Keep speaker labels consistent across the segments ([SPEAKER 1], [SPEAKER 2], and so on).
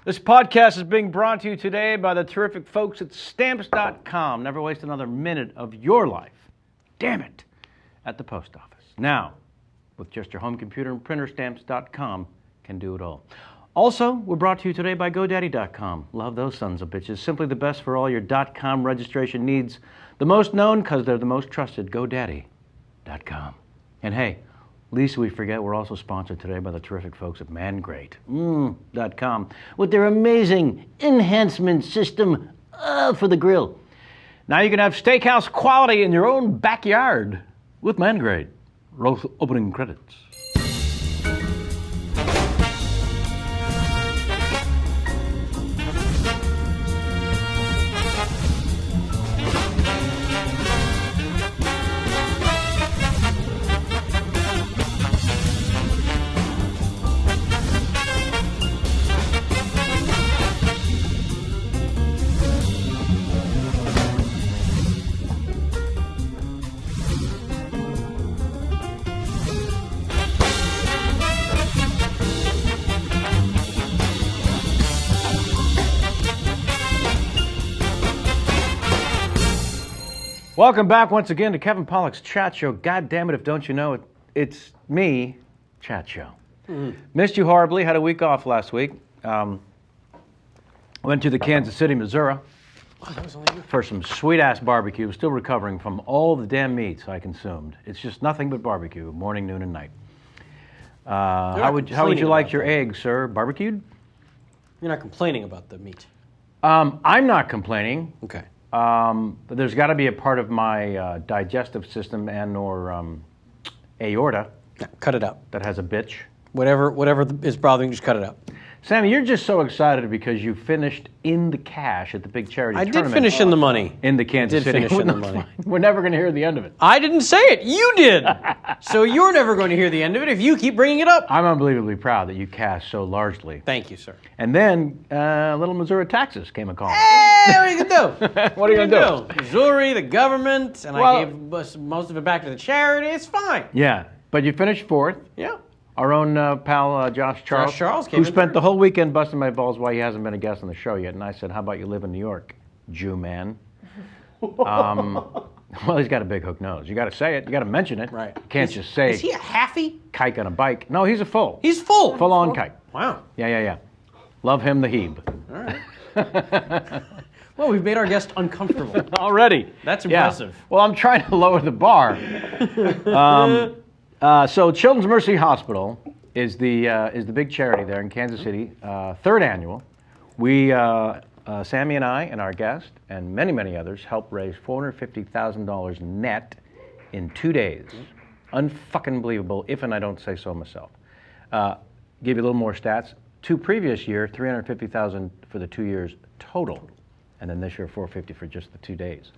[SPEAKER 1] This podcast is being brought to you today by the terrific folks at Stamps.com. Never waste another minute of your life, damn it, at the post office. Now, with just your home computer and printer, Stamps.com can do it all. Also, we're brought to you today by GoDaddy.com. Love those sons of bitches. Simply the best for all your .com registration needs. The most known because they're the most trusted. GoDaddy.com. And hey, least we forget, we're also sponsored today by the terrific folks at ManGreat.com with their amazing enhancement system for the grill. Now you can have steakhouse quality in your own backyard with ManGreat. Roll opening credits. Welcome back once again to Kevin Pollak's Chat Show. God damn it, if don't you know it, it's me, Chat Show. Missed you horribly, had a week off last week. Went to the Kansas City, Missouri for some sweet-ass barbecue. Still recovering from all the damn meats I consumed. It's just nothing but barbecue, morning, noon, and night. How would you like your eggs, sir? Barbecued?
[SPEAKER 2] You're not complaining about the meat.
[SPEAKER 1] I'm not complaining.
[SPEAKER 2] Okay.
[SPEAKER 1] But there's got to be a part of my digestive system and or aorta.
[SPEAKER 2] Yeah, cut it out.
[SPEAKER 1] That has a bitch.
[SPEAKER 2] Whatever is bothering you, just cut it out.
[SPEAKER 1] Sammy, you're just so excited because you finished in the cash at the big charity tournament.
[SPEAKER 2] I did finish in the money.
[SPEAKER 1] In the Kansas City.
[SPEAKER 2] Finish in the money.
[SPEAKER 1] We're never going to hear the end of it.
[SPEAKER 2] I didn't say it. You did. So you're never going to hear the end of it if you keep bringing it up.
[SPEAKER 1] I'm unbelievably proud that you cashed so largely.
[SPEAKER 2] Thank you, sir.
[SPEAKER 1] And then little Missouri taxes came a call.
[SPEAKER 2] Hey, what are you going to do?
[SPEAKER 1] What are you going to do?
[SPEAKER 2] Missouri, the government, and I gave most of it back to the charity. It's fine.
[SPEAKER 1] Yeah, but you finished fourth.
[SPEAKER 2] Yeah.
[SPEAKER 1] Our own pal, Josh Charles,
[SPEAKER 2] came
[SPEAKER 1] who spent the whole weekend busting my balls why he hasn't been a guest on the show yet. And I said, how about you live in New York, Jew man? Well, he's got a big hook nose. You got to say it. You got to mention it.
[SPEAKER 2] Right.
[SPEAKER 1] You can't just say.
[SPEAKER 2] Is he a halfy?
[SPEAKER 1] Kike on a bike. No, he's a full.
[SPEAKER 2] He's full.
[SPEAKER 1] Full-on kike.
[SPEAKER 2] Wow.
[SPEAKER 1] Yeah. Love him, the Heeb.
[SPEAKER 2] All right. Well, we've made our guest uncomfortable.
[SPEAKER 1] Already.
[SPEAKER 2] That's impressive.
[SPEAKER 1] Yeah. Well, I'm trying to lower the bar. So Children's Mercy Hospital is the big charity there in Kansas City, third annual. We, Sammy and I and our guest and many, many others helped raise $450,000 net in 2 days. Unfucking believable, if and I don't say so myself. Give you a little more stats. Two previous year, $350,000 for the 2 years total, and then this year $450 for just the 2 days.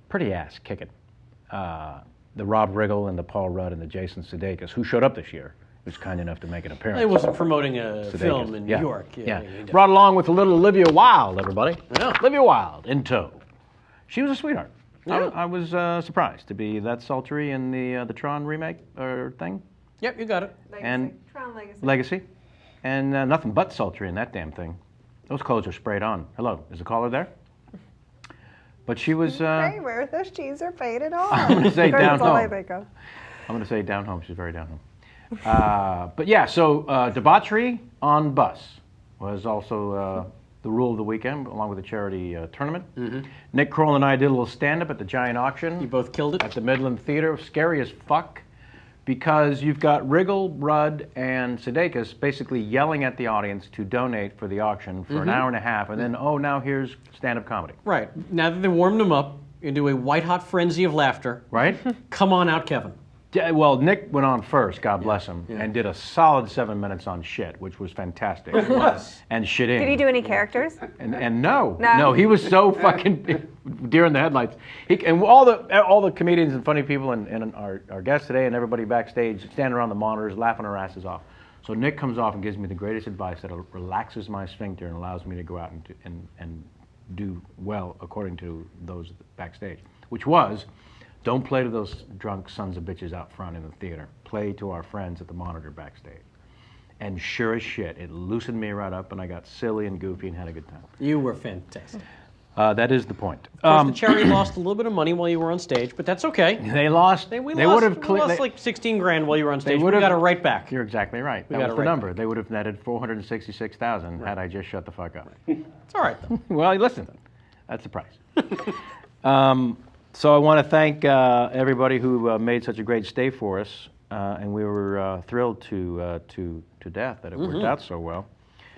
[SPEAKER 1] Pretty ass kicking. The Rob Riggle and the Paul Rudd and the Jason Sudeikis, who showed up this year, was kind enough to make an appearance.
[SPEAKER 2] He wasn't promoting a film in New York.
[SPEAKER 1] Yeah. Brought along with a little Olivia Wilde, everybody.
[SPEAKER 2] Yeah.
[SPEAKER 1] Olivia Wilde in tow. She was a sweetheart.
[SPEAKER 2] Yeah.
[SPEAKER 1] I was surprised to be that sultry in the Tron remake or thing.
[SPEAKER 2] Yep, you got it.
[SPEAKER 3] Legacy.
[SPEAKER 1] And
[SPEAKER 3] Tron
[SPEAKER 1] Legacy. And nothing but sultry in that damn thing. Those clothes are sprayed on. Hello, is the caller there? But she was.
[SPEAKER 3] Kramer, those jeans are faded off.
[SPEAKER 1] I'm going to say down
[SPEAKER 3] That's all I
[SPEAKER 1] home.
[SPEAKER 3] think of.
[SPEAKER 1] I'm going to say down home. She's very down home. But yeah, so debauchery on bus was also the rule of the weekend, along with the charity tournament. Mm-hmm. Nick Kroll and I did a little stand-up at the giant auction.
[SPEAKER 2] You both killed it?
[SPEAKER 1] At the Midland Theater. Scary as fuck, because you've got Riggle, Rudd, and Sudeikis basically yelling at the audience to donate for the auction for an hour and a half, and then, oh, now here's stand-up comedy.
[SPEAKER 2] Right. Now that they warmed them up into a white-hot frenzy of laughter.
[SPEAKER 1] Right?
[SPEAKER 2] Come on out, Kevin.
[SPEAKER 1] Well, Nick went on first, God bless him, and did a solid 7 minutes on shit, which was fantastic.
[SPEAKER 2] It was.
[SPEAKER 1] And shitting.
[SPEAKER 3] Did he do any characters?
[SPEAKER 1] And no, he was so fucking deer in the headlights. And all the comedians and funny people and our guests today and everybody backstage standing around the monitors laughing our asses off. So Nick comes off and gives me the greatest advice that relaxes my sphincter and allows me to go out and do well according to those backstage, which was, don't play to those drunk sons of bitches out front in the theater. Play to our friends at the monitor backstage. And sure as shit, it loosened me right up, and I got silly and goofy and had a good time.
[SPEAKER 2] You were fantastic.
[SPEAKER 1] That is the point.
[SPEAKER 2] Of course, the charity lost a little bit of money while you were on stage, but that's okay.
[SPEAKER 1] They lost.
[SPEAKER 2] We
[SPEAKER 1] would
[SPEAKER 2] lost,
[SPEAKER 1] have
[SPEAKER 2] we lost like 16 grand while you were on stage. We got it right back.
[SPEAKER 1] You're exactly right. That was the number. They would have netted 466,000 had I just shut the fuck up.
[SPEAKER 2] It's all right though.
[SPEAKER 1] Well, listen, that's the price. So I want to thank everybody who made such a great stay for us, and we were thrilled to death that it worked out so well.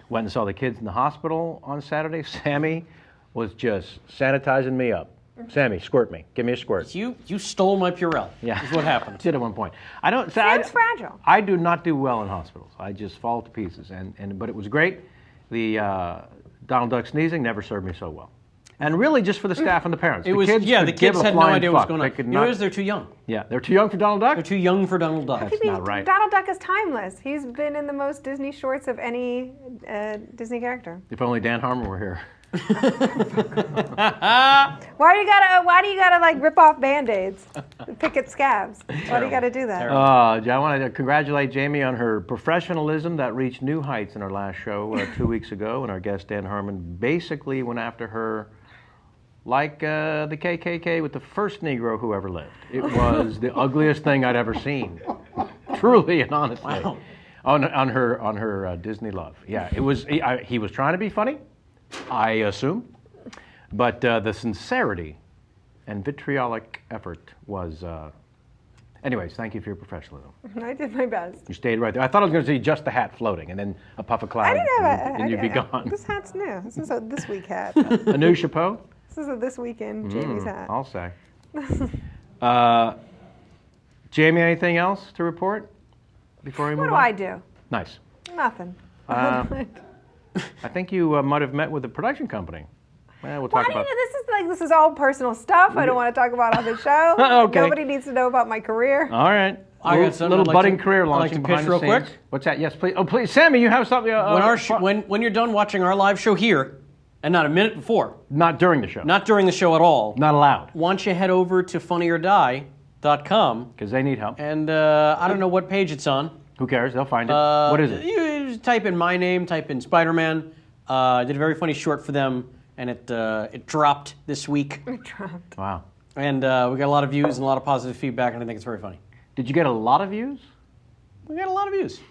[SPEAKER 1] Went and saw the kids in the hospital on Saturday. Sammy was just sanitizing me up. Sammy, squirt me. Give me a squirt.
[SPEAKER 2] You stole my Purell.
[SPEAKER 1] Yeah,
[SPEAKER 2] is what happened.
[SPEAKER 1] Did at one point. I don't.
[SPEAKER 3] Sam's fragile.
[SPEAKER 1] I do not do well in hospitals. I just fall to pieces. But it was great. The Donald Duck sneezing never served me so well. And really, just for the staff and the parents.
[SPEAKER 2] The kids had no idea what was going on. You know, they're too young.
[SPEAKER 1] Yeah, they're too young for Donald Duck?
[SPEAKER 2] They're too young for Donald Duck.
[SPEAKER 1] That's not right.
[SPEAKER 3] Donald Duck is timeless. He's been in the most Disney shorts of any Disney character.
[SPEAKER 1] If only Dan Harmon were here.
[SPEAKER 3] Why do you gotta like rip off Band-Aids, pick at scabs? Why do you gotta do that?
[SPEAKER 1] I want to congratulate Jamie on her professionalism that reached new heights in our last show 2 weeks ago, and our guest Dan Harmon basically went after her like the KKK with the first Negro who ever lived. It was the ugliest thing I'd ever seen, truly and honestly.
[SPEAKER 2] Wow.
[SPEAKER 1] On her Disney love. Yeah, it was. He was trying to be funny, I assume, but the sincerity and vitriolic effort was. Anyways, thank you for your professionalism.
[SPEAKER 3] I did my best.
[SPEAKER 1] You stayed right there. I thought I was going to see just the hat floating, and then a puff of cloud,
[SPEAKER 3] I didn't have
[SPEAKER 1] and you'd be gone.
[SPEAKER 3] This hat's new. This is a this week hat.
[SPEAKER 1] A new chapeau?
[SPEAKER 3] This is a this weekend Jamie's hat.
[SPEAKER 1] I'll say. Jamie, anything else to report before we move on?
[SPEAKER 3] What do I do?
[SPEAKER 1] Nice.
[SPEAKER 3] Nothing.
[SPEAKER 1] I think you might have met with the production company. We'll talk about.
[SPEAKER 3] This is all personal stuff. I don't want to talk about on the show.
[SPEAKER 1] Okay.
[SPEAKER 3] Nobody needs to know about my career.
[SPEAKER 1] All right.
[SPEAKER 2] I got something
[SPEAKER 1] little
[SPEAKER 2] I'd like
[SPEAKER 1] budding
[SPEAKER 2] to-
[SPEAKER 1] career
[SPEAKER 2] I'd like
[SPEAKER 1] launching
[SPEAKER 2] to
[SPEAKER 1] behind
[SPEAKER 2] pitch
[SPEAKER 1] the
[SPEAKER 2] real
[SPEAKER 1] scenes.
[SPEAKER 2] quick.
[SPEAKER 1] What's that? Yes, please. Oh, please, Sammy, you have something.
[SPEAKER 2] When you're done watching our live show here, and not a minute before,
[SPEAKER 1] Not during the show.
[SPEAKER 2] not during the show at all,
[SPEAKER 1] Not allowed.
[SPEAKER 2] why don't you head over to funnyordie.com,
[SPEAKER 1] Because they need help.
[SPEAKER 2] and I don't know what page it's on.
[SPEAKER 1] Who cares? They'll find it. What is it?
[SPEAKER 2] You just type in my name, type in Spider-Man. I did a very funny short for them, and it dropped this week.
[SPEAKER 1] Wow.
[SPEAKER 2] And we got a lot of views and a lot of positive feedback, and I think it's very funny.
[SPEAKER 1] Did you get a lot of views?
[SPEAKER 2] We got a lot of views.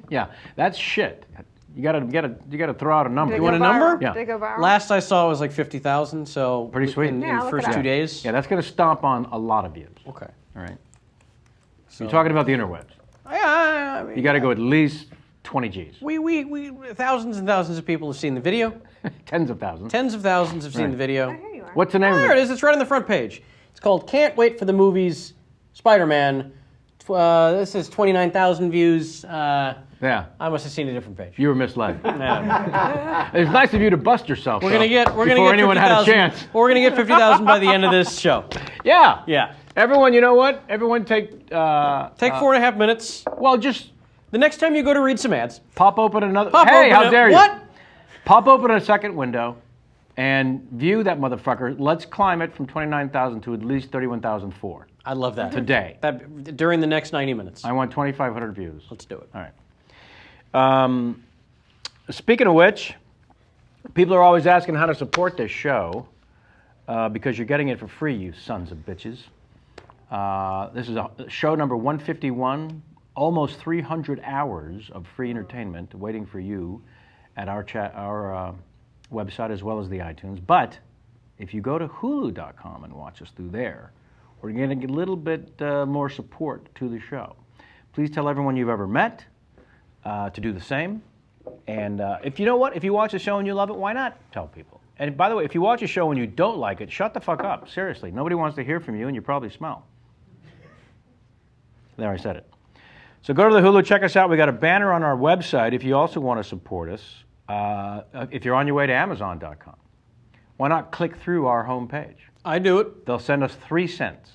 [SPEAKER 1] Yeah, that's shit. You gotta throw out a number.
[SPEAKER 2] You want a number?
[SPEAKER 1] Yeah.
[SPEAKER 3] Did it go viral?
[SPEAKER 2] Last I saw was like 50,000, so
[SPEAKER 1] Pretty sweet.
[SPEAKER 2] in
[SPEAKER 3] Yeah,
[SPEAKER 2] the
[SPEAKER 3] look
[SPEAKER 2] first
[SPEAKER 3] it up.
[SPEAKER 2] 2 days.
[SPEAKER 1] Yeah, that's gonna stomp on a lot of views.
[SPEAKER 2] Okay.
[SPEAKER 1] All right.
[SPEAKER 2] So,
[SPEAKER 1] You're talking about the interwebs.
[SPEAKER 2] Yeah, I mean,
[SPEAKER 1] You got to go at least 20 Gs.
[SPEAKER 2] we thousands and thousands of people have seen the video.
[SPEAKER 1] Tens of thousands.
[SPEAKER 2] Tens of thousands have seen
[SPEAKER 1] Right.
[SPEAKER 2] the video.
[SPEAKER 3] Here you are.
[SPEAKER 1] What's the name
[SPEAKER 2] Oh,
[SPEAKER 1] of
[SPEAKER 2] there
[SPEAKER 1] it?
[SPEAKER 2] it is. It's right on the front page. It's called "Can't Wait for the Movies Spider-Man." This is 29,000 views.
[SPEAKER 1] Yeah,
[SPEAKER 2] I must have seen a different page.
[SPEAKER 1] you were misled.
[SPEAKER 2] Yeah.
[SPEAKER 1] It's nice of you to bust yourself.
[SPEAKER 2] We're gonna get
[SPEAKER 1] before
[SPEAKER 2] 50,000.
[SPEAKER 1] anyone had a chance.
[SPEAKER 2] We're gonna get 50,000 by the end of this show.
[SPEAKER 1] Yeah.
[SPEAKER 2] Yeah.
[SPEAKER 1] Everyone, you know what? Everyone take.
[SPEAKER 2] Take 4.5 minutes.
[SPEAKER 1] Well, just
[SPEAKER 2] The next time you go to read some ads,
[SPEAKER 1] pop open another.
[SPEAKER 2] pop
[SPEAKER 1] Hey,
[SPEAKER 2] open
[SPEAKER 1] how
[SPEAKER 2] it.
[SPEAKER 1] dare you?
[SPEAKER 2] What?
[SPEAKER 1] Pop open a second window, and view that motherfucker. Let's climb it from 29,000 to at least 31,004
[SPEAKER 2] I love that.
[SPEAKER 1] today.
[SPEAKER 2] That during the next 90 minutes.
[SPEAKER 1] I want 2,500 views.
[SPEAKER 2] Let's do it.
[SPEAKER 1] All right. Speaking of which, people are always asking how to support this show because you're getting it for free, you sons of bitches. This is show number 151, almost 300 hours of free entertainment waiting for you at our website as well as the iTunes. But if you go to Hulu.com and watch us through there, we're going to get a little bit more support to the show. Please tell everyone you've ever met to do the same. And if you know what, if you watch a show and you love it, why not tell people? And by the way, if you watch a show and you don't like it, shut the fuck up. Seriously, nobody wants to hear from you, and you probably smell. There, I said it. So go to the Hulu, check us out. We got a banner on our website if you also want to support us. If you're on your way to Amazon.com, why not click through our homepage?
[SPEAKER 2] I do it.
[SPEAKER 1] They'll send us 3 cents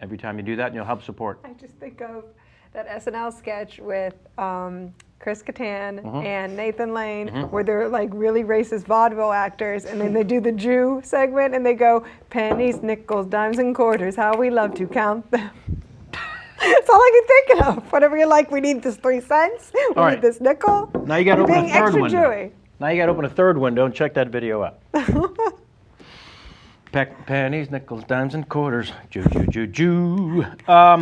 [SPEAKER 1] every time you do that, and you'll help support.
[SPEAKER 3] I just think of that SNL sketch with Chris Kattan and Nathan Lane, where they're like really racist vaudeville actors, and then they do the Jew segment, and they go, pennies, nickels, dimes, and quarters, how we love to count them. That's all I can think of. Whatever you're like, we need this 3 cents. We
[SPEAKER 1] All right.
[SPEAKER 3] need this nickel.
[SPEAKER 1] Now you got to open
[SPEAKER 3] Being
[SPEAKER 1] a third
[SPEAKER 3] extra
[SPEAKER 1] window.
[SPEAKER 3] Jewy.
[SPEAKER 1] Now you got to open a third window and check that video out. Pennies, nickels, dimes, and quarters. Jew, Jew, Jew, Jew.
[SPEAKER 3] A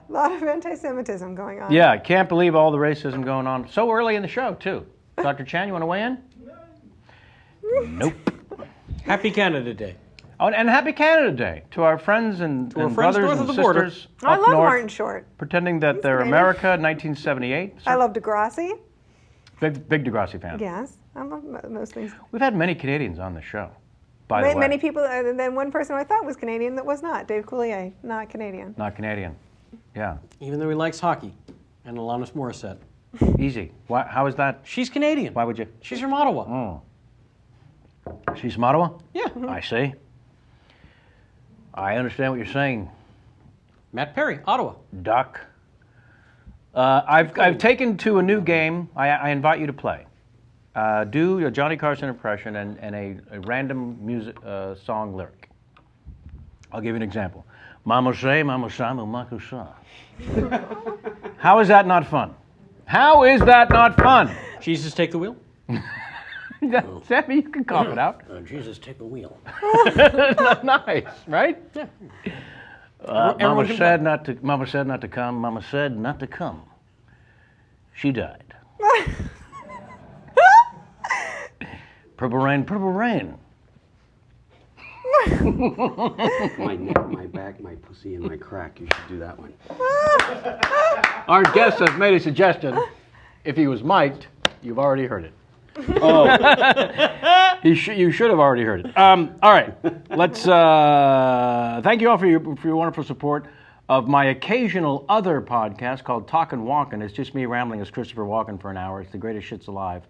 [SPEAKER 3] lot of anti-Semitism going on.
[SPEAKER 1] Yeah, I can't believe all the racism going on so early in the show, too. Dr. Chan, you want to weigh in? Nope.
[SPEAKER 2] Happy Canada Day.
[SPEAKER 1] Oh, and happy Canada Day to our friends and
[SPEAKER 2] our friends
[SPEAKER 1] brothers
[SPEAKER 2] north
[SPEAKER 1] and
[SPEAKER 2] of the border.
[SPEAKER 1] sisters
[SPEAKER 3] I
[SPEAKER 1] up
[SPEAKER 3] love
[SPEAKER 1] north,
[SPEAKER 3] Martin Short.
[SPEAKER 1] pretending that
[SPEAKER 3] He's
[SPEAKER 1] they're
[SPEAKER 3] Canadian.
[SPEAKER 1] America, 1978.
[SPEAKER 3] I love Degrassi.
[SPEAKER 1] Big Degrassi fan.
[SPEAKER 3] Yes, I love most things.
[SPEAKER 1] We've had many Canadians on the show, by the way.
[SPEAKER 3] Many people, and then one person I thought was Canadian that was not. Dave Coulier, not Canadian.
[SPEAKER 1] Not Canadian. Yeah.
[SPEAKER 2] Even though he likes hockey. And Alanis Morissette.
[SPEAKER 1] Easy. Why, how is that?
[SPEAKER 2] She's Canadian.
[SPEAKER 1] Why would you?
[SPEAKER 2] She's from Ottawa.
[SPEAKER 1] Oh. She's from Ottawa?
[SPEAKER 2] Yeah.
[SPEAKER 1] I see. I understand what you're saying,
[SPEAKER 2] Matt Perry, Ottawa.
[SPEAKER 1] Doc. I've taken to a new game. I invite you to play. Do a Johnny Carson impression and a random music song lyric. I'll give you an example. Mama say, mama sa, mama sa. How is that not fun? How is that not fun?
[SPEAKER 2] Jesus, take the wheel.
[SPEAKER 1] Sammy, you can cough it out.
[SPEAKER 2] Jesus, take the wheel.
[SPEAKER 1] Nice, right?
[SPEAKER 2] Yeah.
[SPEAKER 1] Mama
[SPEAKER 2] Everyone can
[SPEAKER 1] said not to. Mama said not to come. Mama said not to come. She died. Purple rain, purple rain.
[SPEAKER 4] My neck, my back, my pussy, and my crack. You should do that one.
[SPEAKER 1] Our guest has made a suggestion. If he was mic'd, you've already heard it.
[SPEAKER 4] Oh,
[SPEAKER 1] You should have already heard it. All right, let's thank you all for your wonderful support of my occasional other podcast called Talkin' Walkin'. It's just me rambling as Christopher Walken for an hour. It's the greatest shits alive.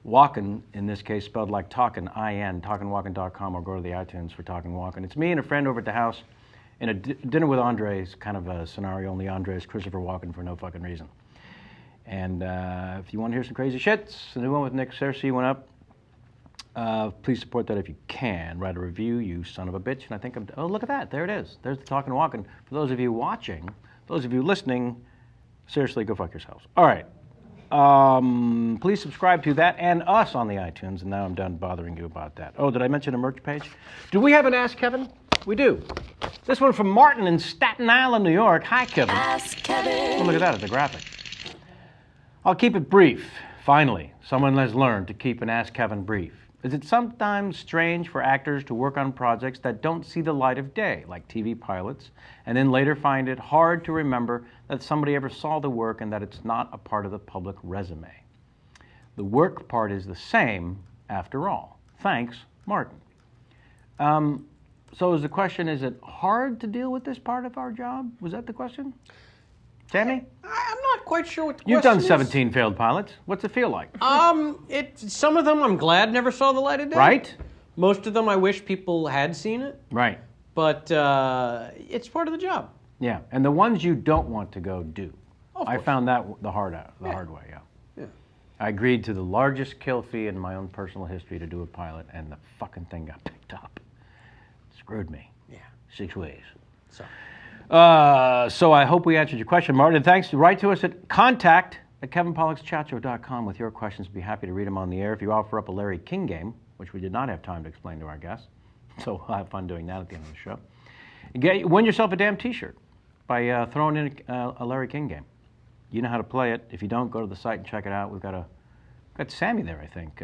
[SPEAKER 1] Walkin', in this case, spelled like talkin', I-N, talkinwalkin.com, or go to the iTunes for Talkin' Walkin'. It's me and a friend over at the house in a dinner with Andres, kind of a scenario, only Andres, Christopher Walken for no fucking reason. And if you want to hear some crazy shits, the new one with Nick Cersei went up. Please support that if you can. Write a review, you son of a bitch. And I think oh, look at that. There it is. There's the Talkin' Walkin'. For those of you watching, those of you listening, seriously, go fuck yourselves. All right. Please subscribe to that and us on the iTunes. And now I'm done bothering you about that. Oh, did I mention a merch page? Do we have an Ask Kevin? We do. This one from Martin in Staten Island, New York. Hi, Kevin.
[SPEAKER 5] Ask Kevin.
[SPEAKER 1] Oh, look at that. It's a graphic. I'll keep it brief. Finally, someone has learned to keep an Ask Kevin brief. Is it sometimes strange for actors to work on projects that don't see the light of day, like TV pilots, and then later find it hard to remember that somebody ever saw the work and that it's not a part of the public resume? The work part is the same, after all. Thanks, Martin. So is the question, is it hard to deal with this part of our job? Was that the question? Sammy?
[SPEAKER 2] I'm not quite sure what the
[SPEAKER 1] You've
[SPEAKER 2] question
[SPEAKER 1] done 17 failed pilots. What's it feel like?
[SPEAKER 2] Some of them I'm glad never saw the light of day.
[SPEAKER 1] Right?
[SPEAKER 2] Most of them I wish people had seen it,
[SPEAKER 1] Right.
[SPEAKER 2] but it's part of the job.
[SPEAKER 1] Yeah, and the ones you don't want to go do.
[SPEAKER 2] Of
[SPEAKER 1] I
[SPEAKER 2] course.
[SPEAKER 1] found that the hard way, yeah.
[SPEAKER 2] Yeah.
[SPEAKER 1] I agreed to the largest kill fee in my own personal history to do a pilot, and the fucking thing got picked up. Screwed me.
[SPEAKER 2] Yeah.
[SPEAKER 1] 6 ways.
[SPEAKER 2] So.
[SPEAKER 1] So I hope we answered your question, Martin. Thanks. Write to us at contact@kevinpollakschatcho.com with your questions. Be happy to read them on the air. If you offer up a Larry King game, which we did not have time to explain to our guests, so we'll have fun doing that at the end of the show. Win yourself a damn T-shirt by throwing in a Larry King game. You know how to play it. If you don't, go to the site and check it out. We've got Sammy there, I think,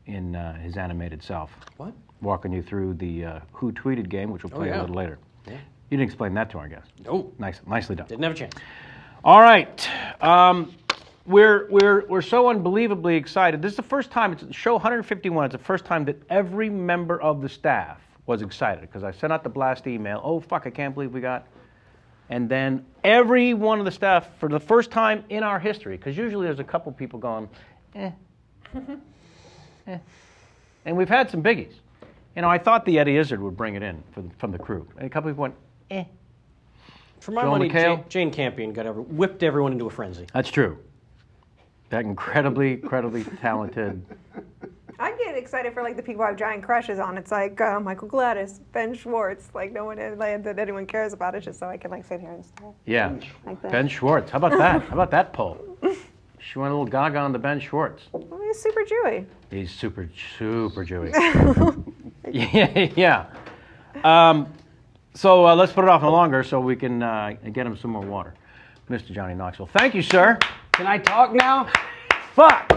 [SPEAKER 1] in his animated self.
[SPEAKER 2] What?
[SPEAKER 1] Walking you through the Who Tweeted game, which we'll play a little later.
[SPEAKER 2] Yeah.
[SPEAKER 1] You didn't explain that to our guests.
[SPEAKER 2] No.
[SPEAKER 1] Nicely done.
[SPEAKER 2] Didn't have a chance.
[SPEAKER 1] All right. We're so unbelievably excited. This is the first time, it's show 151, it's the first time that every member of the staff was excited, because I sent out the blast email, oh fuck, I can't believe we got, and then every one of the staff, for the first time in our history, because usually there's a couple people going, and we've had some biggies. You know, I thought the Eddie Izzard would bring it in from the crew, and a couple people went,
[SPEAKER 2] For my
[SPEAKER 1] Joel
[SPEAKER 2] money,
[SPEAKER 1] McHale?
[SPEAKER 2] Jane Campion whipped everyone into a frenzy.
[SPEAKER 1] That's true. That incredibly talented.
[SPEAKER 3] I get get excited for like the people I have giant crushes on. It's like Michael Gladys, Ben Schwartz. Like no one that anyone cares about. It's just so I can like sit here and stuff.
[SPEAKER 1] Yeah.
[SPEAKER 3] Like that.
[SPEAKER 1] Ben Schwartz. How about that? How about that poll? She went a little gaga on the Ben Schwartz.
[SPEAKER 3] Well, he's super Jewy.
[SPEAKER 1] He's super Jewy. Yeah. So let's put it off no longer so we can get him some more water. Mr. Johnny Knoxville. Thank you, sir.
[SPEAKER 4] Can I talk now? Fuck!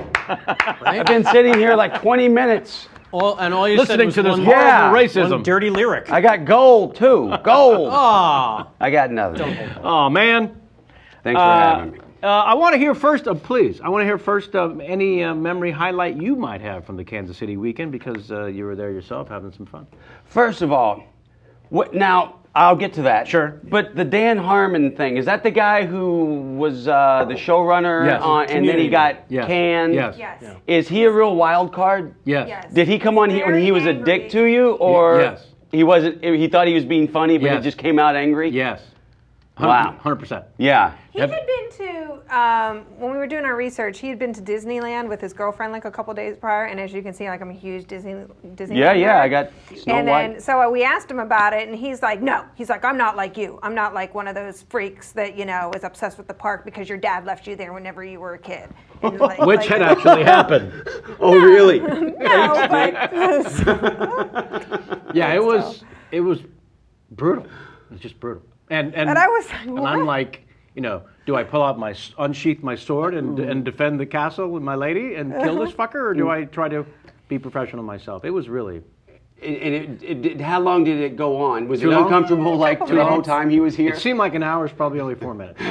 [SPEAKER 4] I've been sitting here like 20 minutes.
[SPEAKER 2] All you
[SPEAKER 1] Listening
[SPEAKER 2] said
[SPEAKER 1] to
[SPEAKER 2] was
[SPEAKER 1] this
[SPEAKER 2] one,
[SPEAKER 1] horrible
[SPEAKER 4] Yeah.
[SPEAKER 1] racism.
[SPEAKER 2] one dirty lyric.
[SPEAKER 4] I got gold too. Gold.
[SPEAKER 2] Ah.
[SPEAKER 4] I got nothing.
[SPEAKER 1] Oh, man.
[SPEAKER 4] Thanks for having me.
[SPEAKER 1] I want to hear first, please. I want to hear first any memory highlight you might have from the Kansas City weekend because you were there yourself having some fun.
[SPEAKER 4] First of all, now I'll get to that.
[SPEAKER 1] Sure.
[SPEAKER 4] But the Dan Harmon thing, is that the guy who was the showrunner
[SPEAKER 1] Yes.
[SPEAKER 4] on, and then he got
[SPEAKER 1] Yes.
[SPEAKER 4] canned?
[SPEAKER 1] Yes.
[SPEAKER 3] Yes.
[SPEAKER 1] Yeah.
[SPEAKER 4] Is he a real wild card?
[SPEAKER 1] Yes.
[SPEAKER 3] Yes.
[SPEAKER 4] Did he come on here when
[SPEAKER 3] Very
[SPEAKER 4] he was a
[SPEAKER 3] angry.
[SPEAKER 4] dick to you, or
[SPEAKER 1] Yes.
[SPEAKER 4] he wasn't? He thought he was being funny, but
[SPEAKER 1] Yes.
[SPEAKER 4] he just came out angry.
[SPEAKER 1] Yes.
[SPEAKER 4] Wow.
[SPEAKER 1] 100%.
[SPEAKER 4] Yeah.
[SPEAKER 3] He had been to, when we were doing our research, he had been to Disneyland with his girlfriend like a couple days prior, and as you can see, like I'm a huge Disney
[SPEAKER 4] Yeah,
[SPEAKER 3] nerd.
[SPEAKER 4] I got Snow
[SPEAKER 3] And
[SPEAKER 4] White.
[SPEAKER 3] then, so we asked him about it, and he's like, no. He's like, I'm not like you. I'm not like one of those freaks that, is obsessed with the park because your dad left you there whenever you were a kid. And like-
[SPEAKER 1] Which
[SPEAKER 3] like-
[SPEAKER 1] had actually happened.
[SPEAKER 4] Oh, really?
[SPEAKER 3] No, but...
[SPEAKER 1] Yeah, it was brutal. It was just brutal. And
[SPEAKER 3] I was like,
[SPEAKER 1] and
[SPEAKER 3] what?
[SPEAKER 1] I'm like, do I pull out unsheath my sword and defend the castle with my lady and kill this fucker, or do I try to be professional myself? It was really
[SPEAKER 4] And how long did it go on? Was
[SPEAKER 1] Too
[SPEAKER 4] it
[SPEAKER 1] long?
[SPEAKER 4] uncomfortable like
[SPEAKER 3] Couple
[SPEAKER 4] the whole
[SPEAKER 3] minutes.
[SPEAKER 4] time he was here?
[SPEAKER 1] It seemed like an hour. It's probably only 4 minutes.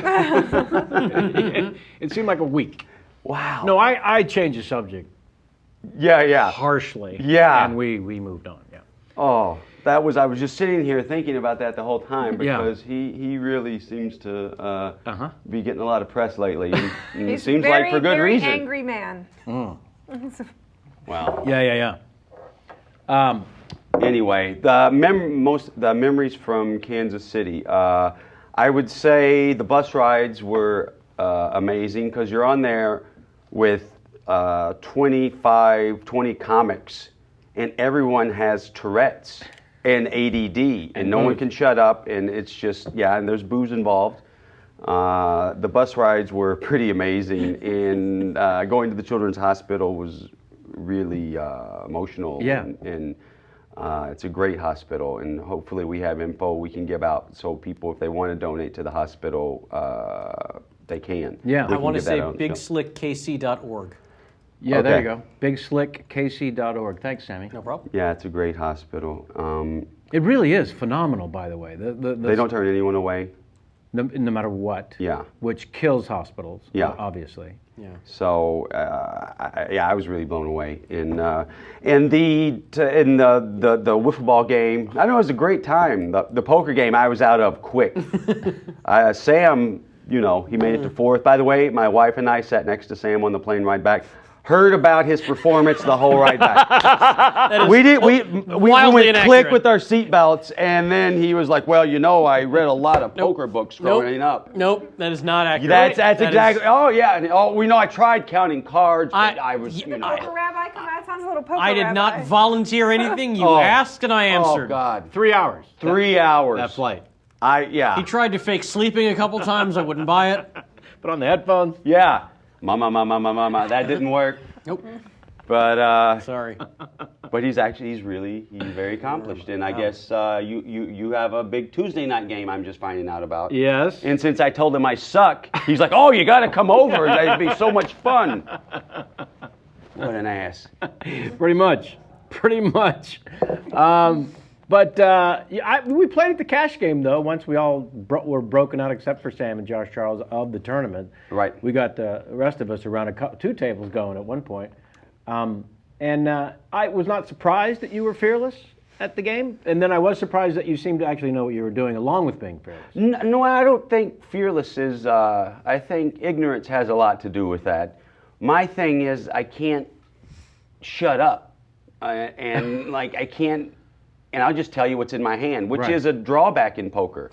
[SPEAKER 1] It seemed like a week.
[SPEAKER 4] Wow.
[SPEAKER 1] No, I changed the subject
[SPEAKER 4] Yeah.
[SPEAKER 1] harshly.
[SPEAKER 4] Yeah.
[SPEAKER 1] And we moved on. Yeah.
[SPEAKER 4] Oh, I was just sitting here thinking about that the whole time
[SPEAKER 1] Yeah.
[SPEAKER 4] because he really seems to
[SPEAKER 1] Uh-huh.
[SPEAKER 4] be getting a lot of press lately. And it
[SPEAKER 3] He's
[SPEAKER 4] seems
[SPEAKER 3] very,
[SPEAKER 4] like for good
[SPEAKER 3] very
[SPEAKER 4] reason.
[SPEAKER 3] angry man.
[SPEAKER 4] Wow.
[SPEAKER 1] Yeah.
[SPEAKER 4] Anyway, the memories from Kansas City. I would say the bus rides were amazing because you're on there with 20 comics, and everyone has Tourette's and ADD, and no one can shut up, and it's just, and there's booze involved. The bus rides were pretty amazing, and going to the Children's Hospital was really emotional.
[SPEAKER 1] Yeah.
[SPEAKER 4] And it's a great hospital, and hopefully we have info we can give out so people, if they want to donate to the hospital, they can.
[SPEAKER 1] Yeah.
[SPEAKER 4] We
[SPEAKER 2] I
[SPEAKER 4] can
[SPEAKER 2] want to
[SPEAKER 4] give that
[SPEAKER 2] say
[SPEAKER 4] out.
[SPEAKER 2] bigslickkc.org.
[SPEAKER 1] Yeah, there
[SPEAKER 4] Okay.
[SPEAKER 1] you go. bigslickkc.org. Thanks, Sammy.
[SPEAKER 2] No problem.
[SPEAKER 4] Yeah, it's a great hospital.
[SPEAKER 1] It really is phenomenal, by the way.
[SPEAKER 4] They don't turn anyone away.
[SPEAKER 1] no matter what.
[SPEAKER 4] Yeah.
[SPEAKER 1] Which kills hospitals.
[SPEAKER 4] Yeah.
[SPEAKER 1] Obviously.
[SPEAKER 2] Yeah.
[SPEAKER 4] So I was really blown away. In the wiffle ball game, I know it was a great time. The poker game I was out of quick. Sam, he made it to fourth. By the way, my wife and I sat next to Sam on the plane ride back. Heard about his performance the whole ride back. We
[SPEAKER 2] wildly
[SPEAKER 4] went
[SPEAKER 2] inaccurate.
[SPEAKER 4] click with our seatbelts, and then he was like, "Well, I read a lot of poker books growing up."
[SPEAKER 2] Nope, that is not accurate.
[SPEAKER 4] That's
[SPEAKER 2] That
[SPEAKER 4] exactly.
[SPEAKER 2] is-
[SPEAKER 4] Oh yeah. And, we know I tried counting cards, but I was.
[SPEAKER 3] Poker rabbi, come on, that sounds a little poker
[SPEAKER 2] I did
[SPEAKER 3] rabbi.
[SPEAKER 2] not volunteer anything. You
[SPEAKER 4] Oh.
[SPEAKER 2] asked and I
[SPEAKER 4] Oh
[SPEAKER 2] answered.
[SPEAKER 4] God.
[SPEAKER 1] 3 hours.
[SPEAKER 4] 3 hours.
[SPEAKER 1] That flight.
[SPEAKER 2] He tried to fake sleeping a couple times. I wouldn't buy it.
[SPEAKER 1] Put on the headphones.
[SPEAKER 4] Yeah. Mama. That didn't work.
[SPEAKER 2] Nope.
[SPEAKER 4] But
[SPEAKER 2] Sorry.
[SPEAKER 4] but he's very accomplished, and I guess you have a big Tuesday night game. I'm just finding out about.
[SPEAKER 1] Yes.
[SPEAKER 4] And since I told him I suck, he's like, "Oh, you got to come over. It'd be so much fun." What an ass.
[SPEAKER 1] Pretty much. We played at the cash game, though, once we all were broken out, except for Sam and Josh Charles, of the tournament.
[SPEAKER 4] Right.
[SPEAKER 1] We got the rest of us around 2 tables going at one point. I was not surprised that you were fearless at the game, and then I was surprised that you seemed to actually know what you were doing along with being fearless.
[SPEAKER 4] No, I don't think fearless is. I think ignorance has a lot to do with that. My thing is I can't shut up, and I can't. And I'll just tell you what's in my hand, which
[SPEAKER 1] Right.
[SPEAKER 4] is a drawback in poker.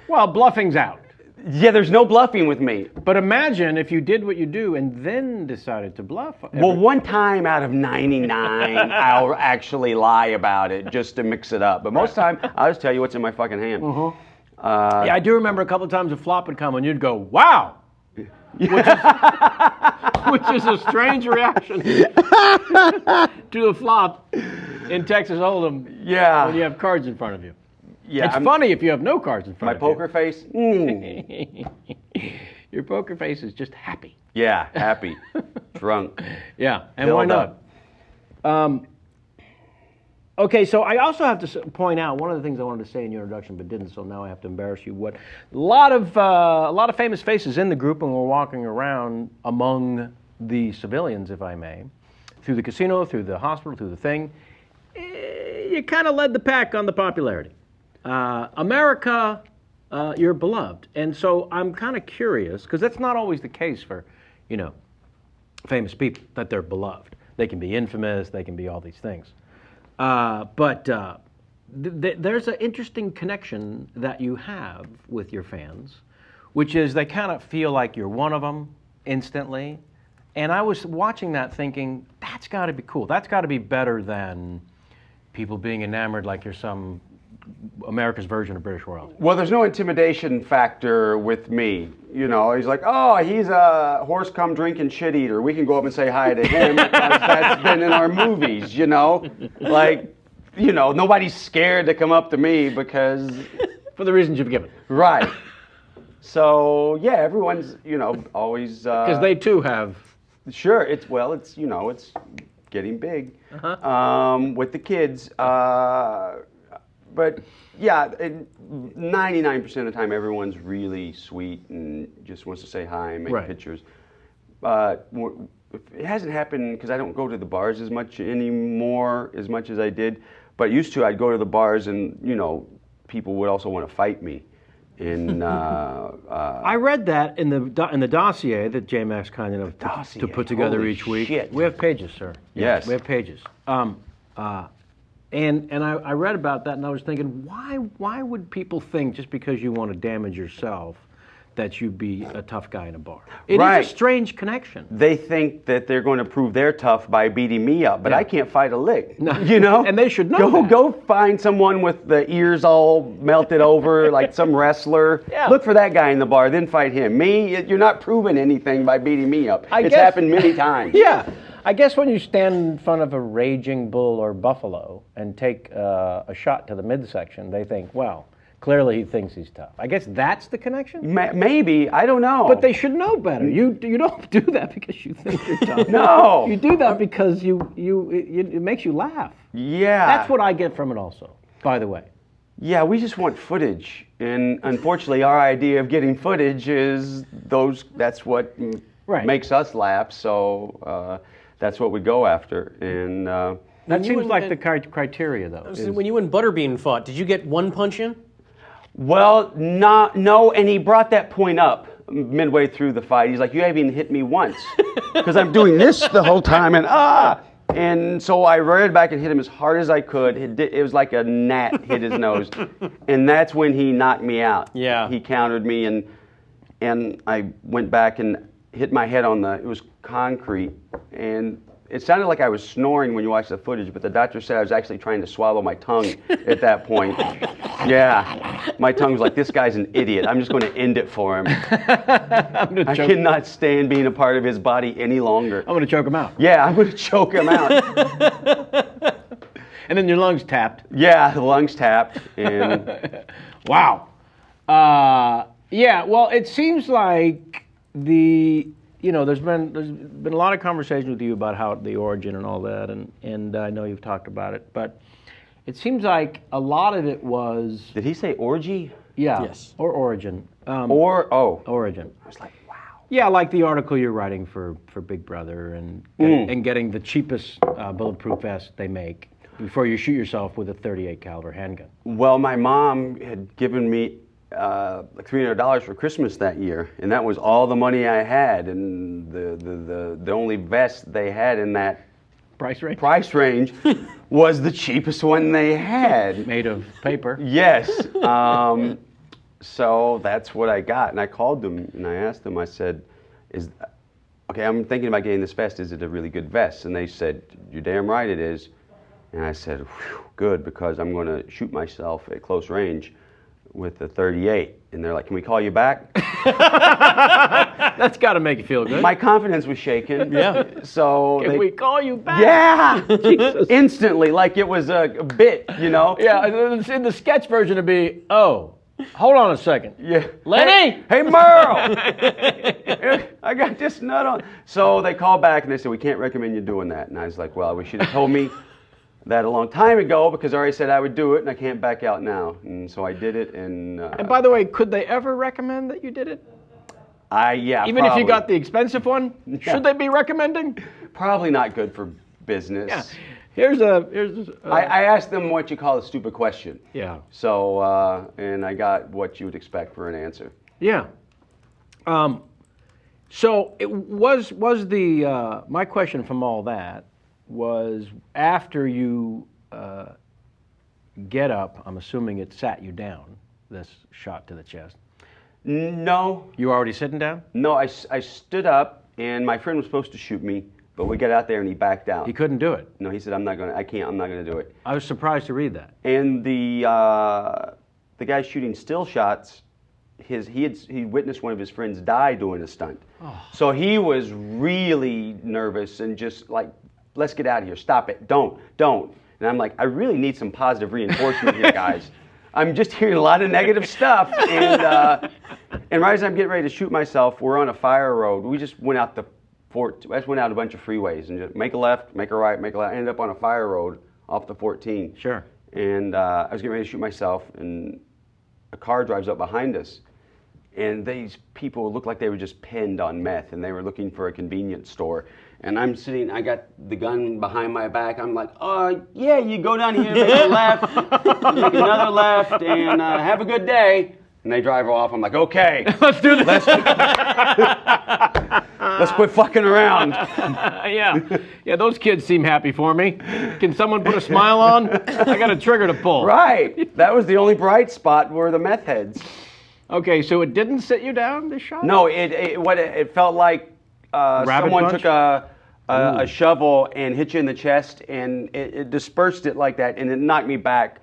[SPEAKER 1] Well, bluffing's out.
[SPEAKER 4] Yeah, there's no bluffing with me.
[SPEAKER 1] But imagine if you did what you do and then decided to bluff.
[SPEAKER 4] Well, one time out of 99, I'll actually lie about it just to mix it up. But most of the time, I'll just tell you what's in my fucking hand.
[SPEAKER 1] Yeah, I do remember a couple of times a flop would come and you'd go, wow! Which is a strange reaction to a flop in Texas Hold'em
[SPEAKER 4] Yeah.
[SPEAKER 1] when you have cards in front of you.
[SPEAKER 4] Yeah,
[SPEAKER 1] It's funny if you have no cards in front
[SPEAKER 4] My
[SPEAKER 1] of
[SPEAKER 4] poker face?
[SPEAKER 1] you. Your poker face is just happy.
[SPEAKER 4] Yeah, happy. Drunk.
[SPEAKER 1] Yeah, and
[SPEAKER 4] Filled
[SPEAKER 1] why not?
[SPEAKER 4] up.
[SPEAKER 1] Okay, so I also have to point out one of the things I wanted to say in your introduction, but didn't. So now I have to embarrass you. What a lot of famous faces in the group, and we're walking around among the civilians, if I may, through the casino, through the hospital, through the thing. You kind of led the pack on the popularity. America, you're beloved, and so I'm kind of curious because that's not always the case for, famous people that they're beloved. They can be infamous. They can be all these things. But there's an interesting connection that you have with your fans, which is they kind of feel like you're one of them instantly. And I was watching that thinking, that's got to be cool. That's got to be better than people being enamored like you're some America's version of British royalty.
[SPEAKER 4] Well, there's no intimidation factor with me. He's like, oh, he's a horse cum drinking shit eater. We can go up and say hi to him because that's been in our movies, Like, nobody's scared to come up to me because...
[SPEAKER 1] For the reasons you've given.
[SPEAKER 4] Right. So, yeah, everyone's, always...
[SPEAKER 1] Because they too have...
[SPEAKER 4] Sure, it's getting big with the kids. But yeah, 99% of the time, everyone's really sweet and just wants to say hi and make pictures. It hasn't happened because I don't go to the bars as much anymore, as much as I did. But used to, I'd go to the bars and people would also want to fight me. And
[SPEAKER 1] I read that in the dossier that J-Max kind enough to put together
[SPEAKER 4] Holy
[SPEAKER 1] each week.
[SPEAKER 4] shit.
[SPEAKER 1] We have pages, sir.
[SPEAKER 4] Yes.
[SPEAKER 1] We have pages. And I read about that and I was thinking, why would people think just because you want to damage yourself that you'd be a tough guy in a bar? It is a strange connection.
[SPEAKER 4] They think that they're going to prove they're tough by beating me up, but I can't fight a lick.
[SPEAKER 1] No. And they should know that.
[SPEAKER 4] Go find someone with the ears all melted over, like some wrestler.
[SPEAKER 1] Yeah.
[SPEAKER 4] Look for that guy in the bar, then fight him. Me, you're not proving anything by beating me up. It's happened many times.
[SPEAKER 1] Yeah. I guess when you stand in front of a raging bull or buffalo and take a shot to the midsection, they think, well, clearly he thinks he's tough. I guess that's the connection?
[SPEAKER 4] Maybe. I don't know.
[SPEAKER 1] But they should know better. You don't do that because you think you're tough.
[SPEAKER 4] No.
[SPEAKER 1] You do that because it makes you laugh.
[SPEAKER 4] Yeah.
[SPEAKER 1] That's what I get from it also, by the way.
[SPEAKER 4] Yeah, we just want footage. And unfortunately, our idea of getting footage is that's what makes us laugh. So that's what we go after. And
[SPEAKER 1] that seems like the criteria, though.
[SPEAKER 2] When you and Butterbean fought, did you get one punch in?
[SPEAKER 4] Well, no, and he brought that point up midway through the fight. He's like, you haven't even hit me once. Because I'm doing this the whole time, and so I reared back and hit him as hard as I could. It was like a gnat hit his nose. And that's when he knocked me out.
[SPEAKER 2] Yeah.
[SPEAKER 4] He countered me, and I went back and hit my head on it was concrete, and it sounded like I was snoring when you watched the footage, but the doctor said I was actually trying to swallow my tongue at that point. Yeah, my tongue was like, this guy's an idiot. I'm just going to end it for him. I cannot stand being a part of his body any longer.
[SPEAKER 1] I'm going to choke him out.
[SPEAKER 4] Yeah, I'm going to choke him out.
[SPEAKER 1] And then your lungs tapped.
[SPEAKER 4] Yeah, the lungs tapped. And
[SPEAKER 1] wow. Yeah, well, it seems like there's been a lot of conversation with you about how the origin and all that, and I know you've talked about it, but it seems like a lot of it was...
[SPEAKER 4] Did he say orgy?
[SPEAKER 1] Yeah.
[SPEAKER 2] Yes.
[SPEAKER 1] Or origin.
[SPEAKER 4] Origin.
[SPEAKER 1] I was like, wow. Yeah, like the article you're writing for Big Brother and getting the cheapest bulletproof vest they make before you shoot yourself with a .38 caliber handgun.
[SPEAKER 4] Well, my mom had given me like $300 for Christmas that year, and that was all the money I had, and the only vest they had in that price range was the cheapest one they had.
[SPEAKER 1] Made of paper.
[SPEAKER 4] Yes. So that's what I got. And I called them and I asked them, I said, okay, I'm thinking about getting this vest. Is it a really good vest? And they said, you're damn right it is. And I said, good, because I'm going to shoot myself at close range with a 38. And they're like, can we call you back?
[SPEAKER 1] That's got to make you feel good.
[SPEAKER 4] My confidence was shaken.
[SPEAKER 2] Yeah.
[SPEAKER 4] So
[SPEAKER 1] Can we call you back?
[SPEAKER 4] Yeah.
[SPEAKER 1] Jesus.
[SPEAKER 4] Instantly, like it was a bit, you know?
[SPEAKER 1] Yeah, in the sketch version it'd be, oh, hold on a second.
[SPEAKER 4] Yeah.
[SPEAKER 1] Lenny!
[SPEAKER 4] Hey, Merle! I got this nut on. So they called back and they said, we can't recommend you doing that. And I was like, well, I wish you'd have told me that a long time ago, because I already said I would do it and I can't back out now. And so I did it. And
[SPEAKER 1] by the way, could they ever recommend that you did it?
[SPEAKER 4] Yeah,
[SPEAKER 1] Even
[SPEAKER 4] probably.
[SPEAKER 1] if you got the expensive one?
[SPEAKER 4] Yeah.
[SPEAKER 1] Should they be recommending?
[SPEAKER 4] Probably not good for business.
[SPEAKER 1] Yeah. Here's
[SPEAKER 4] I asked them what you call a stupid question.
[SPEAKER 1] yeah.
[SPEAKER 4] So, and I got what you would expect for an answer.
[SPEAKER 1] Yeah. So it was the my question from all that was, after you get up, I'm assuming it sat you down, this shot to the chest.
[SPEAKER 4] No.
[SPEAKER 1] You were already sitting down?
[SPEAKER 4] No, I stood up and my friend was supposed to shoot me, but we got out there and he backed out.
[SPEAKER 1] He couldn't do it.
[SPEAKER 4] No, he said, I'm not gonna do it.
[SPEAKER 1] I was surprised to read that.
[SPEAKER 4] And the guy shooting still shots, he witnessed one of his friends die doing a stunt.
[SPEAKER 1] Oh.
[SPEAKER 4] So he was really nervous and just like, let's get out of here, stop it, don't. And I'm like, I really need some positive reinforcement here, guys. I'm just hearing a lot of negative stuff. And right as I'm getting ready to shoot myself, we're on a fire road. We just went out a bunch of freeways and just make a left, make a right, make a left. I ended up on a fire road off the 14.
[SPEAKER 1] Sure.
[SPEAKER 4] And I was getting ready to shoot myself, and a car drives up behind us. And these people looked like they were just pinned on meth, and they were looking for a convenience store. And I'm sitting, I got the gun behind my back. I'm like, yeah, you go down here, make a left, make another left, and have a good day. And they drive off. I'm like, okay.
[SPEAKER 1] Let's do this.
[SPEAKER 4] Let's quit fucking around.
[SPEAKER 1] Yeah, those kids seem happy for me. Can someone put a smile on? I got a trigger to pull.
[SPEAKER 4] Right. That was the only bright spot, were the meth heads.
[SPEAKER 1] Okay, so it didn't sit you down, this shot?
[SPEAKER 4] No, it felt like someone
[SPEAKER 1] punch?
[SPEAKER 4] took a shovel and hit you in the chest, and it dispersed it like that, and it knocked me back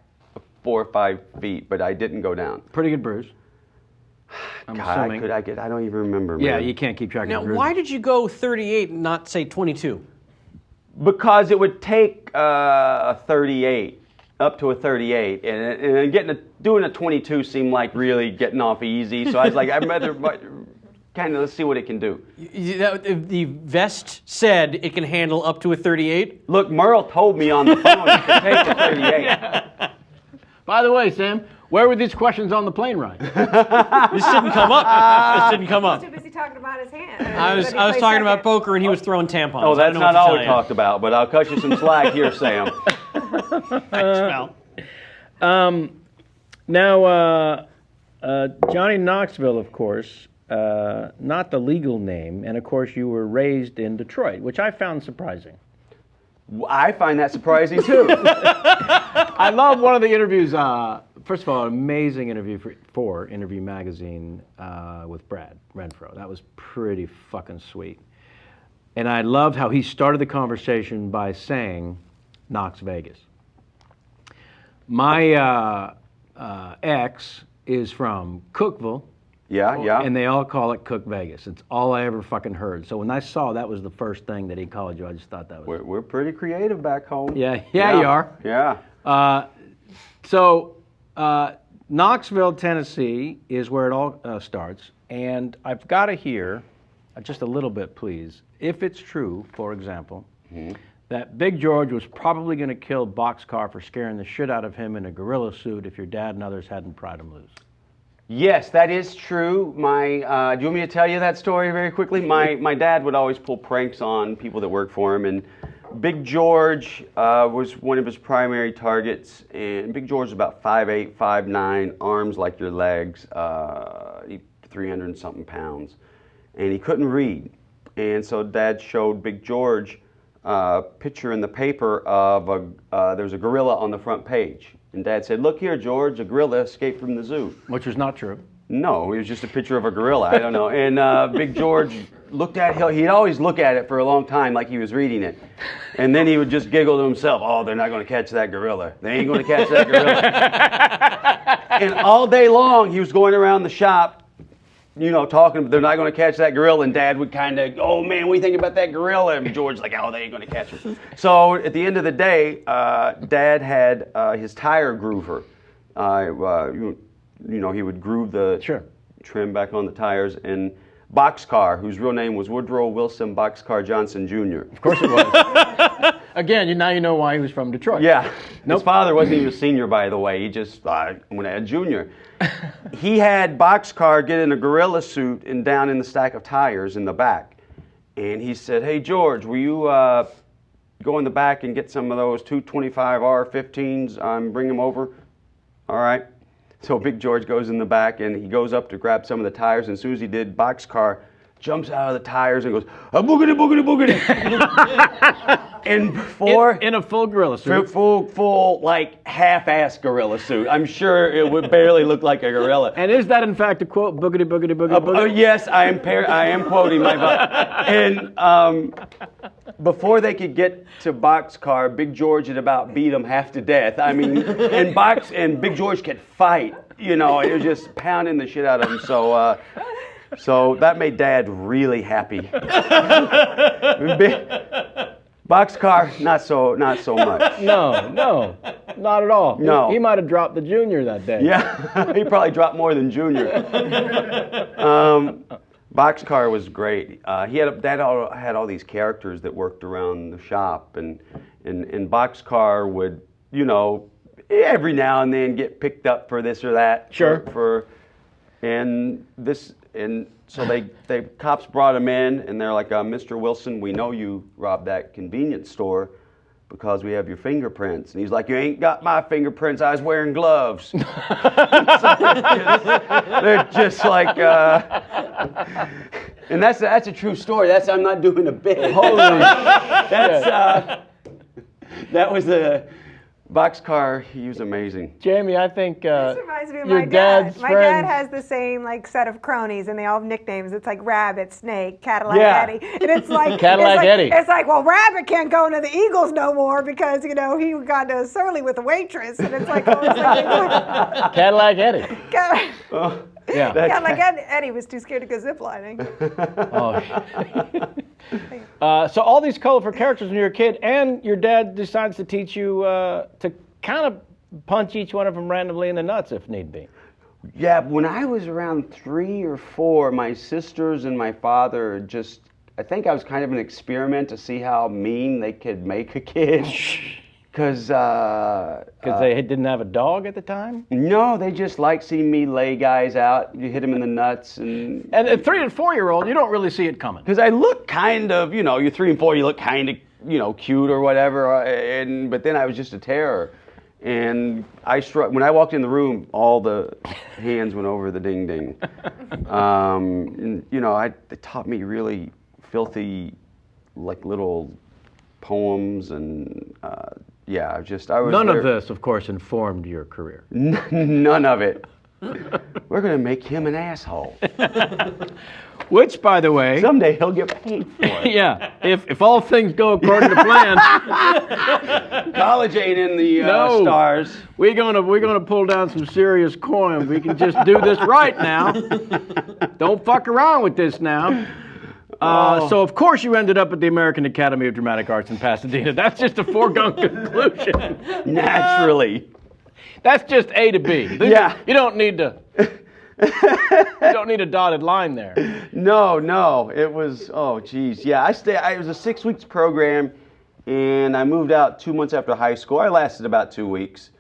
[SPEAKER 4] 4 or 5 feet, but I didn't go down.
[SPEAKER 1] Pretty good bruise. I'm assuming.
[SPEAKER 4] I don't even remember, man.
[SPEAKER 1] Yeah, you can't keep track
[SPEAKER 2] Now,
[SPEAKER 1] of bruises.
[SPEAKER 2] why did you go 38 and not say 22?
[SPEAKER 4] Because it would take a 38 up to a 38, and doing a 22 seemed like really getting off easy. So I was like, I'd rather kind of let's see what it can do.
[SPEAKER 2] The vest said it can handle up to a 38.
[SPEAKER 4] Look, Merle told me on the phone it could take a 38.
[SPEAKER 1] Yeah. By the way, Sam, where were these questions on the plane ride?
[SPEAKER 2] This didn't come up.
[SPEAKER 3] He was too busy talking about his hand.
[SPEAKER 2] I was talking about poker, and he was throwing tampons.
[SPEAKER 4] Oh,
[SPEAKER 2] I
[SPEAKER 4] that's
[SPEAKER 2] don't know
[SPEAKER 4] not
[SPEAKER 2] what to
[SPEAKER 4] all
[SPEAKER 2] tell
[SPEAKER 4] we
[SPEAKER 2] you.
[SPEAKER 4] talked about, but I'll cut you some slack here, Sam.
[SPEAKER 2] Thanks, Mel.
[SPEAKER 1] Now, Johnny Knoxville, of course, not the legal name, and of course you were raised in Detroit, which I found surprising.
[SPEAKER 4] I find that surprising too.
[SPEAKER 1] I love one of the interviews. First of all, an amazing interview for Interview Magazine with Brad Renfro. That was pretty fucking sweet. And I loved how he started the conversation by saying, Knox Vegas. My ex is from Cookville.
[SPEAKER 4] Yeah.
[SPEAKER 1] And they all call it Cook Vegas. It's all I ever fucking heard. So when I saw that was the first thing that he called you, I just thought that was...
[SPEAKER 4] We're pretty creative back home.
[SPEAKER 1] Yeah, you are.
[SPEAKER 4] Yeah.
[SPEAKER 1] So Knoxville, Tennessee is where it all starts. And I've got to hear, just a little bit, please, if it's true, for example, that Big George was probably going to kill Boxcar for scaring the shit out of him in a gorilla suit if your dad and others hadn't pried him loose.
[SPEAKER 4] Yes, that is true. Do you want me to tell you that story very quickly? My dad would always pull pranks on people that work for him, and Big George was one of his primary targets. And Big George is about 5'8", 5'9", arms like your legs, 300 and something pounds, and he couldn't read. And so Dad showed Big George a picture in the paper of there was a gorilla on the front page, And Dad said, "Look here, George, a gorilla escaped from the zoo."
[SPEAKER 1] Which was not true.
[SPEAKER 4] No, it was just a picture of a gorilla. I don't know. And Big George looked at it. He'd always look at it for a long time like he was reading it. And then he would just giggle to himself, "Oh, they're not going to catch that gorilla. They ain't going to catch that gorilla." And all day long, he was going around the shop, you know, talking, "They're not going to catch that gorilla." And Dad would kind of, "Oh, man, what do you think about that gorilla?" And George's like, "Oh, they ain't going to catch it." So at the end of the day, Dad had his tire groover. You know, he would groove the trim back on the tires. And Boxcar, whose real name was Woodrow Wilson Boxcar Johnson Jr.
[SPEAKER 1] Of course it was. Again, now you know why he was from Detroit.
[SPEAKER 4] Yeah. His father wasn't even a senior, by the way. He just, I'm going to add junior. He had Boxcar get in a gorilla suit and down in the stack of tires in the back. And he said, "Hey, George, will you go in the back and get some of those 225 R15s, bring them over?" "All right." So Big George goes in the back and he goes up to grab some of the tires. And as soon as he did, Boxcar jumps out of the tires and goes, "A boogity, boogity, boogity." And before
[SPEAKER 1] in a full gorilla suit.
[SPEAKER 4] Full, like half-ass gorilla suit. I'm sure it would barely look like a gorilla.
[SPEAKER 1] And is that in fact a quote? Boogity, boogity, boogity, boogity?
[SPEAKER 4] Yes, I am quoting my book. And before they could get to Boxcar, Big George had about beat him half to death. I mean, and Big George could fight. You know, it was just pounding the shit out of him. So that made Dad really happy. Boxcar, not so much.
[SPEAKER 1] No, not at all.
[SPEAKER 4] No.
[SPEAKER 1] He might have dropped the junior that day.
[SPEAKER 4] Yeah, he probably dropped more than Junior. Boxcar was great. Dad had all these characters that worked around the shop, and Boxcar would, you know, every now and then get picked up for this or that.
[SPEAKER 1] Sure.
[SPEAKER 4] So the cops brought him in, and they're like, "Mr. Wilson, we know you robbed that convenience store because we have your fingerprints." And he's like, "You ain't got my fingerprints. I was wearing gloves." They're just like, and that's a true story. I'm not doing a bit. Holy, that was the Boxcar. He was amazing.
[SPEAKER 1] Jamie, I think
[SPEAKER 3] This reminds me of
[SPEAKER 1] your
[SPEAKER 3] my dad.
[SPEAKER 1] dad's
[SPEAKER 3] My dad
[SPEAKER 1] friends-
[SPEAKER 3] has the same like set of cronies, and they all have nicknames. It's like Rabbit, Snake, Cadillac
[SPEAKER 4] Yeah.
[SPEAKER 3] Eddie, and it's like
[SPEAKER 1] Cadillac Eddie.
[SPEAKER 3] It's like, well, Rabbit can't go into the Eagles no more because he got surly with the waitress, and it's like,
[SPEAKER 1] Cadillac Eddie. Yeah.
[SPEAKER 3] Cadillac Eddie was too scared to go ziplining.
[SPEAKER 1] So all these colorful characters when you're a kid, and your dad decides to teach you to kind of punch each one of them randomly in the nuts if need be.
[SPEAKER 4] Yeah, when I was around 3 or 4, my sisters and my father I think I was kind of an experiment to see how mean they could make a kid. Because
[SPEAKER 1] they didn't have a dog at the time?
[SPEAKER 4] No, they just like seeing me lay guys out. You hit them in the nuts. And
[SPEAKER 1] a 3 and 4 year old, you don't really see it coming.
[SPEAKER 4] Because I look kind of, you're 3 and 4, you look kind of, cute or whatever. But then I was just a terror. And when I walked in the room, all the hands went over the ding ding. It taught me really filthy, like little poems and I was
[SPEAKER 1] None of this, of course, informed your career.
[SPEAKER 4] None of it. We're going to make him an asshole.
[SPEAKER 1] Which, by the way,
[SPEAKER 4] someday he'll get paid for it.
[SPEAKER 1] Yeah, if all things go according to plan.
[SPEAKER 4] College ain't in the stars.
[SPEAKER 1] We're gonna pull down some serious coin. We can just do this right now. Don't fuck around with this now. So of course you ended up at the American Academy of Dramatic Arts in Pasadena. That's just a foregone conclusion.
[SPEAKER 4] Naturally.
[SPEAKER 1] That's just A to B.
[SPEAKER 4] Yeah.
[SPEAKER 1] You don't need to. You don't need a dotted line there.
[SPEAKER 4] No. It was, yeah, it was a 6 weeks program, and I moved out 2 months after high school. I lasted about 2 weeks.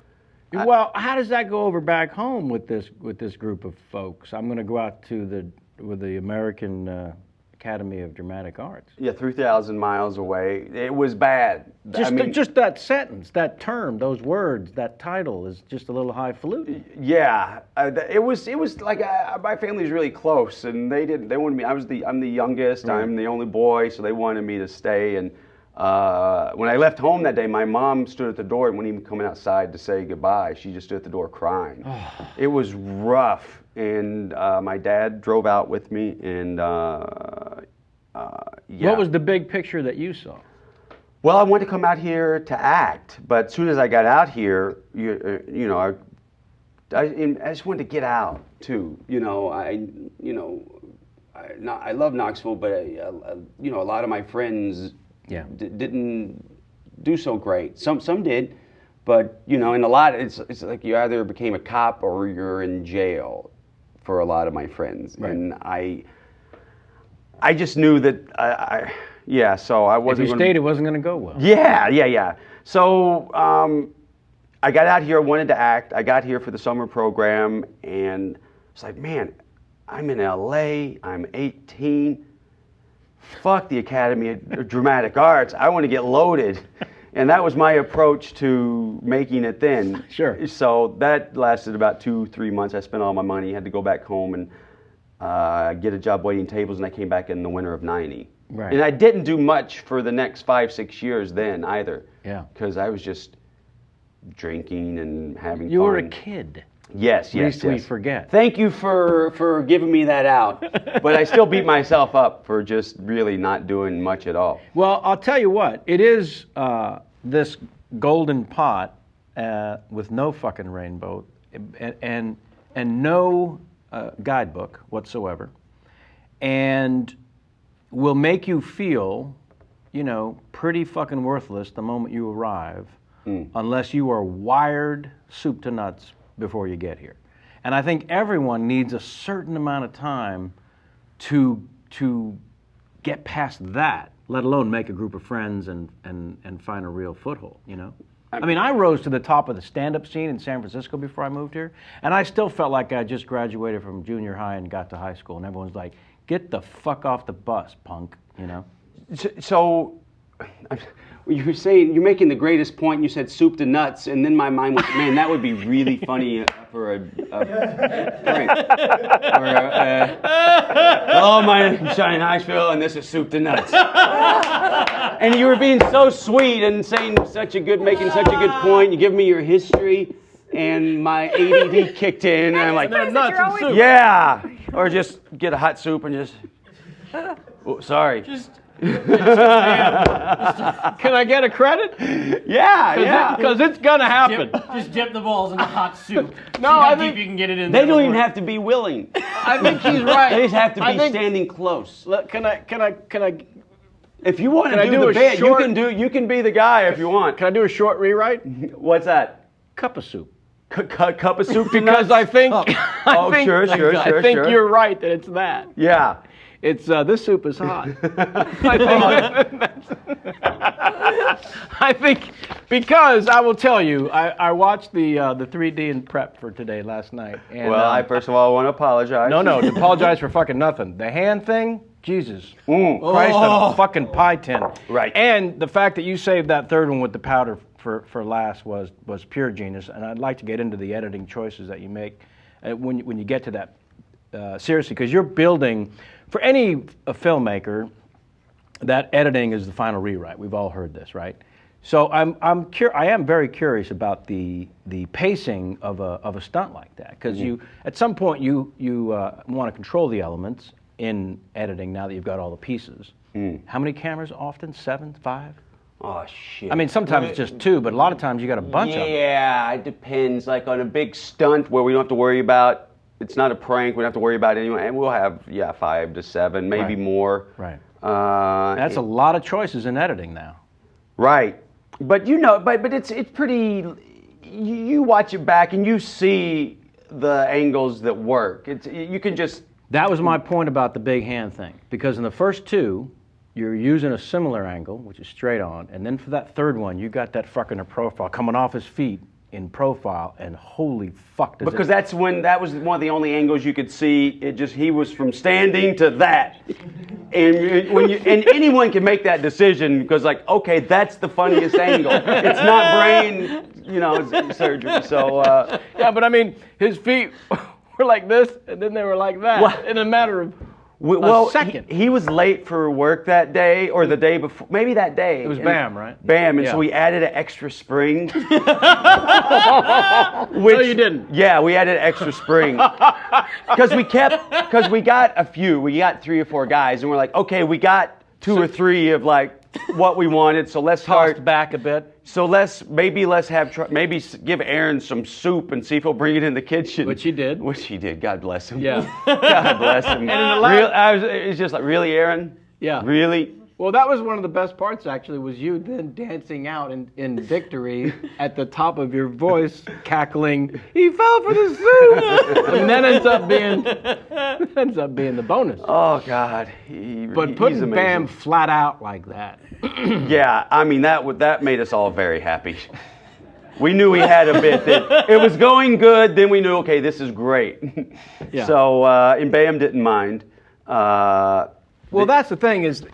[SPEAKER 1] Well, how does that go over back home with this group of folks? I'm going to go out with the American Academy of Dramatic Arts.
[SPEAKER 4] Yeah, 3,000 miles away. It was bad.
[SPEAKER 1] Just that sentence, that term, those words, that title is just a little highfalutin.
[SPEAKER 4] Yeah, it was like my family's really close, and they wanted me. I'm the youngest.
[SPEAKER 1] Right.
[SPEAKER 4] I'm the only boy, so they wanted me to stay. And When I left home that day, my mom stood at the door and wouldn't even come outside to say goodbye. She just stood at the door crying. It was rough, and my dad drove out with me, and yeah.
[SPEAKER 1] What was the big picture that you saw?
[SPEAKER 4] Well, I wanted to come out here to act, but as soon as I got out here, you know, I just wanted to get out too. You know, I love Knoxville, but you know, a lot of my friends didn't do so great. Some did, but you know, and a lot it's like you either became a cop or you're in jail for a lot of my friends,
[SPEAKER 1] right.
[SPEAKER 4] And I just knew that so I wasn't.
[SPEAKER 1] If you stayed, it wasn't going to go well.
[SPEAKER 4] Yeah. So I got out here, wanted to act. I got here for the summer program, and it's like, man, I'm in LA. I'm 18. Fuck the Academy of Dramatic Arts. I want to get loaded. And that was my approach to making it then.
[SPEAKER 1] Sure.
[SPEAKER 4] So that lasted about 2-3 months. I spent all my money, had to go back home and get a job waiting tables, and I came back in the winter of 90.
[SPEAKER 1] Right.
[SPEAKER 4] And I didn't do much for the next 5-6 years then either.
[SPEAKER 1] Yeah.
[SPEAKER 4] Because I was just drinking and having fun.
[SPEAKER 1] You were a kid.
[SPEAKER 4] Yes.
[SPEAKER 1] At least we forget.
[SPEAKER 4] Thank you for giving me that out. But I still beat myself up for just really not doing much at all.
[SPEAKER 1] Well, I'll tell you what. It is this golden pot with no fucking rainbow and no guidebook whatsoever, and will make you feel, you know, pretty fucking worthless the moment you arrive, unless you are wired soup to nuts before you get here. And I think everyone needs a certain amount of time to get past that, let alone make a group of friends and find a real foothold, you know? I mean, I rose to the top of the stand-up scene in San Francisco before I moved here, and I still felt like I just graduated from junior high and got to high school, and everyone's like, get the fuck off the bus, punk, you know?
[SPEAKER 4] So you were saying, you're making the greatest point, you said soup to nuts, and then my mind went, man, that would be really funny for a prank. Or hello, my name's Johnny Knoxville, and this is soup to nuts. And you were being so sweet and saying making such a good point. You give me your history, and my ADD kicked in, and I'm like,
[SPEAKER 1] nuts and soup.
[SPEAKER 4] Yeah, or just get a hot soup and just. Oh, sorry.
[SPEAKER 1] Can I get a credit?
[SPEAKER 4] Yeah.
[SPEAKER 1] Because it's gonna happen.
[SPEAKER 2] Just dip the balls in the hot soup.
[SPEAKER 1] No, I think
[SPEAKER 2] you can get it in.
[SPEAKER 4] They don't even have to be willing.
[SPEAKER 1] I think he's right.
[SPEAKER 4] They just have to be standing close.
[SPEAKER 1] Can I?
[SPEAKER 4] If you want to
[SPEAKER 1] do
[SPEAKER 4] the
[SPEAKER 1] a
[SPEAKER 4] bit,
[SPEAKER 1] short-
[SPEAKER 4] you can be the guy if you want.
[SPEAKER 1] Can I do a short rewrite?
[SPEAKER 4] What's that?
[SPEAKER 1] Cup of soup.
[SPEAKER 4] Cup of soup?
[SPEAKER 1] Because I think.
[SPEAKER 4] Sure.
[SPEAKER 1] I think you're right that it's that.
[SPEAKER 4] Yeah.
[SPEAKER 1] It's this soup is hot. I think because I will tell you, I watched the 3D in prep for today last night. And,
[SPEAKER 4] well, I first of all want to apologize.
[SPEAKER 1] No, apologize for fucking nothing. The hand thing, Jesus Christ on a fucking pie tin.
[SPEAKER 4] Right.
[SPEAKER 1] And the fact that you saved that third one with the powder for last was pure genius. And I'd like to get into the editing choices that you make when you get to that. Seriously, because you're building, for any filmmaker, that editing is the final rewrite. We've all heard this, right? So I am very curious about the pacing of a stunt like that, because you at some point you want to control the elements in editing now that you've got all the pieces. How many cameras often? 7, 5?
[SPEAKER 4] Oh shit.
[SPEAKER 1] I mean, sometimes it's just 2, but a lot of times you got a bunch of them.
[SPEAKER 4] Yeah, it depends. Like on a big stunt where we don't have to worry about. It's not a prank. We don't have to worry about it anyway. And we'll have, 5 to 7, maybe more.
[SPEAKER 1] Right. That's a lot of choices in editing now.
[SPEAKER 4] Right. But but it's pretty, you watch it back and you see the angles that work. You can just.
[SPEAKER 1] That was my point about the big hand thing. Because in the first 2, you're using a similar angle, which is straight on. And then for that third one, you got that fucking profile coming off his feet in profile, and holy fuck does
[SPEAKER 4] because that was one of the only angles you could see. He was from standing to that, and and anyone can make that decision because okay, that's the funniest angle. It's not brain, surgery. So
[SPEAKER 1] yeah, but I mean, his feet were like this, and then they were like that in a matter of
[SPEAKER 4] Well,
[SPEAKER 1] second.
[SPEAKER 4] he was late for work that day or the day before, maybe that day.
[SPEAKER 1] It was Bam, right?
[SPEAKER 4] Bam, and
[SPEAKER 1] Yeah.
[SPEAKER 4] so we added an extra spring.
[SPEAKER 1] No, you didn't.
[SPEAKER 4] Yeah, we added extra spring because we got a few. We got 3 or 4 guys, and we're like, okay, we got 2 or 3 of like what we wanted. So let's
[SPEAKER 1] Tossed back a bit.
[SPEAKER 4] So let's have maybe give Aaron some soup and see if he'll bring it in the kitchen.
[SPEAKER 1] Which he did.
[SPEAKER 4] Which he did. God bless him.
[SPEAKER 1] Yeah.
[SPEAKER 4] God bless him.
[SPEAKER 1] And in the last-
[SPEAKER 4] it's just like, really, Aaron?
[SPEAKER 1] Yeah.
[SPEAKER 4] Really?
[SPEAKER 1] Well, that was one of the best parts, actually, was you then dancing out in victory at the top of your voice, cackling, "He fell for the soup!" And that ends up being the bonus.
[SPEAKER 4] Oh, God.
[SPEAKER 1] But putting
[SPEAKER 4] he's
[SPEAKER 1] Bam
[SPEAKER 4] amazing.
[SPEAKER 1] flat out like that.
[SPEAKER 4] Yeah, I mean, that made us all very happy. We knew we had a bit that it was going good, then we knew, okay, this is great.
[SPEAKER 1] Yeah.
[SPEAKER 4] So, and Bam didn't mind.
[SPEAKER 1] Well, that's the thing is,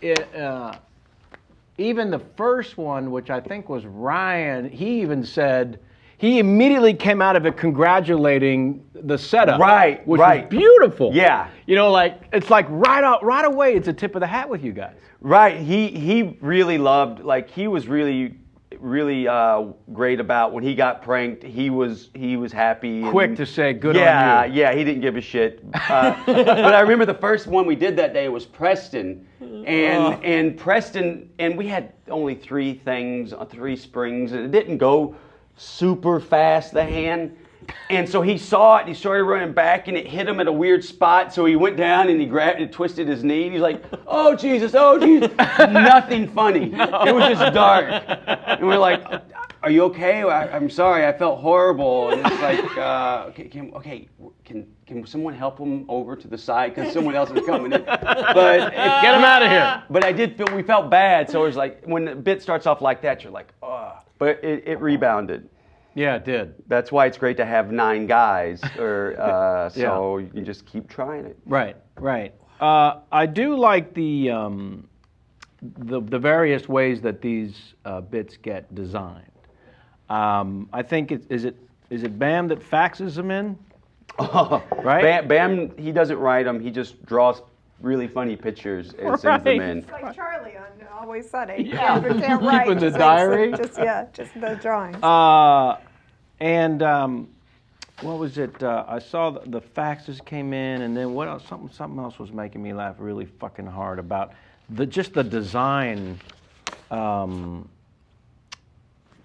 [SPEAKER 1] even the first one, which I think was Ryan, he even said, he immediately came out of it congratulating the setup.
[SPEAKER 4] Right,
[SPEAKER 1] which
[SPEAKER 4] right.
[SPEAKER 1] was beautiful.
[SPEAKER 4] Yeah.
[SPEAKER 1] You know, like, it's like right away, it's a tip of the hat with you guys.
[SPEAKER 4] Right. He really loved, like, he was really great about when he got pranked. He was happy.
[SPEAKER 1] Quick to say good on you.
[SPEAKER 4] Yeah, he didn't give a shit. But I remember the first one we did that day was Preston, and Preston, and we had only 3 springs, and it didn't go super fast, the hand. And so he saw it, and he started running back, and it hit him at a weird spot. So he went down and he grabbed and twisted his knee. And he's like, "Oh Jesus, oh Jesus!" Nothing funny. It was just dark. And we're like, "Are you okay?" "I'm sorry, I felt horrible." And it's like, can someone help him over to the side because someone else is coming in? But
[SPEAKER 1] Get him out of here.
[SPEAKER 4] But we felt bad. So it was like when the bit starts off like that, you're like, "Oh!" But it rebounded.
[SPEAKER 1] Yeah, it did.
[SPEAKER 4] That's why it's great to have 9 guys, so you can just keep trying it.
[SPEAKER 1] Right. I do like the various ways that these bits get designed. I think is it Bam that faxes them in? Right?
[SPEAKER 4] Bam, he doesn't write them. He just draws really funny pictures and sends them in.
[SPEAKER 3] It's like Charlie on Always Sunny.
[SPEAKER 1] Yeah.
[SPEAKER 3] Can't write.
[SPEAKER 1] Keeping the
[SPEAKER 3] Just
[SPEAKER 1] diary.
[SPEAKER 3] Just the drawings.
[SPEAKER 1] And what was it? I saw the faxes came in, and then what else? Something else was making me laugh really fucking hard about just the design. And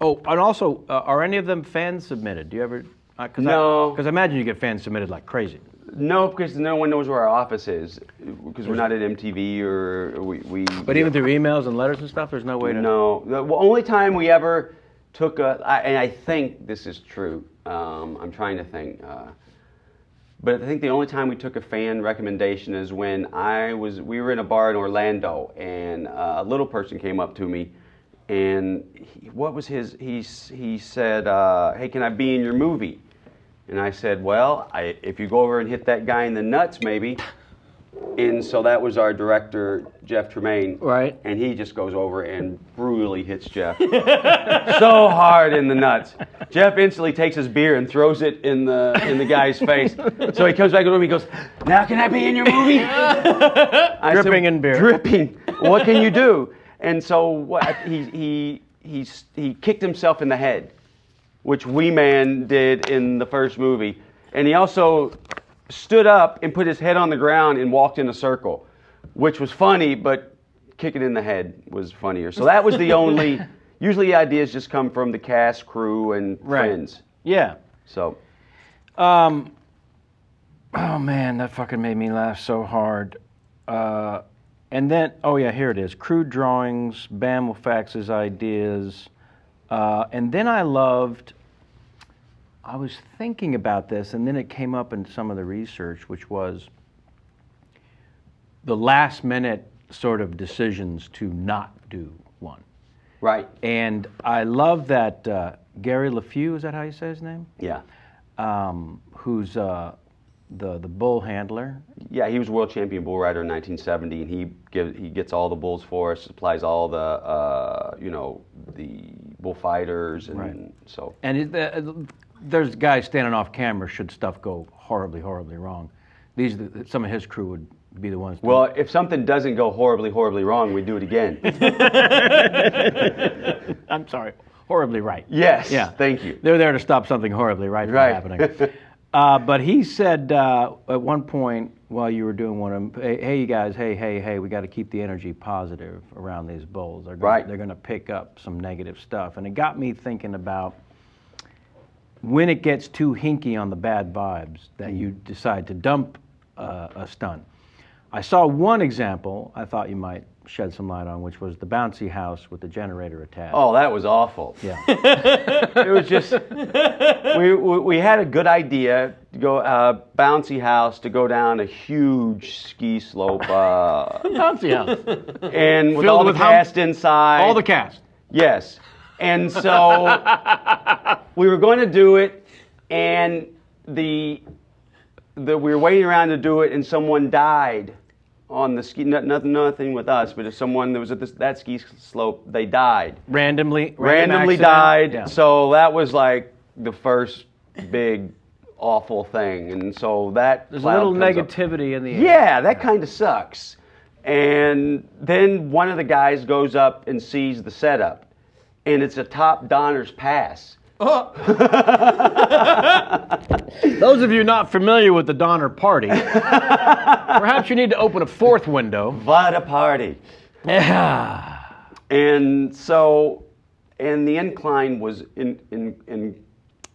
[SPEAKER 1] also, are any of them fan submitted? Do you ever?
[SPEAKER 4] No.
[SPEAKER 1] Because I imagine you get fan submitted like crazy.
[SPEAKER 4] No, because no one knows where our office is, because we're not at MTV or we.
[SPEAKER 1] But even through emails and letters and stuff, there's no way to.
[SPEAKER 4] No, the only time we ever took and I think this is true. I'm trying to think, but I think the only time we took a fan recommendation is when we were in a bar in Orlando, and a little person came up to me, and he said, "Hey, can I be in your movie?" And I said, "Well, if you go over and hit that guy in the nuts, maybe." And so that was our director, Jeff Tremaine.
[SPEAKER 1] Right.
[SPEAKER 4] And he just goes over and brutally hits Jeff so hard in the nuts. Jeff instantly takes his beer and throws it in the guy's face. So he comes back to him. He goes, "Now can I be in your movie?"
[SPEAKER 1] Dripping in beer.
[SPEAKER 4] Dripping. What can you do? And so he kicked himself in the head, which Wee Man did in the first movie. And he also stood up and put his head on the ground and walked in a circle, which was funny, but kicking in the head was funnier. So that was the only, usually ideas just come from the cast, crew, and friends.
[SPEAKER 1] Yeah.
[SPEAKER 4] So.
[SPEAKER 1] Oh man, that fucking made me laugh so hard. And then, oh yeah, here it is. Crude drawings, Bam will fax his ideas. And then I was thinking about this, and then it came up in some of the research, which was the last minute sort of decisions to not do one.
[SPEAKER 4] Right.
[SPEAKER 1] And I love that Gary LeFew, is that how you say his name?
[SPEAKER 4] Yeah.
[SPEAKER 1] Who's the bull handler.
[SPEAKER 4] Yeah, he was world champion bull rider in 1970, and he gets all the bulls for us, supplies all the the bullfighters, and
[SPEAKER 1] right.
[SPEAKER 4] So.
[SPEAKER 1] And there's guys standing off camera should stuff go horribly, horribly wrong. Some of his crew be the ones to...
[SPEAKER 4] Well, if something doesn't go horribly, horribly wrong, we do it again.
[SPEAKER 1] I'm sorry, horribly right.
[SPEAKER 4] Yes,
[SPEAKER 1] Yeah.
[SPEAKER 4] thank you.
[SPEAKER 1] They're there to stop something horribly right from happening. But he said at one point while you were doing one of them, hey, you guys, hey, we got to keep the energy positive around these bulls. They're going to pick up some negative stuff. And it got me thinking about when it gets too hinky on the bad vibes that you decide to dump a stunt. I saw one example I thought you might shed some light on, which was the bouncy house with the generator attached.
[SPEAKER 4] Oh, that was awful.
[SPEAKER 1] Yeah.
[SPEAKER 4] It was just, we had a good idea to go, bouncy house, to go down a huge ski slope.
[SPEAKER 1] Bouncy house.
[SPEAKER 4] And with
[SPEAKER 1] Filled
[SPEAKER 4] all
[SPEAKER 1] with
[SPEAKER 4] the cast inside.
[SPEAKER 1] All the cast.
[SPEAKER 4] Yes. And so we were going to do it, and we were waiting around to do it, and someone died on the ski. Nothing with us, but if someone that was at that ski slope, they died.
[SPEAKER 1] Randomly
[SPEAKER 4] died.
[SPEAKER 1] Yeah.
[SPEAKER 4] So that was like the first big awful thing, and so
[SPEAKER 1] there's a little negativity in the air.
[SPEAKER 4] Yeah, that kind of sucks. And then one of the guys goes up and sees the setup, and it's a top Donner's Pass.
[SPEAKER 1] Those of you not familiar with the Donner Party, perhaps you need to open a fourth window.
[SPEAKER 4] What a party.
[SPEAKER 1] Yeah.
[SPEAKER 4] And so, and the incline was in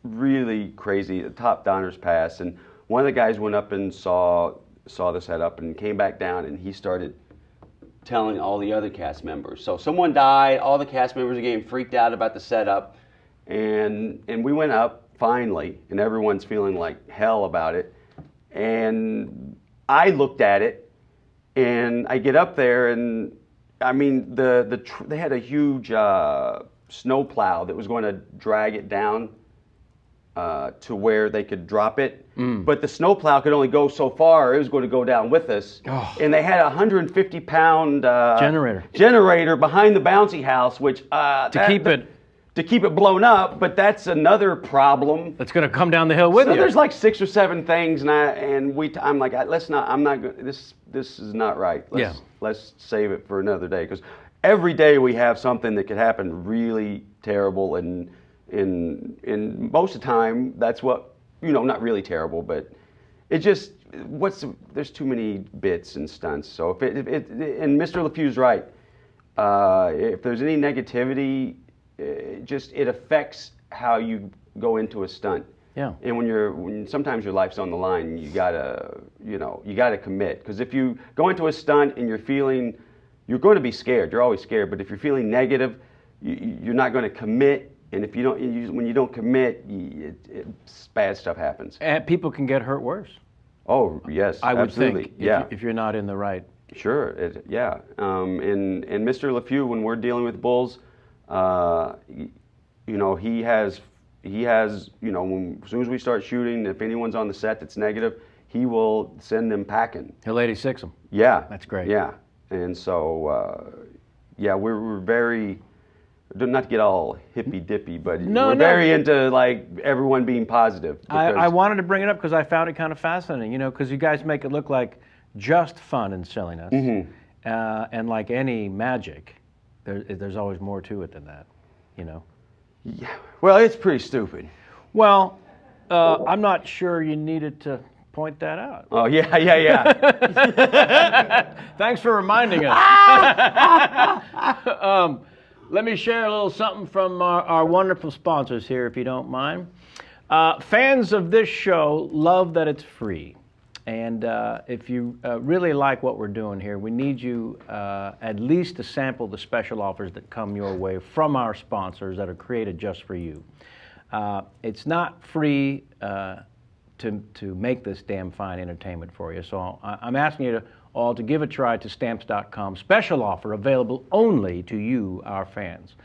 [SPEAKER 4] really crazy, the top Donner's Pass. And one of the guys went up and saw the setup and came back down, and he started telling all the other cast members. So someone died, all the cast members are getting freaked out about the setup. And we went up finally, and everyone's feeling like hell about it. And I looked at it, and I get up there, and I mean they had a huge snow plow that was going to drag it down to where they could drop it. But the snow plow could only go so far; it was going to go down with us.
[SPEAKER 1] Oh.
[SPEAKER 4] And they had a 150-pound
[SPEAKER 1] generator
[SPEAKER 4] behind the bouncy house, which to keep it blown up, but that's another problem.
[SPEAKER 1] That's going to come down the hill with you.
[SPEAKER 4] There's like 6 or 7 things, and I'm like, I'm not going. This is not right. Let's save it for another day, because every day we have something that could happen really terrible, and most of the time that's what, not really terrible, but it just there's too many bits and stunts. So and Mr. LeFew's right. If there's any negativity, it affects how you go into a stunt.
[SPEAKER 1] Yeah.
[SPEAKER 4] And when sometimes your life's on the line, you gotta commit. Because if you go into a stunt and you're going to be scared. You're always scared. But if you're feeling negative, you're not going to commit. And if when you don't commit, bad stuff happens.
[SPEAKER 1] And people can get hurt worse.
[SPEAKER 4] Oh yes,
[SPEAKER 1] I would
[SPEAKER 4] absolutely.
[SPEAKER 1] think. If you're not in the right.
[SPEAKER 4] Sure. And Mr. LeFew, when we're dealing with bulls, he has, as soon as we start shooting, if anyone's on the set that's negative, he will send them packing.
[SPEAKER 1] He'll 86 them.
[SPEAKER 4] Yeah.
[SPEAKER 1] That's great.
[SPEAKER 4] Yeah. And so, we're very, not to get all hippy-dippy, but we're very into, like, everyone being positive.
[SPEAKER 1] I wanted to bring it up because I found it kind of fascinating, because you guys make it look like just fun and silliness. Mm-hmm. And like any magic, there's always more to it than that,
[SPEAKER 4] Yeah. Well, it's pretty stupid.
[SPEAKER 1] Well, I'm not sure you needed to point that out.
[SPEAKER 4] Oh, yeah.
[SPEAKER 1] Thanks for reminding us. Let me share a little something from our wonderful sponsors here, if you don't mind. Fans of this show love that it's free. And if you really like what we're doing here, we need you at least to sample the special offers that come your way from our sponsors that are created just for you. It's not free to make this damn fine entertainment for you, so I'm asking you all to give a try to Stamps.com. Special offer available only to you, our fans.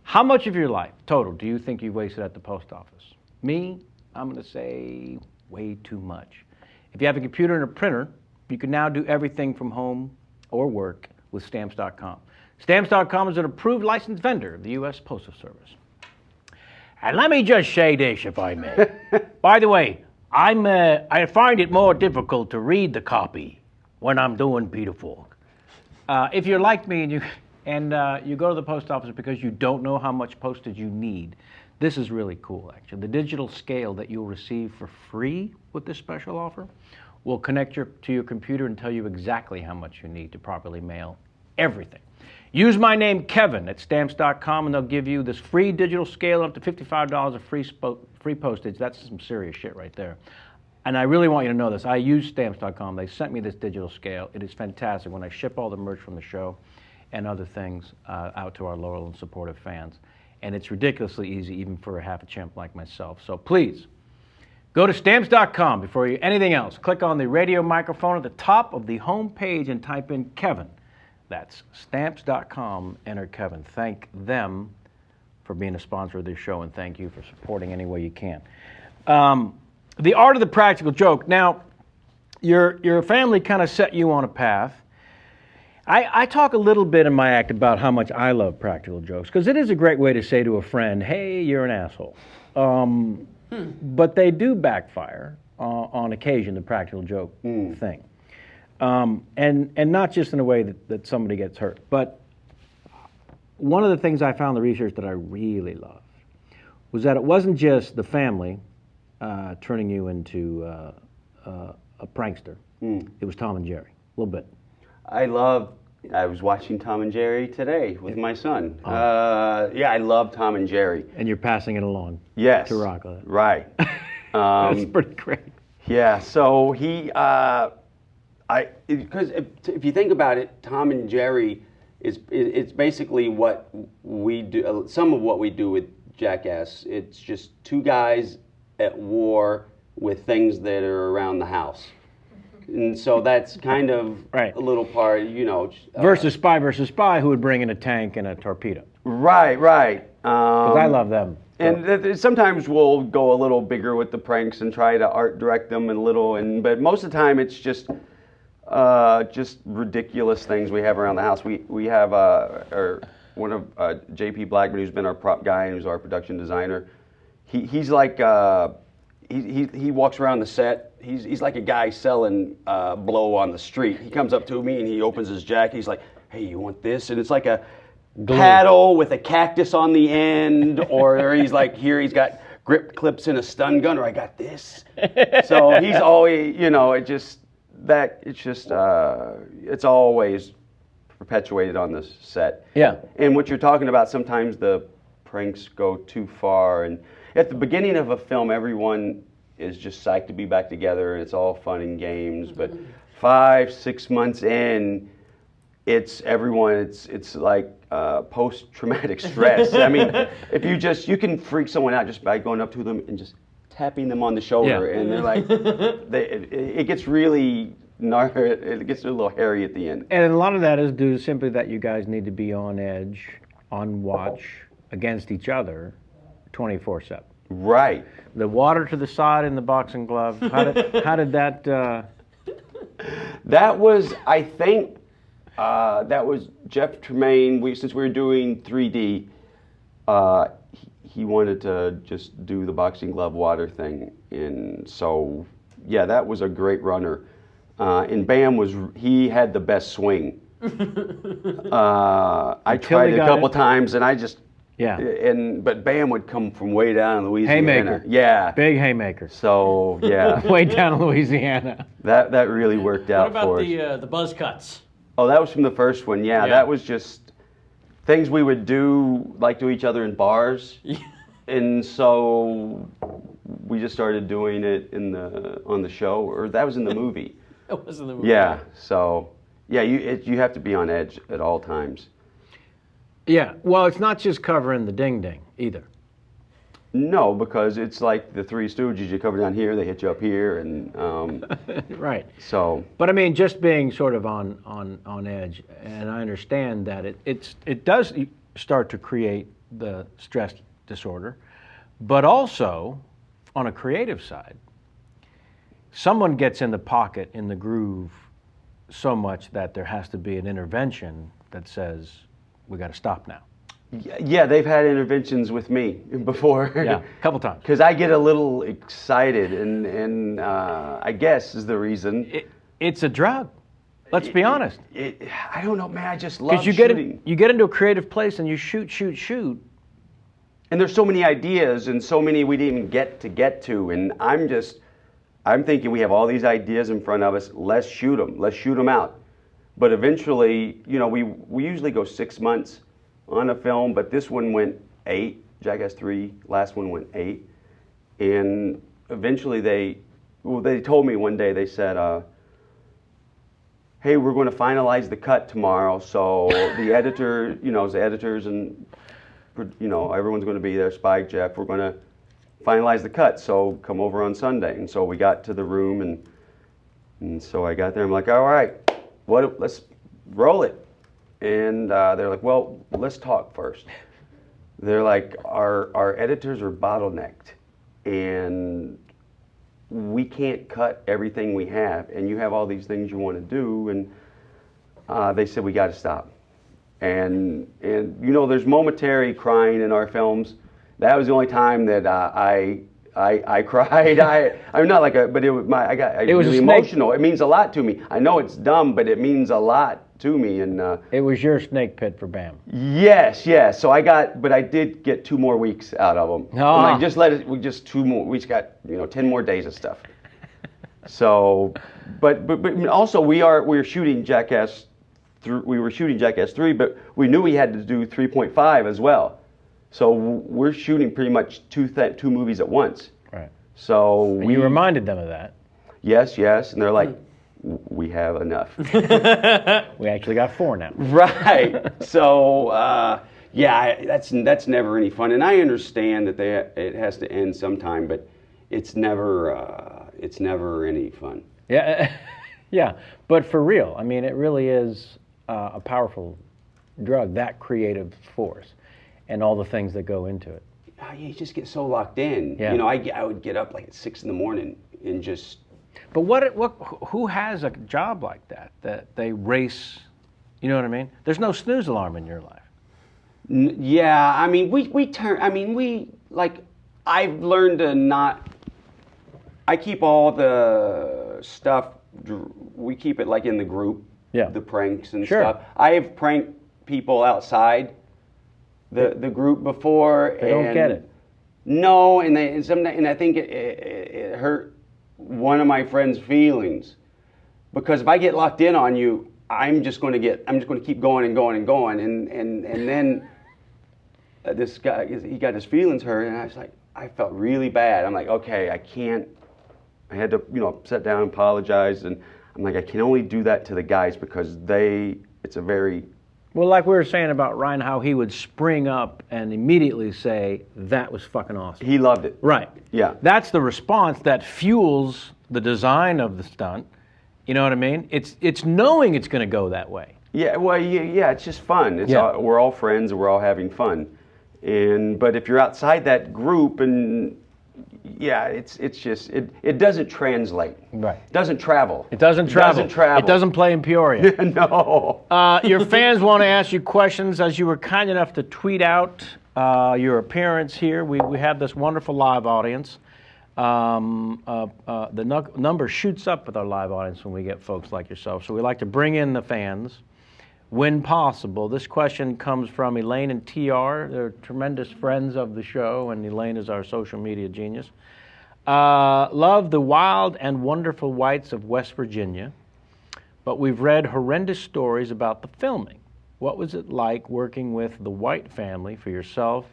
[SPEAKER 1] How much of your life, total, do you think you wasted at the post office? Me, I'm going to say way too much. If you have a computer and a printer, you can now do everything from home or work with Stamps.com. Stamps.com is an approved licensed vendor of the U.S. Postal Service. And let me just say this, if I may. By the way, I find it more difficult to read the copy when I'm doing beautiful. If you're like me and you go to the post office because you don't know how much postage you need, this is really cool, actually. The digital scale that you'll receive for free with this special offer will connect to your computer and tell you exactly how much you need to properly mail everything. Use my name, Kevin, at Stamps.com, and they'll give you this free digital scale up to $55 of free postage. That's some serious shit right there. And I really want you to know this. I use Stamps.com. They sent me this digital scale. It is fantastic when I ship all the merch from the show and other things out to our loyal and supportive fans. And it's ridiculously easy, even for a half a chimp like myself. So please, go to Stamps.com before you anything else. Click on the radio microphone at the top of the home page and type in Kevin. That's Stamps.com, enter Kevin. Thank them for being a sponsor of this show, and thank you for supporting any way you can. The art of the practical joke. Now, your family kind of set you on a path. I talk a little bit in my act about how much I love practical jokes, because it is a great way to say to a friend, hey, you're an asshole. But they do backfire on occasion, the practical joke thing. And not just in a way that somebody gets hurt. But one of the things I found in the research that I really loved was that it wasn't just the family turning you into a prankster. It was Tom and Jerry, a little bit.
[SPEAKER 4] I was watching Tom and Jerry today with my son. Yeah, I love Tom and Jerry.
[SPEAKER 1] And you're passing it along.
[SPEAKER 4] Yes.
[SPEAKER 1] To Rocco.
[SPEAKER 4] Right.
[SPEAKER 1] That's pretty great.
[SPEAKER 4] Yeah, so because if you think about it, Tom and Jerry it's basically what we do, some of what we do with Jackass. It's just two guys at war with things that are around the house. And so that's kind of
[SPEAKER 1] right.
[SPEAKER 4] A little part,
[SPEAKER 1] versus Spy, who would bring in a tank and a torpedo.
[SPEAKER 4] Right.
[SPEAKER 1] Because I love them.
[SPEAKER 4] And sometimes we'll go a little bigger with the pranks and try to art direct them but most of the time it's just ridiculous things we have around the house. We have one of JP Blackman, who's been our prop guy and who's our production designer. He's like he walks around the set. He's like a guy selling blow on the street. He comes up to me and he opens his jacket. He's like, "Hey, you want this?" And it's like a paddle with a cactus on the end, or he's like, "Here, he's got grip clips and a stun gun," or "I got this." So he's always, it's always perpetuated on the set.
[SPEAKER 1] Yeah.
[SPEAKER 4] And what you're talking about, sometimes the pranks go too far. And at the beginning of a film, everyone is just psyched to be back together, and it's all fun and games. But 5-6 months in, it's like post-traumatic stress. I mean, if you can freak someone out just by going up to them and just tapping them on the shoulder, and they're like, it gets really it gets a little hairy at the end.
[SPEAKER 1] And a lot of that is due to simply that you guys need to be on edge, on watch, against each other, 24/7.
[SPEAKER 4] Right.
[SPEAKER 1] The water to the side in the boxing glove. How did that?
[SPEAKER 4] That was, I think, that was Jeff Tremaine. Since we were doing 3D, he wanted to just do the boxing glove water thing, and so yeah, that was a great runner. And Bam he had the best swing. I tried it a couple times, and I just. Yeah. But Bam would come from way down in Louisiana.
[SPEAKER 1] Haymaker.
[SPEAKER 4] Yeah.
[SPEAKER 1] Big haymaker.
[SPEAKER 4] So, yeah.
[SPEAKER 1] Way down in Louisiana.
[SPEAKER 4] That really worked out for us.
[SPEAKER 2] What about the buzz cuts?
[SPEAKER 4] Oh, that was from the first one. Yeah, that was just things we would do, like to each other in bars. And so we just started doing it on the show, or that was in the movie.
[SPEAKER 2] It was in the movie.
[SPEAKER 4] Yeah. So, yeah, you have to be on edge at all times.
[SPEAKER 1] Yeah, well, it's not just covering the ding-ding either.
[SPEAKER 4] No, because it's like the Three Stooges. You cover down here, they hit you up here, and
[SPEAKER 1] right.
[SPEAKER 4] So,
[SPEAKER 1] but I mean, just being sort of on edge, and I understand that it does start to create the stress disorder, but also on a creative side, someone gets in the pocket, in the groove, so much that there has to be an intervention that says, we got to stop now.
[SPEAKER 4] Yeah, they've had interventions with me before.
[SPEAKER 1] Yeah, a couple times.
[SPEAKER 4] Because I get a little excited, and I guess is the reason.
[SPEAKER 1] It's a drug. Let's be honest.
[SPEAKER 4] I don't know, man. I just love
[SPEAKER 1] you
[SPEAKER 4] shooting.
[SPEAKER 1] You get into a creative place and you shoot.
[SPEAKER 4] And there's so many ideas and so many we didn't even get to. And I'm thinking we have all these ideas in front of us. Let's shoot them. Let's shoot them out. But eventually, you know, we usually go 6 months on a film, but this one went 8. Jackass 3, last one went 8. And eventually they told me one day, they said, hey, we're going to finalize the cut tomorrow, so the editor, you know, the editors and, you know, everyone's going to be there, Spike, Jeff, we're going to finalize the cut, so come over on Sunday. And so we got to the room, and so I got there, I'm like, all right, let's roll it. And they're like, well, let's talk first. They're like, our editors are bottlenecked, and we can't cut everything we have, and you have all these things you want to do, and they said we got to stop. And you know, there's momentary crying in our films. That was the only time that I cried. I'm not like a, but it was really emotional. It means a lot to me. I know it's dumb, but it means a lot to me. And
[SPEAKER 1] it was your snake pit for Bam.
[SPEAKER 4] Yes. So but I did get 2 more weeks out of them.
[SPEAKER 1] Oh.
[SPEAKER 4] Like, just 2 more. We just got 10 more days of stuff. So, but also we're shooting Jackass. We were shooting Jackass 3, but we knew we had to do 3.5 as well. So we're shooting pretty much 2 movies at once.
[SPEAKER 1] Right.
[SPEAKER 4] So
[SPEAKER 1] and you reminded them of that.
[SPEAKER 4] Yes, and they're like, we have enough.
[SPEAKER 1] We actually got 4 now.
[SPEAKER 4] Right. So that's never any fun, and I understand that it has to end sometime, but it's never any fun.
[SPEAKER 1] Yeah, yeah. But for real, I mean, it really is a powerful drug, that creative force, and all the things that go into it.
[SPEAKER 4] You just get so locked in.
[SPEAKER 1] Yeah.
[SPEAKER 4] You know, I would get up like at 6 in the morning and just.
[SPEAKER 1] But who has a job like that they race? You know what I mean? There's no snooze alarm in your life.
[SPEAKER 4] Yeah, I mean, I've learned to not. I keep all the stuff. We keep it like in the group.
[SPEAKER 1] Yeah.
[SPEAKER 4] The pranks and
[SPEAKER 1] Sure.
[SPEAKER 4] stuff. I have pranked people outside the group before.
[SPEAKER 1] They don't get it.
[SPEAKER 4] No, and I think it hurt one of my friend's feelings, because if I get locked in on you, I'm just going to keep going and going and going, and then this guy, he got his feelings hurt, and I felt really bad. I'm like, okay, I can't. I had to, sit down and apologize, and I'm like, I can only do that to the guys because it's a very.
[SPEAKER 1] Well, like we were saying about Ryan, how he would spring up and immediately say, that was fucking awesome.
[SPEAKER 4] He loved it.
[SPEAKER 1] Right.
[SPEAKER 4] Yeah.
[SPEAKER 1] That's the response that fuels the design of the stunt. You know what I mean? It's knowing it's going to go that way.
[SPEAKER 4] Yeah, well, yeah, it's just fun. We're all friends and we're all having fun. But if you're outside that group, and yeah, it's just it doesn't translate.
[SPEAKER 1] Right.
[SPEAKER 4] It doesn't travel.
[SPEAKER 1] It doesn't travel. It doesn't play in Peoria.
[SPEAKER 4] No.
[SPEAKER 1] Your fans want to ask you questions, as you were kind enough to tweet out your appearance here. We have this wonderful live audience. The number shoots up with our live audience when we get folks like yourself. So we like to bring in the fans when possible. This question comes from Elaine and TR. They're tremendous friends of the show, and Elaine is our social media genius. Love the wild and wonderful whites of West Virginia, but we've read horrendous stories about the filming. What was it like working with the White family for yourself,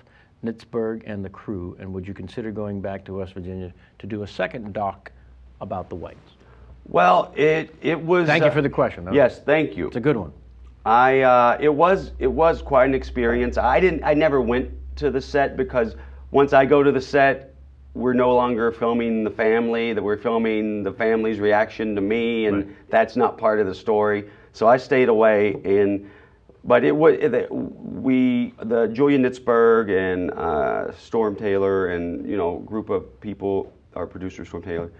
[SPEAKER 1] Nitzberg, and the crew, and would you consider going back to West Virginia to do a second doc about the whites?
[SPEAKER 4] Well, it was.
[SPEAKER 1] Thank you for the question.
[SPEAKER 4] Yes, thank you.
[SPEAKER 1] It's a good one.
[SPEAKER 4] It was quite an experience. I never went to the set, because once I go to the set, we're no longer filming the family, that we're filming the family's reaction to me, and
[SPEAKER 1] right.
[SPEAKER 4] That's not part of the story. So I stayed away, but it was the Julia Nitzberg and Storm Taylor and group of people, our producer Storm Taylor,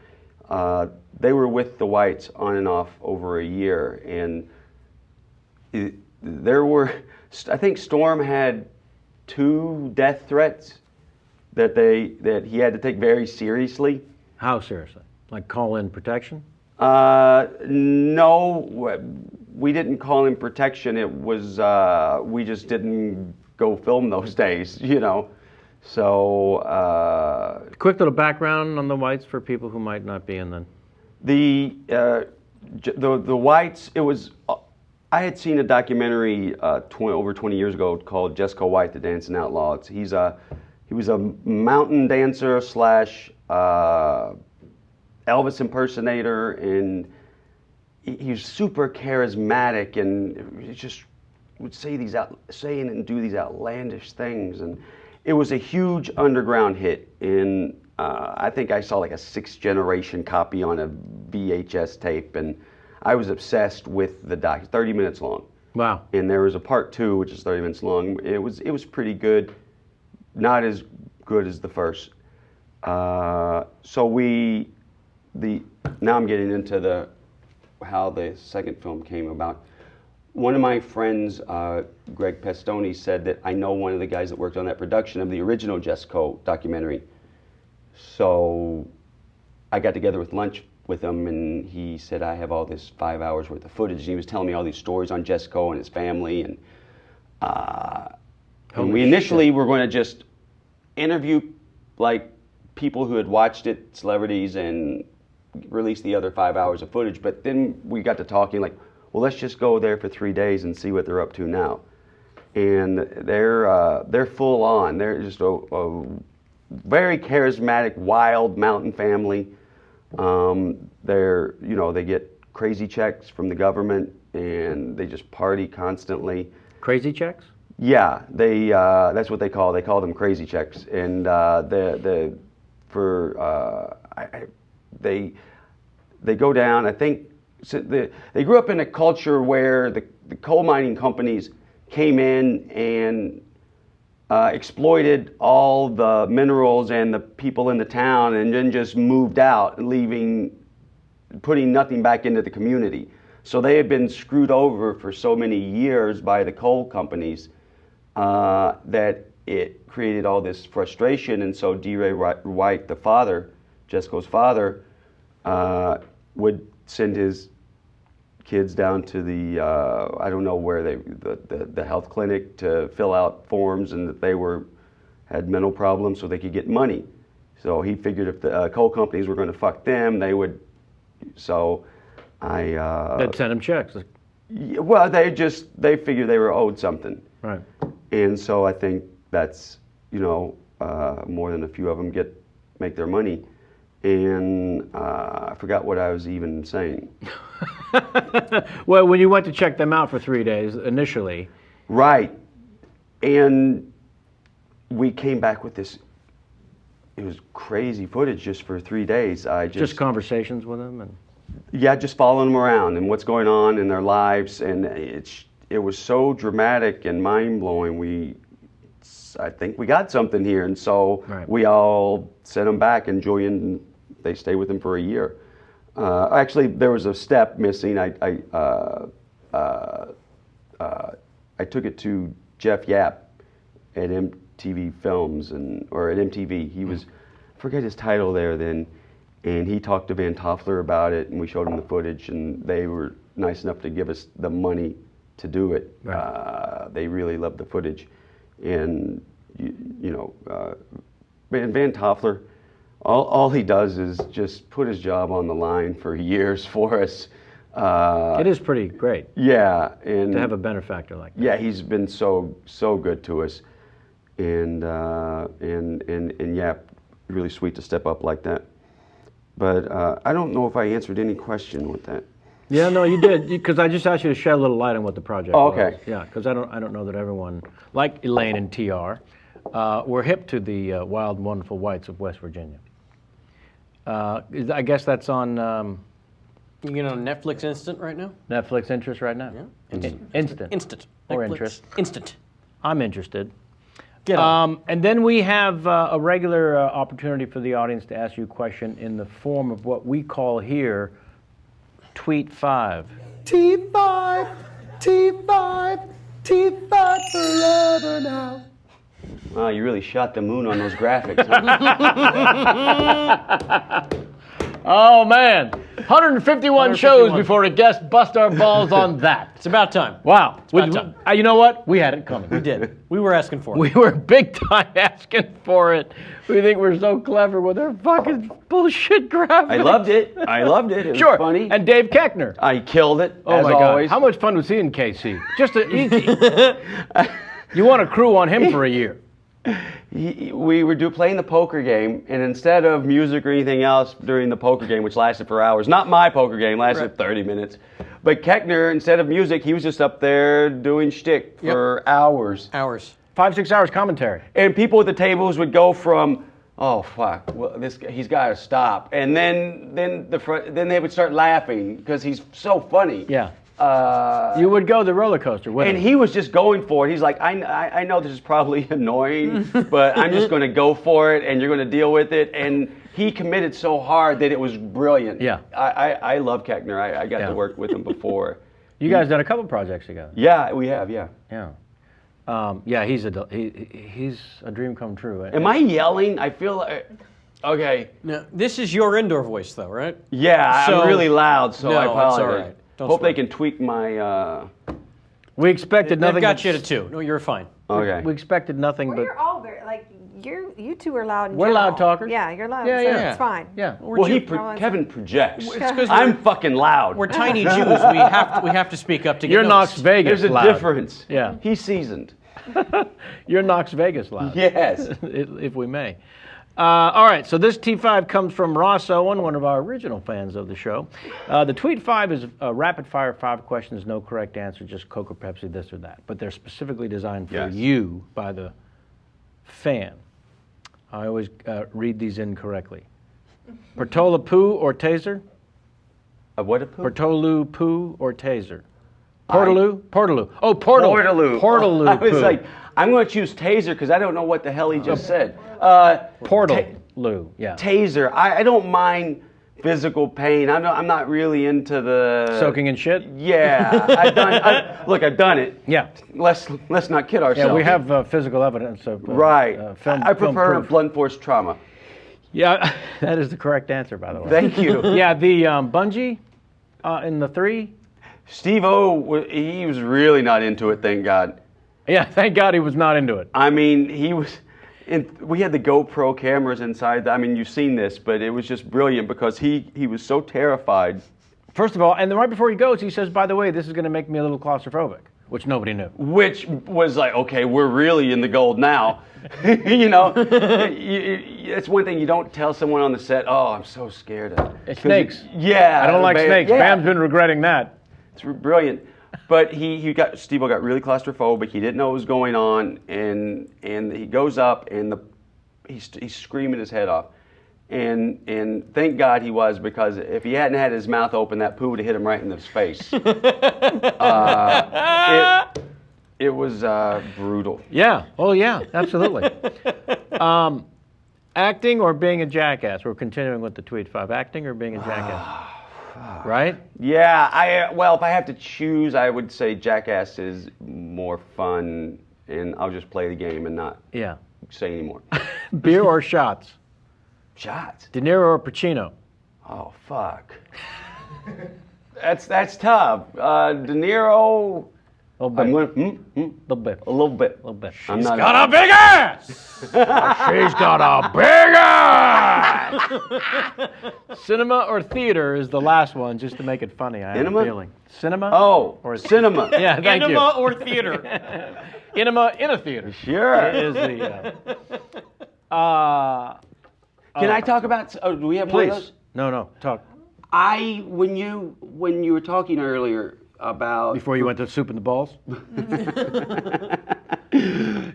[SPEAKER 4] they were with the whites on and off over a year, and I think Storm had 2 death threats that he had to take very seriously.
[SPEAKER 1] How seriously? Like call in protection?
[SPEAKER 4] No, we didn't call in protection. It was we just didn't go film those days, you know. So
[SPEAKER 1] Quick little background on the Whites for people who might not be in
[SPEAKER 4] the Whites. It was. I had seen a documentary over 20 years ago called Jesco White, the Dancing Outlaw. He was a mountain dancer slash Elvis impersonator, and he was super charismatic, and he just would say and do these outlandish things, and it was a huge underground hit. And I think I saw like a 6th generation copy on a VHS tape, and I was obsessed with the doc. 30 minutes long.
[SPEAKER 1] Wow.
[SPEAKER 4] And there was a part 2, which is 30 minutes long. It was pretty good, not as good as the first. So now I'm getting into how the second film came about. One of my friends, Greg Pestoni, said that I know one of the guys that worked on that production of the original Jesco documentary. So I got together with lunch with him, and he said, I have all this 5 hours worth of footage. And he was telling me all these stories on Jesco and his family. And we initially were going to just interview like people who had watched it, celebrities, and release the other 5 hours of footage. But then we got to talking like, well, let's just go there for 3 days and see what they're up to now. And they're full on. They're just a very charismatic, wild mountain family. They get crazy checks from the government, and they just party constantly.
[SPEAKER 1] Crazy checks?
[SPEAKER 4] Yeah, that's what they call them crazy checks. And they go down. I think they grew up in a culture where the coal mining companies came in and exploited all the minerals and the people in the town, and then just moved out, putting nothing back into the community. So they had been screwed over for so many years by the coal companies that it created all this frustration. And so D. Ray White, the father, Jesco's father, would send his kids down to the I don't know where the health clinic to fill out forms, and that they had mental problems so they could get money. So he figured if the coal companies were going to fuck them, they would. So
[SPEAKER 1] they'd send him checks.
[SPEAKER 4] Well, they figured they were owed something.
[SPEAKER 1] Right.
[SPEAKER 4] And so I think that's more than a few of them make their money. And I forgot what I was even saying.
[SPEAKER 1] Well, when you went to check them out for 3 days initially.
[SPEAKER 4] Right. And we came back with this, it was crazy footage just for 3 days.
[SPEAKER 1] Just conversations with them?
[SPEAKER 4] Yeah, just following them around and what's going on in their lives. And it was so dramatic and mind-blowing. I think we got something here. And so we all sent them back, enjoying. They stayed with him for a year. Actually, there was a step missing. I took it to Jeff Yap at MTV Films or at MTV. He was, I forget his title there then, and he talked to Van Toffler about it, and we showed him the footage, and they were nice enough to give us the money to do it. Right. They really loved the footage, and Van Toffler. All he does is just put his job on the line for years for us.
[SPEAKER 1] It is pretty great.
[SPEAKER 4] Yeah, and
[SPEAKER 1] to have a benefactor like that.
[SPEAKER 4] Yeah, he's been so good to us, and yeah, really sweet to step up like that. But I don't know if I answered any question with that.
[SPEAKER 1] Yeah, no, you did, because I just asked you to shed a little light on what the project was.
[SPEAKER 4] Okay.
[SPEAKER 1] Yeah, because I don't know that everyone, like Elaine and TR, were hip to the wild and wonderful Whites of West Virginia. I guess that's on
[SPEAKER 2] Netflix Instant right now.
[SPEAKER 1] Netflix Interest right now.
[SPEAKER 2] Yeah. Instant.
[SPEAKER 1] Or
[SPEAKER 2] Netflix
[SPEAKER 1] Interest.
[SPEAKER 2] Instant.
[SPEAKER 1] I'm interested.
[SPEAKER 2] Get on.
[SPEAKER 1] And then we have a regular opportunity for the audience to ask you a question in the form of what we call here Tweet 5.
[SPEAKER 5] T5, T5, T5 forever now.
[SPEAKER 4] Wow, you really shot the moon on those graphics, huh?
[SPEAKER 1] Oh, man. 151 shows before a guest bust our balls on that.
[SPEAKER 2] It's about time.
[SPEAKER 1] Wow.
[SPEAKER 2] about time.
[SPEAKER 1] You know what? We had it coming.
[SPEAKER 2] We did. We were asking for it.
[SPEAKER 1] We were big time asking for it. We think we're so clever with our fucking bullshit graphics.
[SPEAKER 4] I loved it. It was
[SPEAKER 1] Sure.
[SPEAKER 4] funny.
[SPEAKER 1] And Dave Keckner.
[SPEAKER 4] I killed it,
[SPEAKER 1] Oh
[SPEAKER 4] as
[SPEAKER 1] my
[SPEAKER 4] always.
[SPEAKER 1] God. How much fun was he in KC? Just easy. You want a crew on him for a year.
[SPEAKER 4] We were playing the poker game, and instead of music or anything else during the poker game, which lasted for hours, not my poker game, lasted 30 minutes, but Keckner, instead of music, he was just up there doing shtick for hours.
[SPEAKER 1] 5-6 hours commentary.
[SPEAKER 4] And people at the tables would go from, oh fuck, well, he's got to stop, and then they would start laughing because he's so funny.
[SPEAKER 1] Yeah. You would go the roller coaster with him.
[SPEAKER 4] And he was just going for it. He's like, I know this is probably annoying, but I'm just going to go for it, and you're going to deal with it. And he committed so hard that it was brilliant.
[SPEAKER 1] Yeah.
[SPEAKER 4] I love Keckner. I got to work with him before.
[SPEAKER 1] You guys done a couple projects together.
[SPEAKER 4] Yeah, we have, yeah.
[SPEAKER 1] Yeah. He's a dream come true.
[SPEAKER 4] Am I yelling? I feel like... Okay.
[SPEAKER 2] No, this is your indoor voice, though, right?
[SPEAKER 4] Yeah,
[SPEAKER 2] So-
[SPEAKER 4] I'm really loud, so
[SPEAKER 2] No,
[SPEAKER 4] I
[SPEAKER 2] it's
[SPEAKER 4] apologize.
[SPEAKER 2] all right. Don't
[SPEAKER 4] Hope
[SPEAKER 2] sweat.
[SPEAKER 4] they can tweak my...
[SPEAKER 1] We expected
[SPEAKER 2] They've
[SPEAKER 1] nothing.
[SPEAKER 2] got
[SPEAKER 1] but-
[SPEAKER 2] you at a 2. No, you're fine.
[SPEAKER 4] Okay.
[SPEAKER 1] We expected nothing
[SPEAKER 3] Well,
[SPEAKER 1] but.
[SPEAKER 3] you're all very, like, you two are loud in
[SPEAKER 1] We're
[SPEAKER 3] general.
[SPEAKER 1] loud talkers.
[SPEAKER 3] Yeah, you're loud.
[SPEAKER 1] Yeah,
[SPEAKER 3] so
[SPEAKER 1] yeah.
[SPEAKER 3] it's fine.
[SPEAKER 1] Yeah.
[SPEAKER 4] Well,
[SPEAKER 3] Jew-
[SPEAKER 4] Kevin projects.
[SPEAKER 2] It's 'cause
[SPEAKER 4] I'm fucking loud.
[SPEAKER 2] We're tiny Jews. We have to speak up to get
[SPEAKER 1] You're Knox
[SPEAKER 2] noticed.
[SPEAKER 1] Vegas.
[SPEAKER 4] There's a
[SPEAKER 1] loud.
[SPEAKER 4] difference.
[SPEAKER 1] Yeah.
[SPEAKER 4] He's seasoned.
[SPEAKER 1] You're Knox Vegas loud.
[SPEAKER 4] Yes.
[SPEAKER 1] If we may. All right, so this T5 comes from Ross Owen, one of our original fans of the show. The Tweet 5 is a rapid fire 5 questions, no correct answer, just Coke or Pepsi, this or that. But they're specifically designed for you by the fan. I always read these incorrectly. Portola poo or taser?
[SPEAKER 4] What a poop?
[SPEAKER 1] Portolu poo or taser? Portaloo? Portaloo. Oh, Portaloo. Portaloo
[SPEAKER 4] I was
[SPEAKER 1] poo.
[SPEAKER 4] like, I'm going to choose taser because I don't know what the hell he just said.
[SPEAKER 1] Portaloo, yeah.
[SPEAKER 4] Taser. I don't mind physical pain. I'm not really into the...
[SPEAKER 1] Soaking in shit?
[SPEAKER 4] Yeah. I've done it.
[SPEAKER 1] Yeah.
[SPEAKER 4] Let's not kid ourselves.
[SPEAKER 1] Yeah, we have physical evidence of
[SPEAKER 4] Right.
[SPEAKER 1] film.
[SPEAKER 4] I prefer
[SPEAKER 1] film proof.
[SPEAKER 4] blunt force trauma.
[SPEAKER 1] Yeah, that is the correct answer, by the way.
[SPEAKER 4] Thank you.
[SPEAKER 1] Yeah, the bungee in the 3.
[SPEAKER 4] Steve-O, he was really not into it, thank God.
[SPEAKER 1] Yeah, thank God he was not into it.
[SPEAKER 4] I mean, we had the GoPro cameras inside. I mean, you've seen this, but it was just brilliant because he was so terrified.
[SPEAKER 1] First of all, and then right before he goes, he says, by the way, this is going to make me a little claustrophobic, which nobody knew.
[SPEAKER 4] Which was like, okay, we're really in the gold now. You know, it's one thing you don't tell someone on the set, oh, I'm so scared of
[SPEAKER 1] Snakes.
[SPEAKER 4] Yeah.
[SPEAKER 1] I don't like snakes.
[SPEAKER 4] Yeah.
[SPEAKER 1] Bam's been regretting that.
[SPEAKER 4] It's brilliant. But Steve-O got really claustrophobic. He didn't know what was going on, and he goes up, and he's screaming his head off. And thank God he was, because if he hadn't had his mouth open, that poo would have hit him right in the face. It was brutal.
[SPEAKER 1] Yeah. Oh, yeah. Absolutely. Acting or being a jackass? We're continuing with the Tweet 5. Acting or being a jackass? Right?
[SPEAKER 4] Yeah. Well, if I have to choose, I would say Jackass is more fun, and I'll just play the game and not say anymore.
[SPEAKER 1] Beer or shots?
[SPEAKER 4] Shots.
[SPEAKER 1] De Niro or Pacino?
[SPEAKER 4] Oh fuck. That's tough. De Niro.
[SPEAKER 1] A little bit.
[SPEAKER 4] I'm going
[SPEAKER 1] Little bit.
[SPEAKER 4] a little bit.
[SPEAKER 1] A little bit.
[SPEAKER 4] I'm
[SPEAKER 1] She's
[SPEAKER 4] not
[SPEAKER 1] got a big ass! She's got a big ass! Cinema or theater is the last one, just to make it funny. I have
[SPEAKER 4] Cinema?
[SPEAKER 1] a feeling. Cinema?
[SPEAKER 4] Oh,
[SPEAKER 1] Or
[SPEAKER 4] cinema.
[SPEAKER 1] Yeah, thank you.
[SPEAKER 2] Enema or theater?
[SPEAKER 1] Enema in a theater.
[SPEAKER 4] Sure.
[SPEAKER 1] It is the...
[SPEAKER 4] Can I talk about? Oh, do we have more of
[SPEAKER 1] please.
[SPEAKER 4] those?
[SPEAKER 1] No, talk.
[SPEAKER 4] When you were talking earlier about
[SPEAKER 1] Before you went to Soup and the Balls?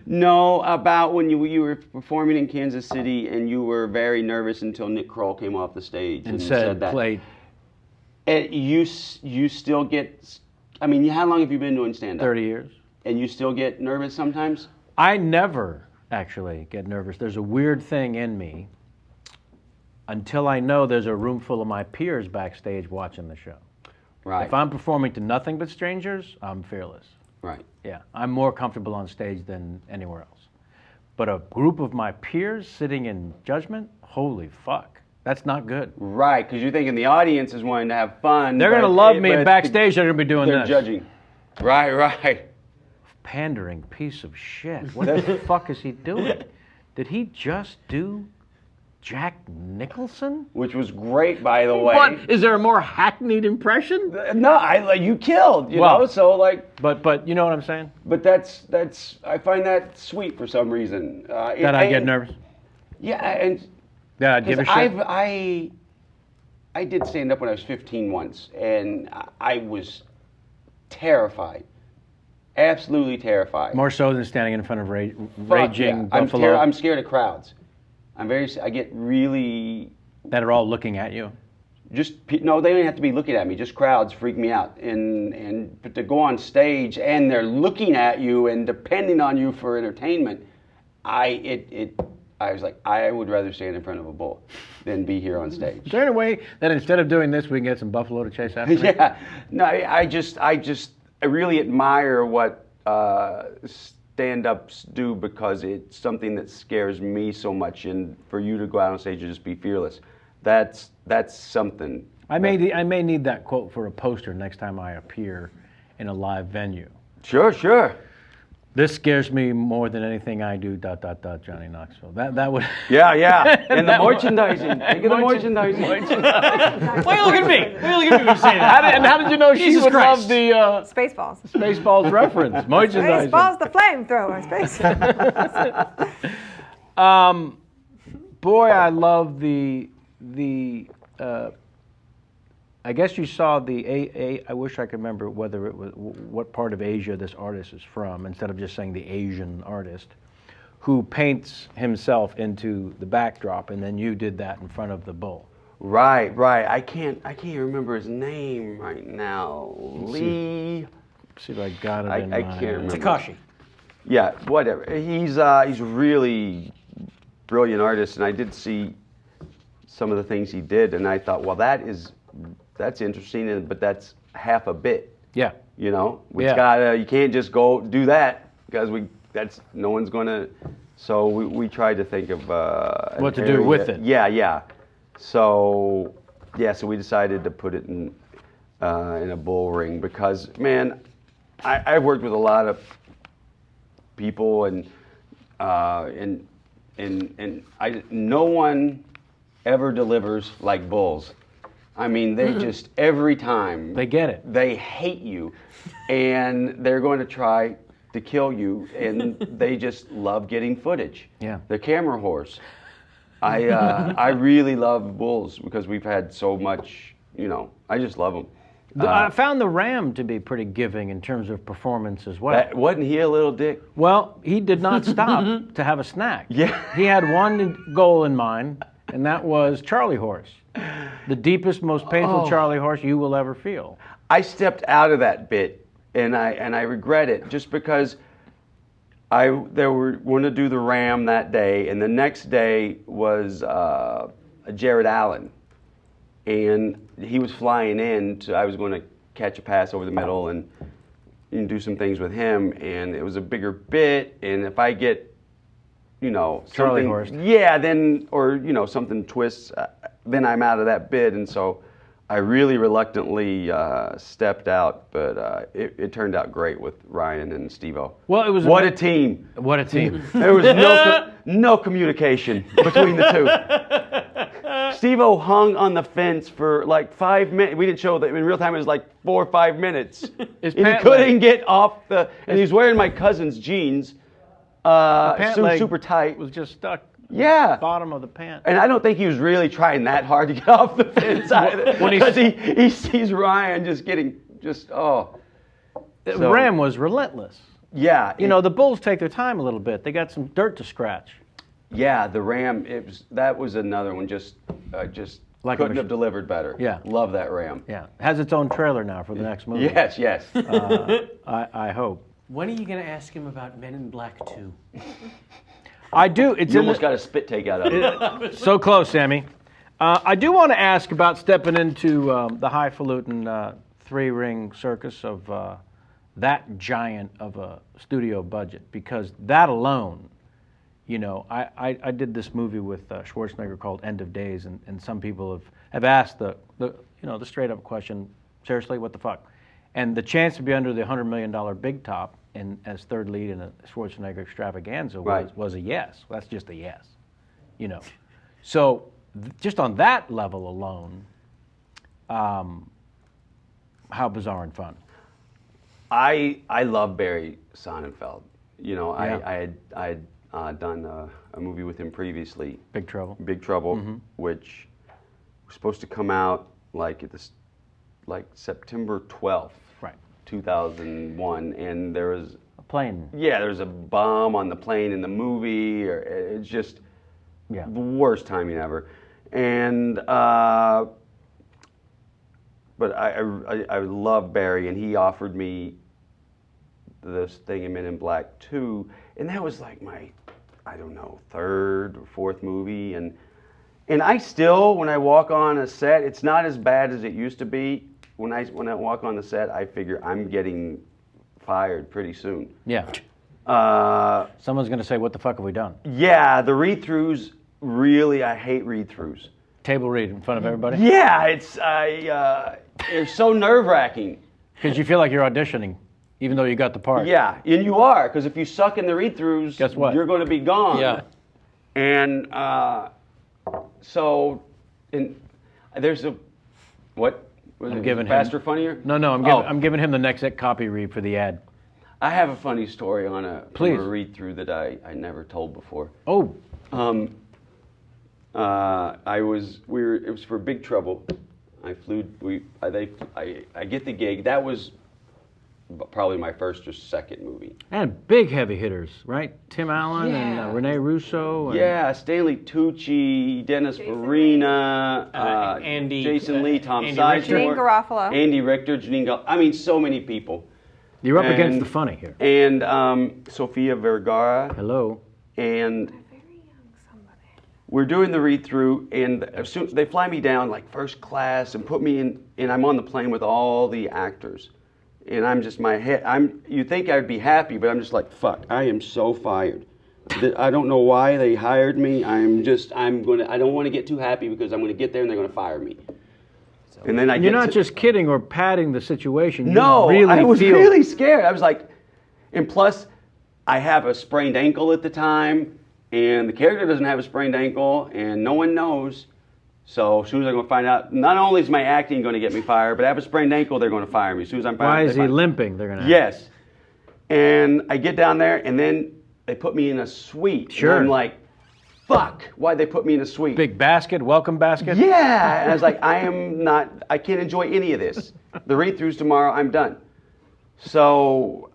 [SPEAKER 4] No, about when you were performing in Kansas City and you were very nervous until Nick Kroll came off the stage
[SPEAKER 1] And said
[SPEAKER 4] that.
[SPEAKER 1] play.
[SPEAKER 4] And you still get. I mean, how long have you been doing stand-up?
[SPEAKER 1] 30 years.
[SPEAKER 4] And you still get nervous sometimes?
[SPEAKER 1] I never actually get nervous. There's a weird thing in me until I know there's a room full of my peers backstage watching the show.
[SPEAKER 4] Right.
[SPEAKER 1] If I'm performing to nothing but strangers, I'm fearless.
[SPEAKER 4] Right.
[SPEAKER 1] Yeah, I'm more comfortable on stage than anywhere else. But a group of my peers sitting in judgment, holy fuck. That's not good.
[SPEAKER 4] Right, because you're thinking the audience is wanting to have fun.
[SPEAKER 1] They're going to love me, and backstage they're going to be doing
[SPEAKER 4] they're
[SPEAKER 1] this.
[SPEAKER 4] judging. Right.
[SPEAKER 1] Pandering piece of shit. What the fuck is he doing? Did he just do Jack Nicholson?
[SPEAKER 4] Which was great, by the way.
[SPEAKER 1] What? Is there a more hackneyed impression?
[SPEAKER 4] No, you killed, you know, so like...
[SPEAKER 1] But you know what I'm saying?
[SPEAKER 4] But that's I find that sweet for some reason.
[SPEAKER 1] That I get nervous?
[SPEAKER 4] Yeah, and...
[SPEAKER 1] Yeah, I'd give a shit?
[SPEAKER 4] I did stand up when I was 15 once, and I was terrified. Absolutely terrified.
[SPEAKER 1] More so than standing in front of raging
[SPEAKER 4] yeah.
[SPEAKER 1] buffalo.
[SPEAKER 4] I'm scared of crowds. I get really...
[SPEAKER 1] That are all looking at you?
[SPEAKER 4] No, they don't have to be looking at me. Just crowds freak me out. But to go on stage and they're looking at you and depending on you for entertainment, I was like, I would rather stand in front of a bull than be here on stage.
[SPEAKER 1] Is there any way that instead of doing this, we can get some buffalo to chase after me?
[SPEAKER 4] Yeah. No, I really admire what stand-ups do because it's something that scares me so much. And for you to go out on stage and just be fearless, that's something.
[SPEAKER 1] I may need that quote for a poster next time I appear in a live venue.
[SPEAKER 4] Sure.
[SPEAKER 1] This scares me more than anything I do, ... Johnny Knoxville. That would...
[SPEAKER 4] Yeah. And the merchandising. Think of the merchandising.
[SPEAKER 1] Why you look at me? Why you look at me when you say that? How did you know she would love the...
[SPEAKER 3] Spaceballs.
[SPEAKER 1] Spaceballs reference. Merchandising.
[SPEAKER 3] Spaceballs the flamethrower.
[SPEAKER 1] Boy, I love the I guess you saw the I wish I could remember whether it was what part of Asia this artist is from, instead of just saying the Asian artist, who paints himself into the backdrop, and then you did that in front of the bull.
[SPEAKER 4] Right. I can't remember his name right now. Lee.
[SPEAKER 1] See if I got it.
[SPEAKER 4] I can't remember.
[SPEAKER 2] Takashi.
[SPEAKER 4] Yeah, whatever. He's a really brilliant artist, and I did see some of the things he did, and I thought, well, that's interesting, but that's half a bit.
[SPEAKER 1] Yeah.
[SPEAKER 4] You know, you can't just go do that because no one's gonna. So we tried to think of
[SPEAKER 1] what to do with it.
[SPEAKER 4] Yeah. So we decided to put it in a bull ring because, man, I've worked with a lot of people and no one ever delivers like bulls. I mean, they just, every time.
[SPEAKER 1] They get it.
[SPEAKER 4] They hate you, and they're going to try to kill you, and they just love getting footage.
[SPEAKER 1] Yeah.
[SPEAKER 4] They're camera whores. I really love bulls because we've had so much, I just love them.
[SPEAKER 1] I found the Ram to be pretty giving in terms of performance as well.
[SPEAKER 4] Wasn't he a little dick?
[SPEAKER 1] Well, he did not stop to have a snack.
[SPEAKER 4] Yeah.
[SPEAKER 1] He had one goal in mind, and that was Charlie Horse. The deepest, most painful Charlie Horse you will ever feel.
[SPEAKER 4] I stepped out of that bit, and I regret it, just because they were going to do the Ram that day, and the next day was Jared Allen, and he was flying in. I was going to catch a pass over the middle and do some things with him, and it was a bigger bit, and if I get,
[SPEAKER 1] Charlie Horse.
[SPEAKER 4] Yeah, then, or, something twists, then I'm out of that bid, and so I really reluctantly stepped out, but it turned out great with Ryan and Steve-O.
[SPEAKER 1] Well, it was
[SPEAKER 4] What a team.
[SPEAKER 1] What a team.
[SPEAKER 4] There was no communication between the two. Steve-O hung on the fence for like 5 minutes. We didn't show that in real time. It was like 4 or 5 minutes. And he couldn't get off and he was wearing my cousin's jeans. Super tight.
[SPEAKER 1] Was just stuck.
[SPEAKER 4] Yeah.
[SPEAKER 1] Bottom of the pant.
[SPEAKER 4] And I don't think he was really trying that hard to get off the fence either. Because he sees Ryan
[SPEAKER 1] The Ram was relentless.
[SPEAKER 4] Yeah.
[SPEAKER 1] The bulls take their time a little bit. They got some dirt to scratch.
[SPEAKER 4] Yeah, the Ram. That was another one. Just
[SPEAKER 1] Like
[SPEAKER 4] couldn't have delivered better.
[SPEAKER 1] Yeah.
[SPEAKER 4] Love that Ram.
[SPEAKER 1] Yeah. Has its own trailer now for the next movie.
[SPEAKER 4] Yes.
[SPEAKER 1] I hope.
[SPEAKER 2] When are you going to ask him about Men in Black 2?
[SPEAKER 1] I do. It's
[SPEAKER 4] You almost got a spit take out of it.
[SPEAKER 1] So close, Sammy. I do want to ask about stepping into the highfalutin 3-ring circus of that giant of a studio budget, because that alone, You know, I did this movie with Schwarzenegger called End of Days, and some people have asked the straight up question, seriously, what the fuck? And the chance to be under the $100 million big top and as third lead in a Schwarzenegger extravaganza was a yes. That's just a yes, you know. So just on that level alone, how bizarre and fun.
[SPEAKER 4] I love Barry Sonnenfeld. You know,
[SPEAKER 1] Yeah.
[SPEAKER 4] I had done a movie with him previously,
[SPEAKER 1] Big Trouble.
[SPEAKER 4] Big Trouble, which was supposed to come out like September 12th,
[SPEAKER 1] Right.
[SPEAKER 4] 2001, and there was
[SPEAKER 1] A plane.
[SPEAKER 4] there was a bomb on the plane in the movie, or it's just
[SPEAKER 1] Yeah.
[SPEAKER 4] the worst timing ever. And but I love Barry, and he offered me this thing in Men in Black 2, and that was like my, I don't know, third or fourth movie, and I still, when I walk on a set, it's not as bad as it used to be. When I walk on the set, I figure I'm getting fired pretty soon.
[SPEAKER 1] Yeah. Someone's going to say, what the fuck have we done?
[SPEAKER 4] Yeah, the read-throughs, really, I hate read-throughs.
[SPEAKER 1] Table read in front of everybody?
[SPEAKER 4] Yeah, it's so nerve-wracking.
[SPEAKER 1] Because you feel like you're auditioning, even though you got the part.
[SPEAKER 4] Yeah, and you are, because if you suck in the read-throughs,
[SPEAKER 1] Guess what?
[SPEAKER 4] you're going to be gone.
[SPEAKER 2] Yeah.
[SPEAKER 4] And so, there's a, what? Was
[SPEAKER 1] I'm
[SPEAKER 4] it
[SPEAKER 1] giving
[SPEAKER 4] faster,
[SPEAKER 1] him,
[SPEAKER 4] funnier?
[SPEAKER 1] No, I'm giving him the next copy read for the ad.
[SPEAKER 4] I have a funny story on
[SPEAKER 1] Please.
[SPEAKER 4] a read-through that I never told before.
[SPEAKER 1] Oh,
[SPEAKER 4] It was for Big Trouble. I get the gig. That was probably my first or second movie.
[SPEAKER 1] and big heavy hitters, right? Tim Allen and Rene Russo. And
[SPEAKER 4] Yeah, Stanley Tucci, Dennis Farina,
[SPEAKER 2] Andy-
[SPEAKER 4] Jason Lee, Tom
[SPEAKER 2] Andy
[SPEAKER 4] Sizemore,
[SPEAKER 2] Richter.
[SPEAKER 3] Janine Garofalo.
[SPEAKER 4] Andy Richter, Janine Garofalo. I mean, so many people.
[SPEAKER 1] You're up against
[SPEAKER 4] And-
[SPEAKER 1] the funny here.
[SPEAKER 4] And Sofia Vergara.
[SPEAKER 1] Hello.
[SPEAKER 4] And
[SPEAKER 3] Very young somebody.
[SPEAKER 4] we're doing the read-through, and as soon they fly me down like first class and put me in, and I'm on the plane with all the actors. And I'm just, you think I'd be happy, but I'm just like, fuck, I am so fired. I don't know why they hired me. I don't want to get too happy because I'm going to get there and they're going to fire me. And then
[SPEAKER 1] You're not just kidding or padding the situation. You
[SPEAKER 4] No,
[SPEAKER 1] really
[SPEAKER 4] I was
[SPEAKER 1] feel,
[SPEAKER 4] really scared. I was like, and plus, I have a sprained ankle at the time, and the character doesn't have a sprained ankle, and no one knows. So as soon as I'm going to find out, not only is my acting going to get me fired, but I have a sprained ankle, they're going to fire me. As soon as I'm fired,
[SPEAKER 1] Why is
[SPEAKER 4] they
[SPEAKER 1] he
[SPEAKER 4] fire me.
[SPEAKER 1] limping? They're going to.
[SPEAKER 4] Yes. And I get down there, and then they put me in a suite.
[SPEAKER 1] Sure.
[SPEAKER 4] And I'm like, fuck, why'd they put me in a suite?
[SPEAKER 1] Big basket, welcome basket.
[SPEAKER 4] Yeah. And I was like, I can't enjoy any of this. The read-throughs tomorrow, I'm done. So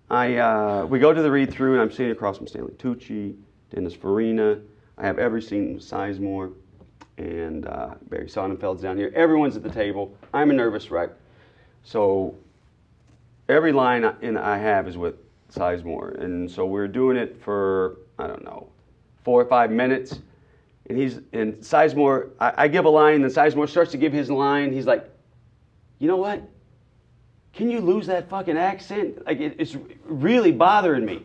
[SPEAKER 4] we go to the read-through, and I'm sitting across from Stanley Tucci, Dennis Farina. I have every scene with Sizemore, and Barry Sonnenfeld's down here. Everyone's at the table. I'm a nervous wreck. So every line I have is with Sizemore. And so we're doing it for, I don't know, 4 or 5 minutes. And Sizemore, I give a line, and then Sizemore starts to give his line. He's like, you know what? Can you lose that fucking accent? Like, it's really bothering me.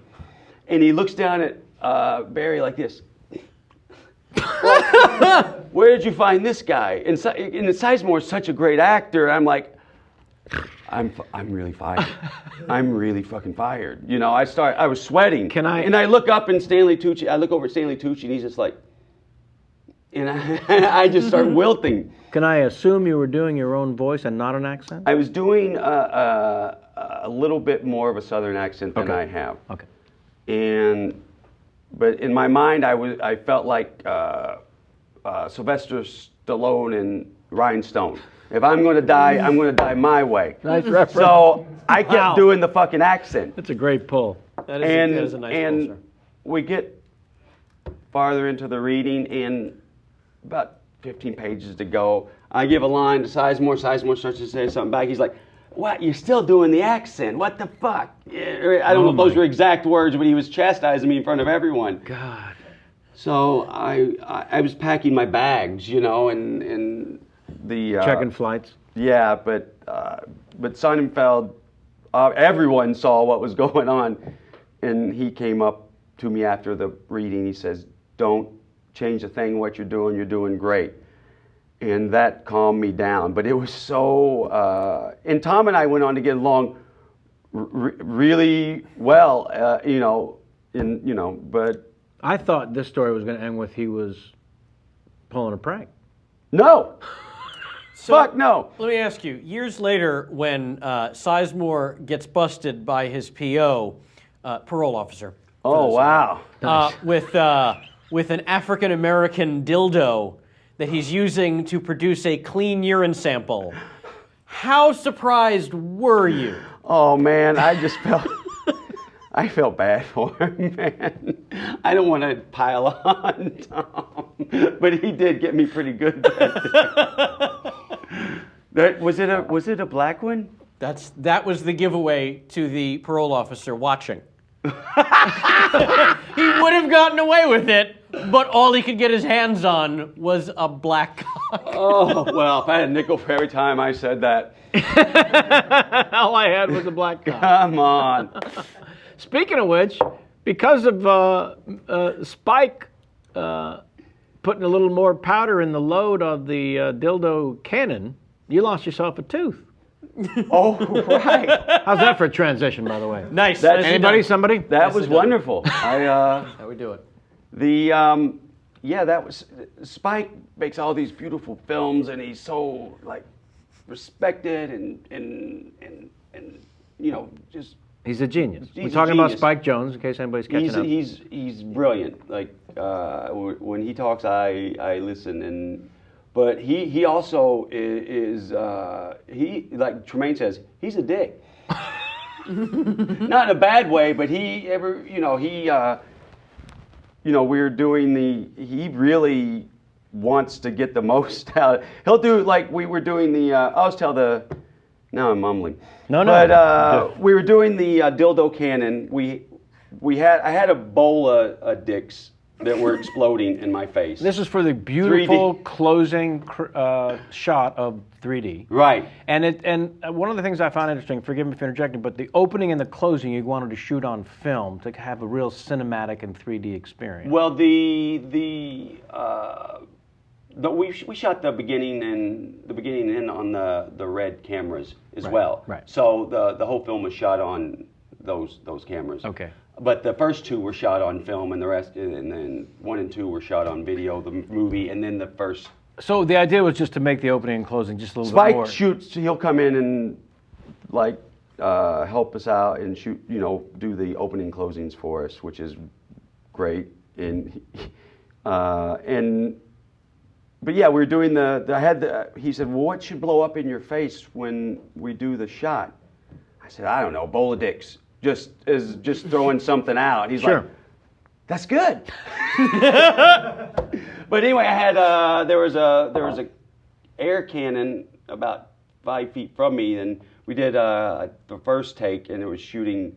[SPEAKER 4] And he looks down at Barry like this. Where did you find this guy? And Sizemore is such a great actor. I'm like, I'm really fired. I'm really fucking fired. You know, I was sweating. And I look up and I look over at Stanley Tucci, and he's just like, and I just start wilting.
[SPEAKER 1] Can I assume you were doing your own voice and not an accent?
[SPEAKER 4] I was doing a little bit more of a Southern accent than I have.
[SPEAKER 1] Okay.
[SPEAKER 4] But in my mind, I felt like Sylvester Stallone and Rhinestone. If I'm going to die, I'm going to die my way.
[SPEAKER 1] Nice reference.
[SPEAKER 4] So I kept doing the fucking accent.
[SPEAKER 1] That's a great pull.
[SPEAKER 2] That is a nice pull, sir.
[SPEAKER 4] We get farther into the reading, and about 15 pages to go. I give a line to Sizemore. Sizemore starts to say something back. He's like, what? You're still doing the accent. What the fuck? I don't know if those were exact words, but he was chastising me in front of everyone.
[SPEAKER 1] God.
[SPEAKER 4] So I was packing my bags, you know, and the...
[SPEAKER 1] Checking flights.
[SPEAKER 4] Yeah, but Sonnenfeld, everyone saw what was going on, and he came up to me after the reading. He says, "Don't change a thing. What you're doing great." And that calmed me down. But it was so. And Tom and I went on to get along really well. But
[SPEAKER 1] I thought this story was going to end with he was pulling a prank.
[SPEAKER 4] no.
[SPEAKER 2] So,
[SPEAKER 4] Fuck no.
[SPEAKER 2] Let me ask you, years later when Sizemore gets busted by his PO, parole officer.
[SPEAKER 4] Oh, wow.
[SPEAKER 2] With an African-American dildo that he's using to produce a clean urine sample. How surprised were you?
[SPEAKER 4] Oh, man, I just felt... I felt bad for him, man. I don't want to pile on Tom, but he did get me pretty good. Was it a black one?
[SPEAKER 2] That was the giveaway to the parole officer watching. He would have gotten away with it, but all he could get his hands on was a black cock.
[SPEAKER 4] Oh, well, if I had a nickel for every time I said that.
[SPEAKER 1] All I had was a black cock.
[SPEAKER 4] Come on.
[SPEAKER 1] Speaking of which, because of Spike putting a little more powder in the load of the dildo cannon, you lost yourself a tooth.
[SPEAKER 4] Oh, right.
[SPEAKER 1] How's that for a transition, by the way?
[SPEAKER 2] Nice.
[SPEAKER 1] Anybody? Somebody?
[SPEAKER 4] That was wonderful.
[SPEAKER 2] How we do it?
[SPEAKER 4] That was Spike makes all these beautiful films, and he's so like respected and just.
[SPEAKER 1] He's a genius.
[SPEAKER 4] He's
[SPEAKER 1] We're
[SPEAKER 4] a
[SPEAKER 1] talking about
[SPEAKER 4] genius.
[SPEAKER 1] Spike Jonze, in case anybody's catching up.
[SPEAKER 4] He's brilliant. Like when he talks, I listen. But he also is like Tremaine says, he's a dick. Not in a bad way, but he really wants to get the most out. He'll do like we were doing now I'm mumbling.
[SPEAKER 1] No.
[SPEAKER 4] But we were doing the dildo cannon. I had a bowl of dicks that were exploding in my face.
[SPEAKER 1] This is for the beautiful
[SPEAKER 4] 3D.
[SPEAKER 1] closing shot of 3D.
[SPEAKER 4] Right.
[SPEAKER 1] And one of the things I found interesting, forgive me for interjecting, but the opening and the closing you wanted to shoot on film to have a real cinematic and 3D experience.
[SPEAKER 4] Well, we shot the beginning and on the red cameras as well.
[SPEAKER 1] Right.
[SPEAKER 4] So the whole film was shot on those cameras.
[SPEAKER 1] Okay.
[SPEAKER 4] But the first two were shot on film, and the rest, and then 1 and 2 were shot on video, the movie, and then the first.
[SPEAKER 1] So the idea was just to make the opening and closing just a little bit more.
[SPEAKER 4] Spike shoots. He'll come in and help us out and shoot. Do the opening closings for us, which is great. But yeah, we were doing he said, well, what should blow up in your face when we do the shot? I said, I don't know, bowl of dicks. Just throwing something out. He's
[SPEAKER 1] Sure.
[SPEAKER 4] like, that's good. But anyway, I had there was a air cannon about 5 feet from me, and we did the first take, and it was shooting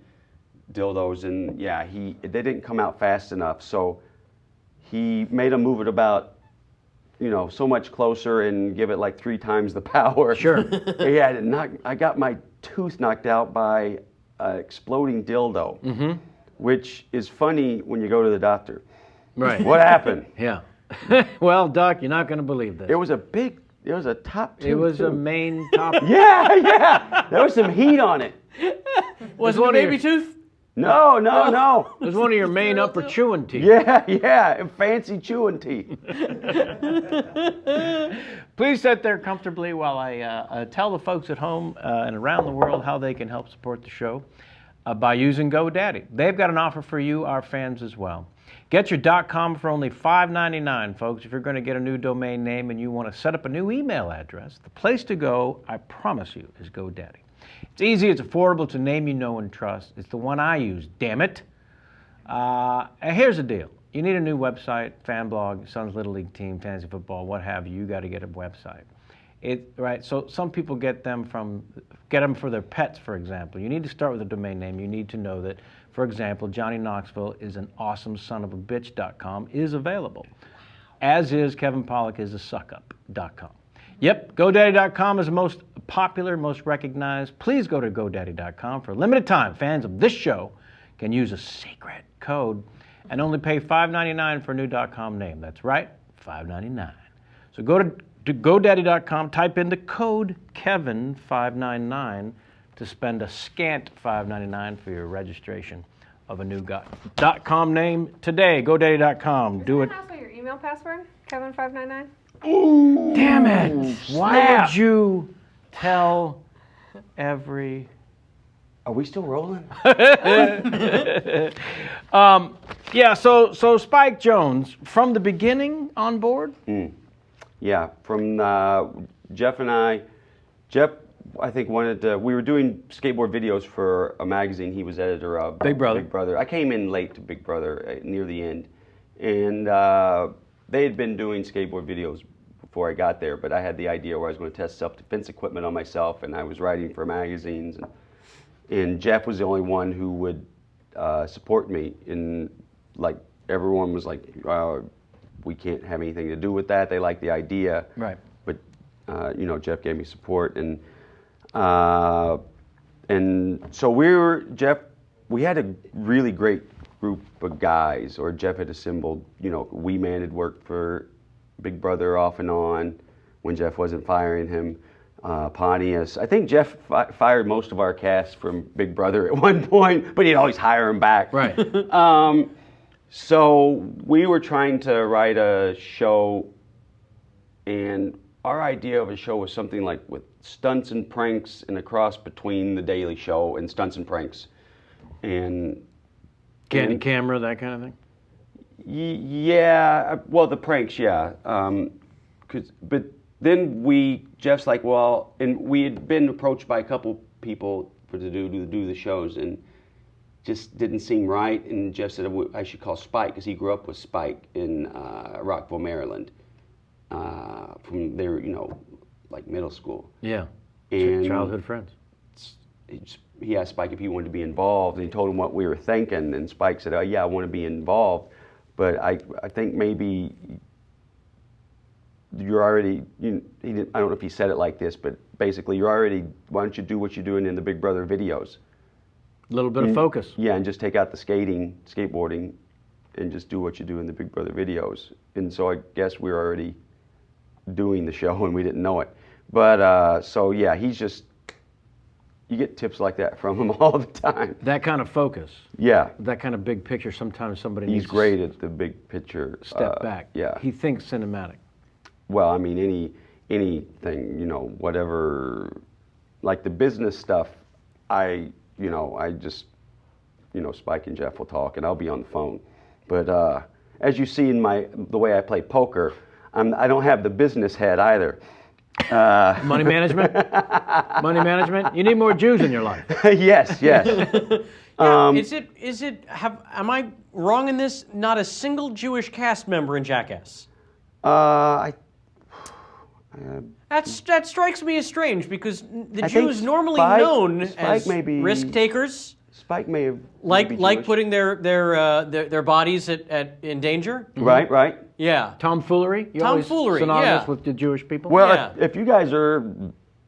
[SPEAKER 4] dildos, and yeah, they didn't come out fast enough, so he made them move it about so much closer and give it like 3 times the power.
[SPEAKER 1] Sure.
[SPEAKER 4] Yeah, I got my tooth knocked out by exploding dildo, which is funny when you go to the doctor.
[SPEAKER 1] Right.
[SPEAKER 4] What happened?
[SPEAKER 1] Yeah. Well, Doc, you're not going to believe this.
[SPEAKER 4] It was a top tooth.
[SPEAKER 1] It was
[SPEAKER 4] too.
[SPEAKER 1] a main top.
[SPEAKER 4] Yeah. There was some heat on it.
[SPEAKER 2] Was it a baby tooth?
[SPEAKER 4] No.
[SPEAKER 1] It was one of your main upper chewing teeth.
[SPEAKER 4] Yeah. Fancy chewing teeth.
[SPEAKER 1] Please sit there comfortably while I tell the folks at home and around the world how they can help support the show by using GoDaddy. They've got an offer for you, our fans, as well. Get your .com for only $5.99, folks. If you're going to get a new domain name and you want to set up a new email address, the place to go, I promise you, is GoDaddy. It's easy, it's affordable, it's a name you know and trust. It's the one I use, damn it. And here's the deal. You need a new website, fan blog, Son's Little League team, fantasy football, what have you. You got to get a website. Right? So some people get them for their pets, for example. You need to start with a domain name. You need to know that, for example, Johnny Knoxville is an awesome son of a bitch.com is available, as is Kevin Pollak is a suckup.com. Yep, GoDaddy.com is the most popular, most recognized. Please go to GoDaddy.com for a limited time. Fans of this show can use a secret code and only pay $5.99 for a new .com name. That's right, $5.99. So go to GoDaddy.com, type in the code Kevin599 to spend a scant $5.99 for your registration of a new .com name today. GoDaddy.com. Do it.
[SPEAKER 3] Can I ask what your email password? Kevin599.
[SPEAKER 1] Damn it! Why would you tell every?
[SPEAKER 4] Are we still rolling?
[SPEAKER 1] Yeah. So Spike Jonze from the beginning on board.
[SPEAKER 4] Yeah, from Jeff and I. Jeff, I think wanted to. We were doing skateboard videos for a magazine. He was editor of
[SPEAKER 1] Big Brother.
[SPEAKER 4] Big Brother. I came in late to Big Brother near the end, and they had been doing skateboard videos before I got there. But I had the idea where I was going to test self-defense equipment on myself, and I was writing for magazines. And Jeff was the only one who would support me. And like everyone was like, we can't have anything to do with that. They like the idea,
[SPEAKER 1] Right.
[SPEAKER 4] But you know, Jeff gave me support, and so Jeff. We had a really great group of guys, or Jeff had assembled. You know, Wee Man had worked for Big Brother off and on when Jeff wasn't firing him. Pontius. I think Jeff fired most of our cast from Big Brother at one point, but he'd always hire him back.
[SPEAKER 1] Right.
[SPEAKER 4] So we were trying to write a show, and our idea of a show was something like with stunts and pranks and a cross between The Daily Show and stunts and pranks. And
[SPEAKER 1] Candid camera, that kind of thing.
[SPEAKER 4] Yeah, well, the pranks, yeah. But then Jeff's like, well, and we had been approached by a couple people to do the shows, and just didn't seem right. And Jeff said I should call Spike, because he grew up with Spike in Rockville, Maryland, from their, like middle school.
[SPEAKER 1] Yeah.
[SPEAKER 4] And
[SPEAKER 1] childhood friends.
[SPEAKER 4] He asked Spike if he wanted to be involved, and he told him what we were thinking, and Spike said, oh yeah, I want to be involved, but I think maybe you're already, I don't know if he said it like this, but basically why don't you do what you're doing in the Big Brother videos?
[SPEAKER 1] A little bit of focus.
[SPEAKER 4] Yeah, and just take out the skateboarding, and just do what you do in the Big Brother videos. And so I guess we were already doing the show and we didn't know it. But so yeah, you get tips like that from him all the time.
[SPEAKER 1] That kind of focus.
[SPEAKER 4] Yeah.
[SPEAKER 1] That kind of big picture. Sometimes somebody
[SPEAKER 4] He's
[SPEAKER 1] needs
[SPEAKER 4] great at the big picture.
[SPEAKER 1] to step back.
[SPEAKER 4] Yeah.
[SPEAKER 1] He thinks cinematic.
[SPEAKER 4] Well, I mean, anything, whatever, like the business stuff, I just, Spike and Jeff will talk, and I'll be on the phone. But as you see in the way I play poker, I don't have the business head either.
[SPEAKER 1] Money management? Money management? You need more Jews in your life.
[SPEAKER 4] Yes.
[SPEAKER 2] Am I wrong in this? Not a single Jewish cast member in Jackass.
[SPEAKER 4] That
[SPEAKER 2] strikes me as strange, because the
[SPEAKER 4] I
[SPEAKER 2] Jews
[SPEAKER 4] think
[SPEAKER 2] normally
[SPEAKER 4] Spike-
[SPEAKER 2] known
[SPEAKER 4] Spike
[SPEAKER 2] as
[SPEAKER 4] may be-
[SPEAKER 2] risk takers,
[SPEAKER 4] Spike may have
[SPEAKER 2] like
[SPEAKER 4] Jewish.
[SPEAKER 2] putting their bodies in danger.
[SPEAKER 4] Right.
[SPEAKER 2] Yeah.
[SPEAKER 1] Tomfoolery? You always
[SPEAKER 2] Tomfoolery,
[SPEAKER 1] synonymous
[SPEAKER 2] yeah.
[SPEAKER 1] with the Jewish people?
[SPEAKER 4] Well,
[SPEAKER 2] Yeah.
[SPEAKER 4] if you guys are,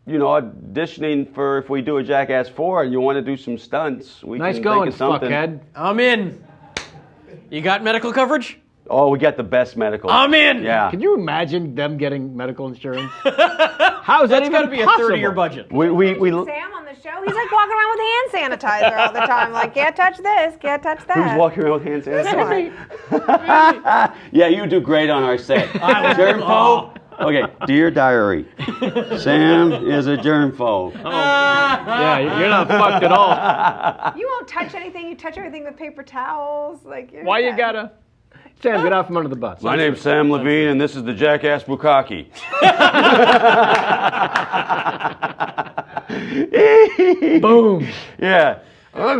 [SPEAKER 4] auditioning for if we do a Jackass 4 and you want to do some stunts, we
[SPEAKER 1] Nice
[SPEAKER 4] can
[SPEAKER 1] going,
[SPEAKER 4] think of something.
[SPEAKER 1] fuckhead.
[SPEAKER 2] I'm in. You got medical coverage?
[SPEAKER 4] Oh, we got the best medical.
[SPEAKER 2] I'm in.
[SPEAKER 4] Yeah.
[SPEAKER 1] Can you imagine them getting medical insurance? How is that
[SPEAKER 2] That's
[SPEAKER 1] even
[SPEAKER 2] got to be a
[SPEAKER 1] possible?
[SPEAKER 2] third of your budget.
[SPEAKER 4] We
[SPEAKER 3] Sam on the show, he's like walking around with hand sanitizer all the time. Like, can't touch this, can't touch that.
[SPEAKER 4] Who's walking around with hand sanitizer?
[SPEAKER 3] What?
[SPEAKER 4] Yeah, you do great on our set. Germphobe? Okay, dear diary, Sam is a germphobe.
[SPEAKER 1] Yeah, you're not fucked at all.
[SPEAKER 3] You won't touch anything. You touch everything with paper towels. Like,
[SPEAKER 1] Why you gotta... Sam, get out from under the bus.
[SPEAKER 4] My name's Sam Levine, and this is the Jackass Bukkake.
[SPEAKER 1] Boom.
[SPEAKER 4] Yeah.
[SPEAKER 2] I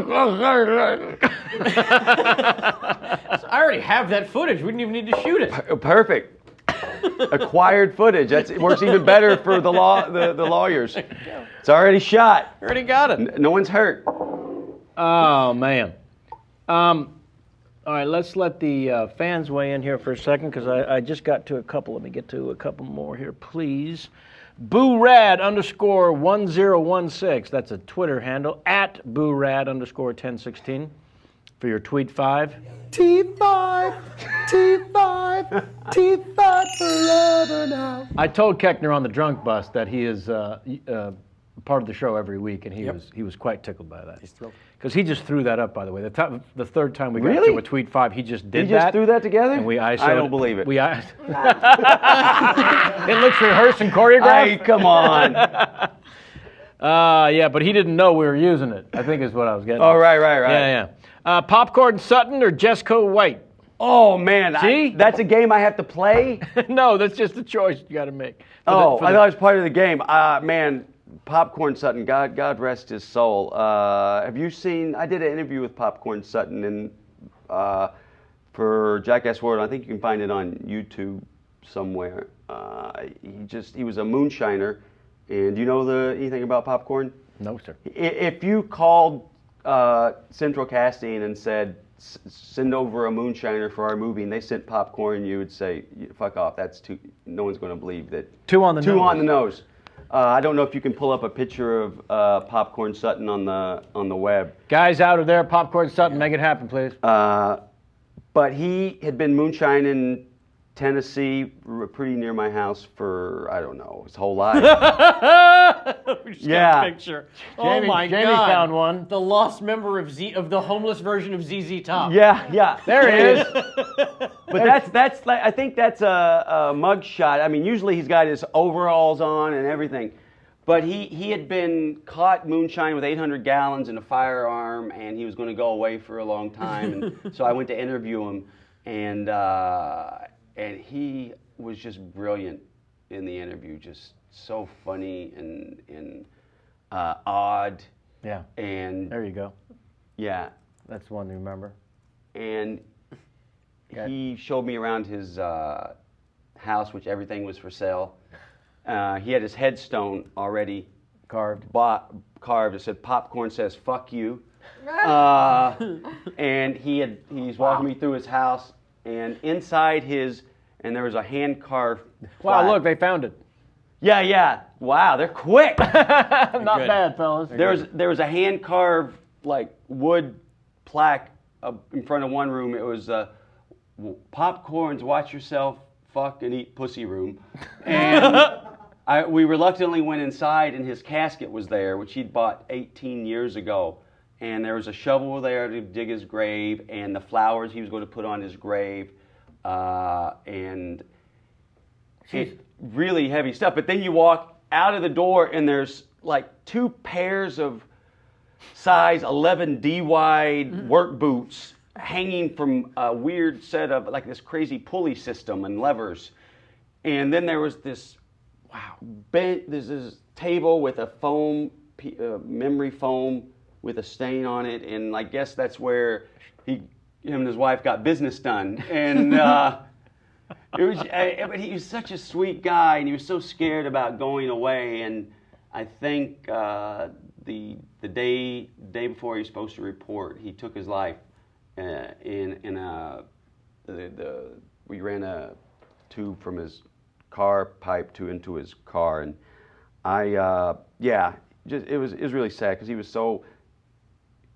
[SPEAKER 2] already have that footage. We didn't even need to shoot it.
[SPEAKER 4] Perfect. Acquired footage. It works even better for the lawyers. It's already shot.
[SPEAKER 2] Already got it.
[SPEAKER 4] No one's hurt.
[SPEAKER 1] Oh, man. All right, let's let the fans weigh in here for a second, because I just got to a couple. Let me get to a couple more here, please. BooRad_1016. That's a Twitter handle. @BooRad_1016. for your tweet 5.
[SPEAKER 5] T5, T5, T5 forever now.
[SPEAKER 1] I told Keckner on the drunk bus that he is part of the show every week, and he was quite tickled by that. He's thrilled. Because he just threw that up, by the way. The third time we got
[SPEAKER 4] Really?
[SPEAKER 1] to a tweet 5, he just did that.
[SPEAKER 4] You just threw that together?
[SPEAKER 1] And I
[SPEAKER 4] don't believe it.
[SPEAKER 1] It looks rehearsed and choreographed.
[SPEAKER 4] Hey, come on.
[SPEAKER 1] Yeah, but he didn't know we were using it, I think is what I was getting
[SPEAKER 4] Oh,
[SPEAKER 1] at.
[SPEAKER 4] right.
[SPEAKER 1] Yeah. Popcorn Sutton or Jesco White?
[SPEAKER 4] Oh, man.
[SPEAKER 1] See?
[SPEAKER 4] That's a game I have to play?
[SPEAKER 1] No, that's just a choice you got to make.
[SPEAKER 4] I thought it was part of the game. Man, Popcorn Sutton, God rest his soul. Have you seen, I did an interview with Popcorn Sutton for Jackass World. I think you can find it on YouTube somewhere. He was a moonshiner. And do you know anything about Popcorn?
[SPEAKER 1] No, sir.
[SPEAKER 4] If you called Central Casting and said, send over a moonshiner for our movie, and they sent Popcorn, you would say, fuck off, that's too, no one's going to believe that.
[SPEAKER 1] Two on the
[SPEAKER 4] nose. I don't know if you can pull up a picture of Popcorn Sutton on the web.
[SPEAKER 1] Guys out of there, Popcorn Sutton, make it happen, please.
[SPEAKER 4] But he had been moonshining Tennessee, pretty near my house for, I don't know, his whole life.
[SPEAKER 2] We just got a picture.
[SPEAKER 1] Jamie
[SPEAKER 2] God.
[SPEAKER 1] found one.
[SPEAKER 2] The lost member of the homeless version of ZZ Top.
[SPEAKER 4] Yeah.
[SPEAKER 1] There he is.
[SPEAKER 4] But that's like, I think that's a mug shot. I mean, usually he's got his overalls on and everything. But he had been caught moonshining with 800 gallons and a firearm, and he was going to go away for a long time. And so I went to interview him, and he was just brilliant in the interview, just so funny and odd.
[SPEAKER 1] Yeah.
[SPEAKER 4] And
[SPEAKER 1] there you go.
[SPEAKER 4] Yeah.
[SPEAKER 1] That's one to remember.
[SPEAKER 4] And he showed me around his house, which everything was for sale. He had his headstone already carved. It said, "Popcorn says fuck you." And he's walking me through his house, and inside and there was a hand-carved
[SPEAKER 1] Wow, look, they found it.
[SPEAKER 4] Yeah. Wow, they're quick.
[SPEAKER 1] Not bad, fellas.
[SPEAKER 4] There was a hand-carved, like, wood plaque in front of one room. It was Popcorn's Watch Yourself, Fuck and Eat Pussy Room. And we reluctantly went inside, and his casket was there, which he'd bought 18 years ago. And there was a shovel there to dig his grave, and the flowers he was going to put on his grave. And it's really heavy stuff. But then you walk out of the door, and there's like 2 pairs of size 11D wide work boots hanging from a weird set of, like, this crazy pulley system and levers. And then there was this there's this table with a foam, memory foam with a stain on it, and I guess that's where him and his wife got business done. And but he was such a sweet guy, and he was so scared about going away. And I think the day before he was supposed to report, he took his life. We ran a tube from his car pipe into his car, and it was really sad because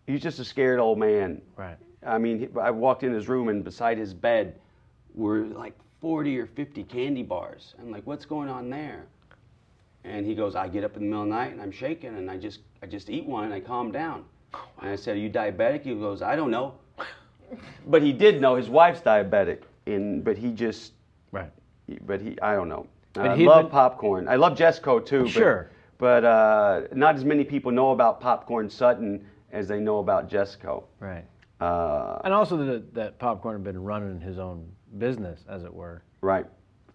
[SPEAKER 4] he's just a scared old man.
[SPEAKER 1] Right.
[SPEAKER 4] I mean, I walked in his room, and beside his bed were like 40 or 50 candy bars. I'm like, what's going on there? And he goes, I get up in the middle of the night and I'm shaking, and I just eat one and I calm down. And I said, are you diabetic? He goes, I don't know. But he did know his wife's diabetic, but he just,
[SPEAKER 1] right.
[SPEAKER 4] I don't know. I love Popcorn. I love Jesco too.
[SPEAKER 1] Sure.
[SPEAKER 4] But not as many people know about Popcorn Sutton as they know about Jesco.
[SPEAKER 1] Right. And also that Popcorn had been running his own business, as it were.
[SPEAKER 4] Right.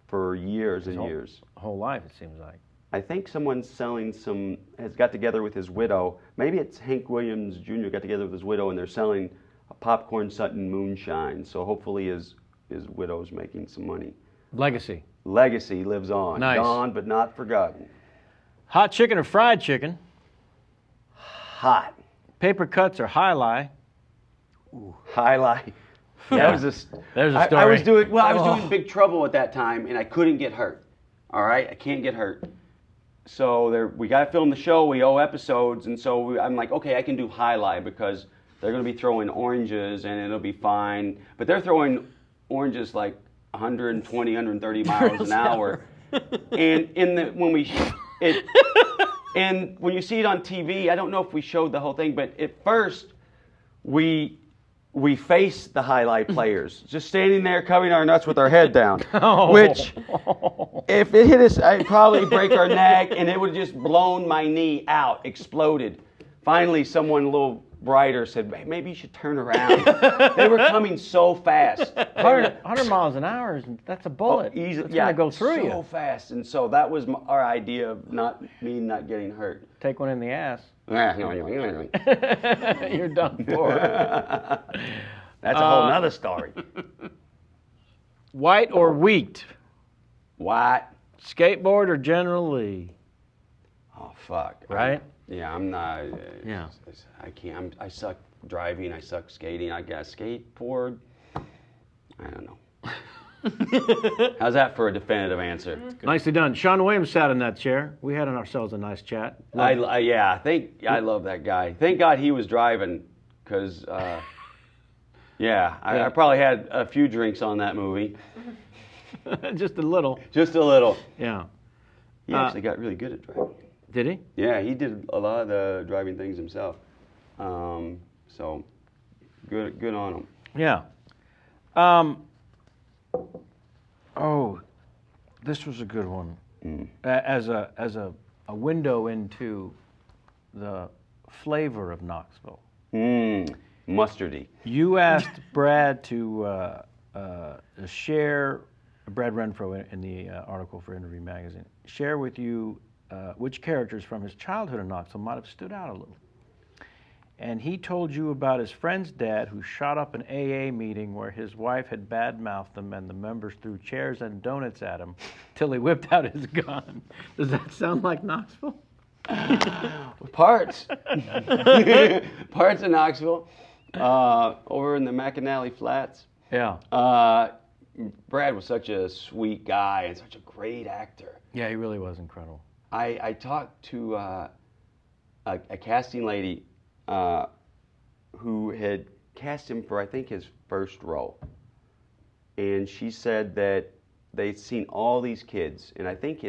[SPEAKER 4] For years and years.
[SPEAKER 1] Whole life, it seems like.
[SPEAKER 4] I think someone's has got together with his widow. Maybe it's Hank Williams Jr. got together with his widow, and they're selling a Popcorn Sutton moonshine. So hopefully his widow's making some money.
[SPEAKER 1] Legacy
[SPEAKER 4] lives on.
[SPEAKER 1] Nice.
[SPEAKER 4] Gone but not forgotten.
[SPEAKER 1] Hot chicken or fried chicken?
[SPEAKER 4] Hot.
[SPEAKER 1] Paper cuts or highlight?
[SPEAKER 4] Highlight.
[SPEAKER 1] Yeah. There's a story.
[SPEAKER 4] I was doing Big Trouble at that time, and I couldn't get hurt. All right, I can't get hurt. So we got to film the show. We owe episodes, and so I'm like, okay, I can do highlight because they're going to be throwing oranges and it'll be fine. But they're throwing oranges like 120, 130 miles an hour. And when you see it on TV, I don't know if we showed the whole thing, but at first we face the highlight players, just standing there covering our nuts with our head down, which if it hit us, I'd probably break our neck and it would have just blown my knee out, exploded. Finally, someone a little brighter said, hey, maybe you should turn around. They were coming so fast.
[SPEAKER 1] 100 miles an hour, that's a bullet.
[SPEAKER 4] Easy,
[SPEAKER 1] It's gonna go through
[SPEAKER 4] so fast. And so that was our idea of not getting hurt.
[SPEAKER 1] Take one in the ass.
[SPEAKER 4] You're
[SPEAKER 1] You're done for.
[SPEAKER 4] That's a whole nother story.
[SPEAKER 1] White or wheat?
[SPEAKER 4] What?
[SPEAKER 1] Skateboard or General Lee?
[SPEAKER 4] Oh, fuck.
[SPEAKER 1] Right?
[SPEAKER 4] I'm not.
[SPEAKER 1] Yeah.
[SPEAKER 4] I can't. I suck driving. I suck skating. I got skateboard. I don't know. How's that for a definitive answer?
[SPEAKER 1] Nicely done. Sean Williams sat in that chair. We had ourselves a nice chat.
[SPEAKER 4] I love that guy. Thank God he was driving, because I probably had a few drinks on that movie.
[SPEAKER 1] Just a little.
[SPEAKER 4] Just a little.
[SPEAKER 1] Yeah.
[SPEAKER 4] He actually got really good at driving.
[SPEAKER 1] Did he?
[SPEAKER 4] Yeah, he did a lot of the driving things himself. So good on him.
[SPEAKER 1] Yeah. Oh, this was a good one. As a window into the flavor of Knoxville.
[SPEAKER 4] Mustardy.
[SPEAKER 1] You asked Brad to share, Brad Renfro in the article for Interview Magazine, share with you which characters from his childhood in Knoxville might have stood out a little. And he told you about his friend's dad who shot up an AA meeting where his wife had bad-mouthed him and the members threw chairs and donuts at him till he whipped out his gun. Does that sound like Knoxville?
[SPEAKER 4] Parts. Parts of Knoxville. Over in the McAnally Flats.
[SPEAKER 1] Yeah.
[SPEAKER 4] Brad was such a sweet guy and such a great actor.
[SPEAKER 1] Yeah, he really was incredible.
[SPEAKER 4] I talked to a casting lady who had cast him for, I think, his first role. And she said that they'd seen all these kids, and I think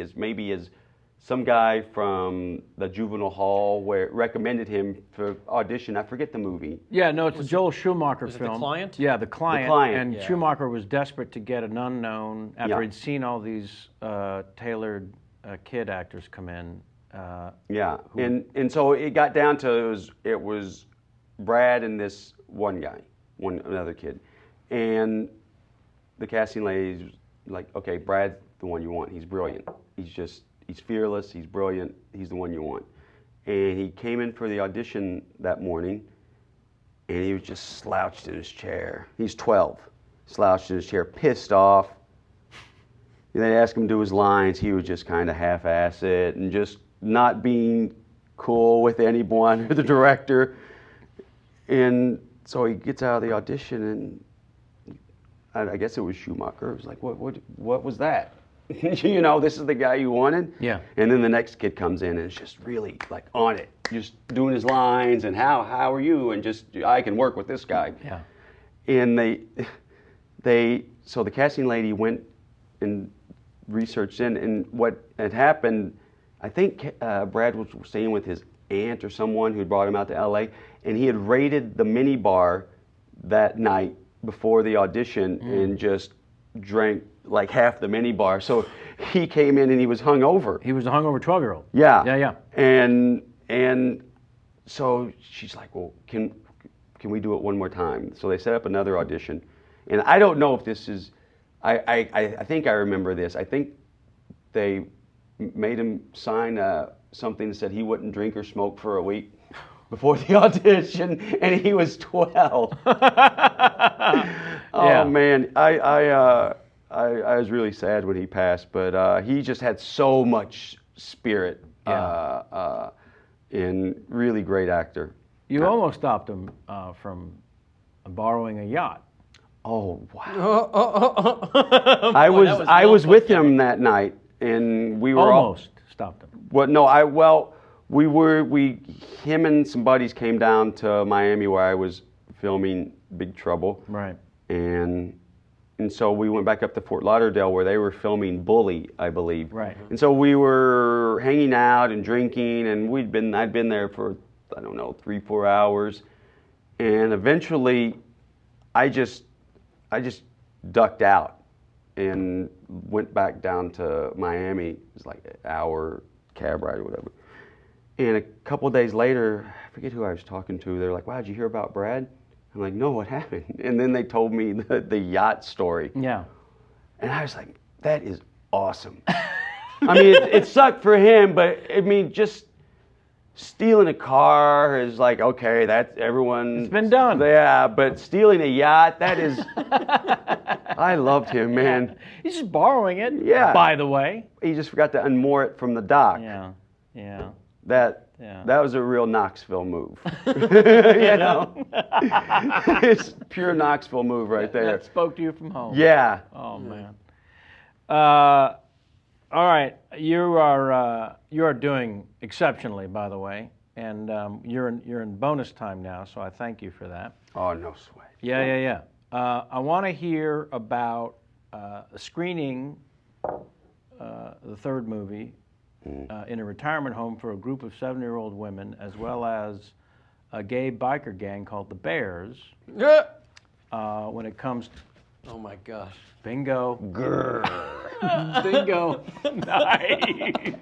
[SPEAKER 4] some guy from the juvenile hall where recommended him for audition. I forget the movie.
[SPEAKER 1] Yeah, no, it's a Joel Schumacher
[SPEAKER 2] was it
[SPEAKER 1] film.
[SPEAKER 2] The Client?
[SPEAKER 1] Yeah, The Client.
[SPEAKER 4] The Client.
[SPEAKER 1] And
[SPEAKER 2] Yeah.
[SPEAKER 1] Schumacher was desperate to get an unknown after
[SPEAKER 4] Yeah.
[SPEAKER 1] he'd seen all these tailored kid actors come in.
[SPEAKER 4] Yeah, and so it got down to it was Brad and this one guy, another kid, and the casting lady's like, okay, Brad's the one you want. He's brilliant. He's fearless. He's brilliant. He's the one you want. And he came in for the audition that morning, and he was just slouched in his chair. He's 12, slouched in his chair, pissed off. And they asked him to do his lines. He would just kind of half-ass it and just not being cool with anyone or the director. And so he gets out of the audition, and I guess it was Schumacher. It was like, what was that? You know, this is the guy you wanted?
[SPEAKER 1] Yeah.
[SPEAKER 4] And then the next kid comes in and is just really like on it, just doing his lines and how are you? And just, I can work with this guy.
[SPEAKER 1] Yeah.
[SPEAKER 4] And so the casting lady went and researched in, and what had happened, I think Brad was staying with his aunt or someone who brought him out to LA, and he had raided the mini bar that night before the audition and just drank like half the mini bar. So he came in and he was hungover.
[SPEAKER 1] He was a hungover 12-year-old.
[SPEAKER 4] Yeah.
[SPEAKER 1] Yeah.
[SPEAKER 4] And so she's like, well, can we do it one more time? So they set up another audition. And I don't know if this is, I think I remember this. I think they made him sign something that said he wouldn't drink or smoke for a week before the audition, and he was 12. Oh man, I was really sad when he passed, but he just had so much spirit. And really great actor.
[SPEAKER 1] You almost stopped him from borrowing a yacht.
[SPEAKER 4] Oh wow! I was with him that night, and we were
[SPEAKER 1] Almost stopped him.
[SPEAKER 4] Well, no, him and some buddies came down to Miami where I was filming Big Trouble.
[SPEAKER 1] Right.
[SPEAKER 4] And so we went back up to Fort Lauderdale where they were filming Bully, I believe.
[SPEAKER 1] Right.
[SPEAKER 4] And so we were hanging out and drinking, and I'd been there for, I don't know, 3-4 hours. And eventually I just ducked out and went back down to Miami. It was like an hour cab ride or whatever. And a couple of days later, I forget who I was talking to, they're like, wow, did you hear about Brad? I'm like, no, what happened? And then they told me the yacht story.
[SPEAKER 1] Yeah.
[SPEAKER 4] And I was like, that is awesome. I mean, it sucked for him, but I mean, just stealing a car is like, okay, that's everyone.
[SPEAKER 1] It's been done.
[SPEAKER 4] Yeah, but stealing a yacht, that is, I loved him, man.
[SPEAKER 1] He's just borrowing it.
[SPEAKER 4] Yeah.
[SPEAKER 1] By the way.
[SPEAKER 4] He just forgot to unmoor it from the dock.
[SPEAKER 1] Yeah. Yeah.
[SPEAKER 4] That was a real Knoxville move. You know? It's pure Knoxville move right there.
[SPEAKER 1] That spoke to you from home.
[SPEAKER 4] Yeah.
[SPEAKER 1] Oh man. All right, you are doing exceptionally, by the way, and you're in bonus time now, so I thank you for that.
[SPEAKER 4] Oh, no sweat.
[SPEAKER 1] Yeah. I want to hear about a screening the third movie in a retirement home for a group of 7-year-old women, as well as a gay biker gang called the Bears. When it comes to,
[SPEAKER 2] Oh my gosh.
[SPEAKER 1] bingo. Bingo. Nice.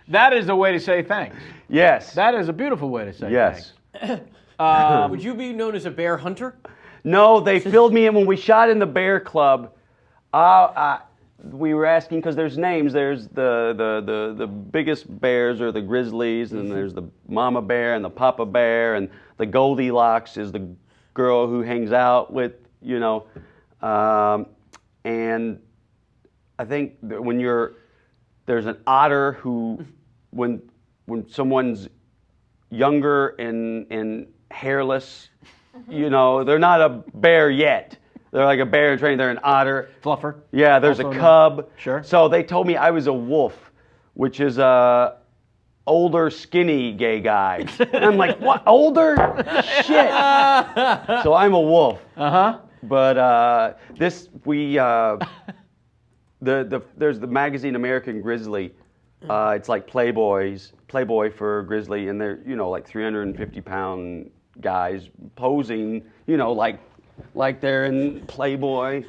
[SPEAKER 1] That is a way to say thanks.
[SPEAKER 4] Yes.
[SPEAKER 1] That is a beautiful way to say
[SPEAKER 4] Yes.
[SPEAKER 1] thanks.
[SPEAKER 2] Would you be known as a bear hunter?
[SPEAKER 4] No, they filled me in when we shot in the Bear Club. We were asking because there's names. There's the biggest bears are the Grizzlies, and there's the Mama Bear and the Papa Bear, and the Goldilocks is the girl who hangs out with, you know. And I think that there's an otter who, when someone's younger and hairless, you know, they're not a bear yet. They're like a bear in training. They're an otter.
[SPEAKER 1] Fluffer.
[SPEAKER 4] Yeah, there's
[SPEAKER 1] Also
[SPEAKER 4] a cub.
[SPEAKER 1] Sure.
[SPEAKER 4] So they told me I was a wolf, which is a older, skinny gay guy. And I'm like, what? Older? Shit. So I'm a wolf.
[SPEAKER 1] Uh-huh.
[SPEAKER 4] But there's the magazine American Grizzly. It's like Playboy for Grizzly, and they're, you know, like 350-pound guys posing, you know, like they're in Playboy.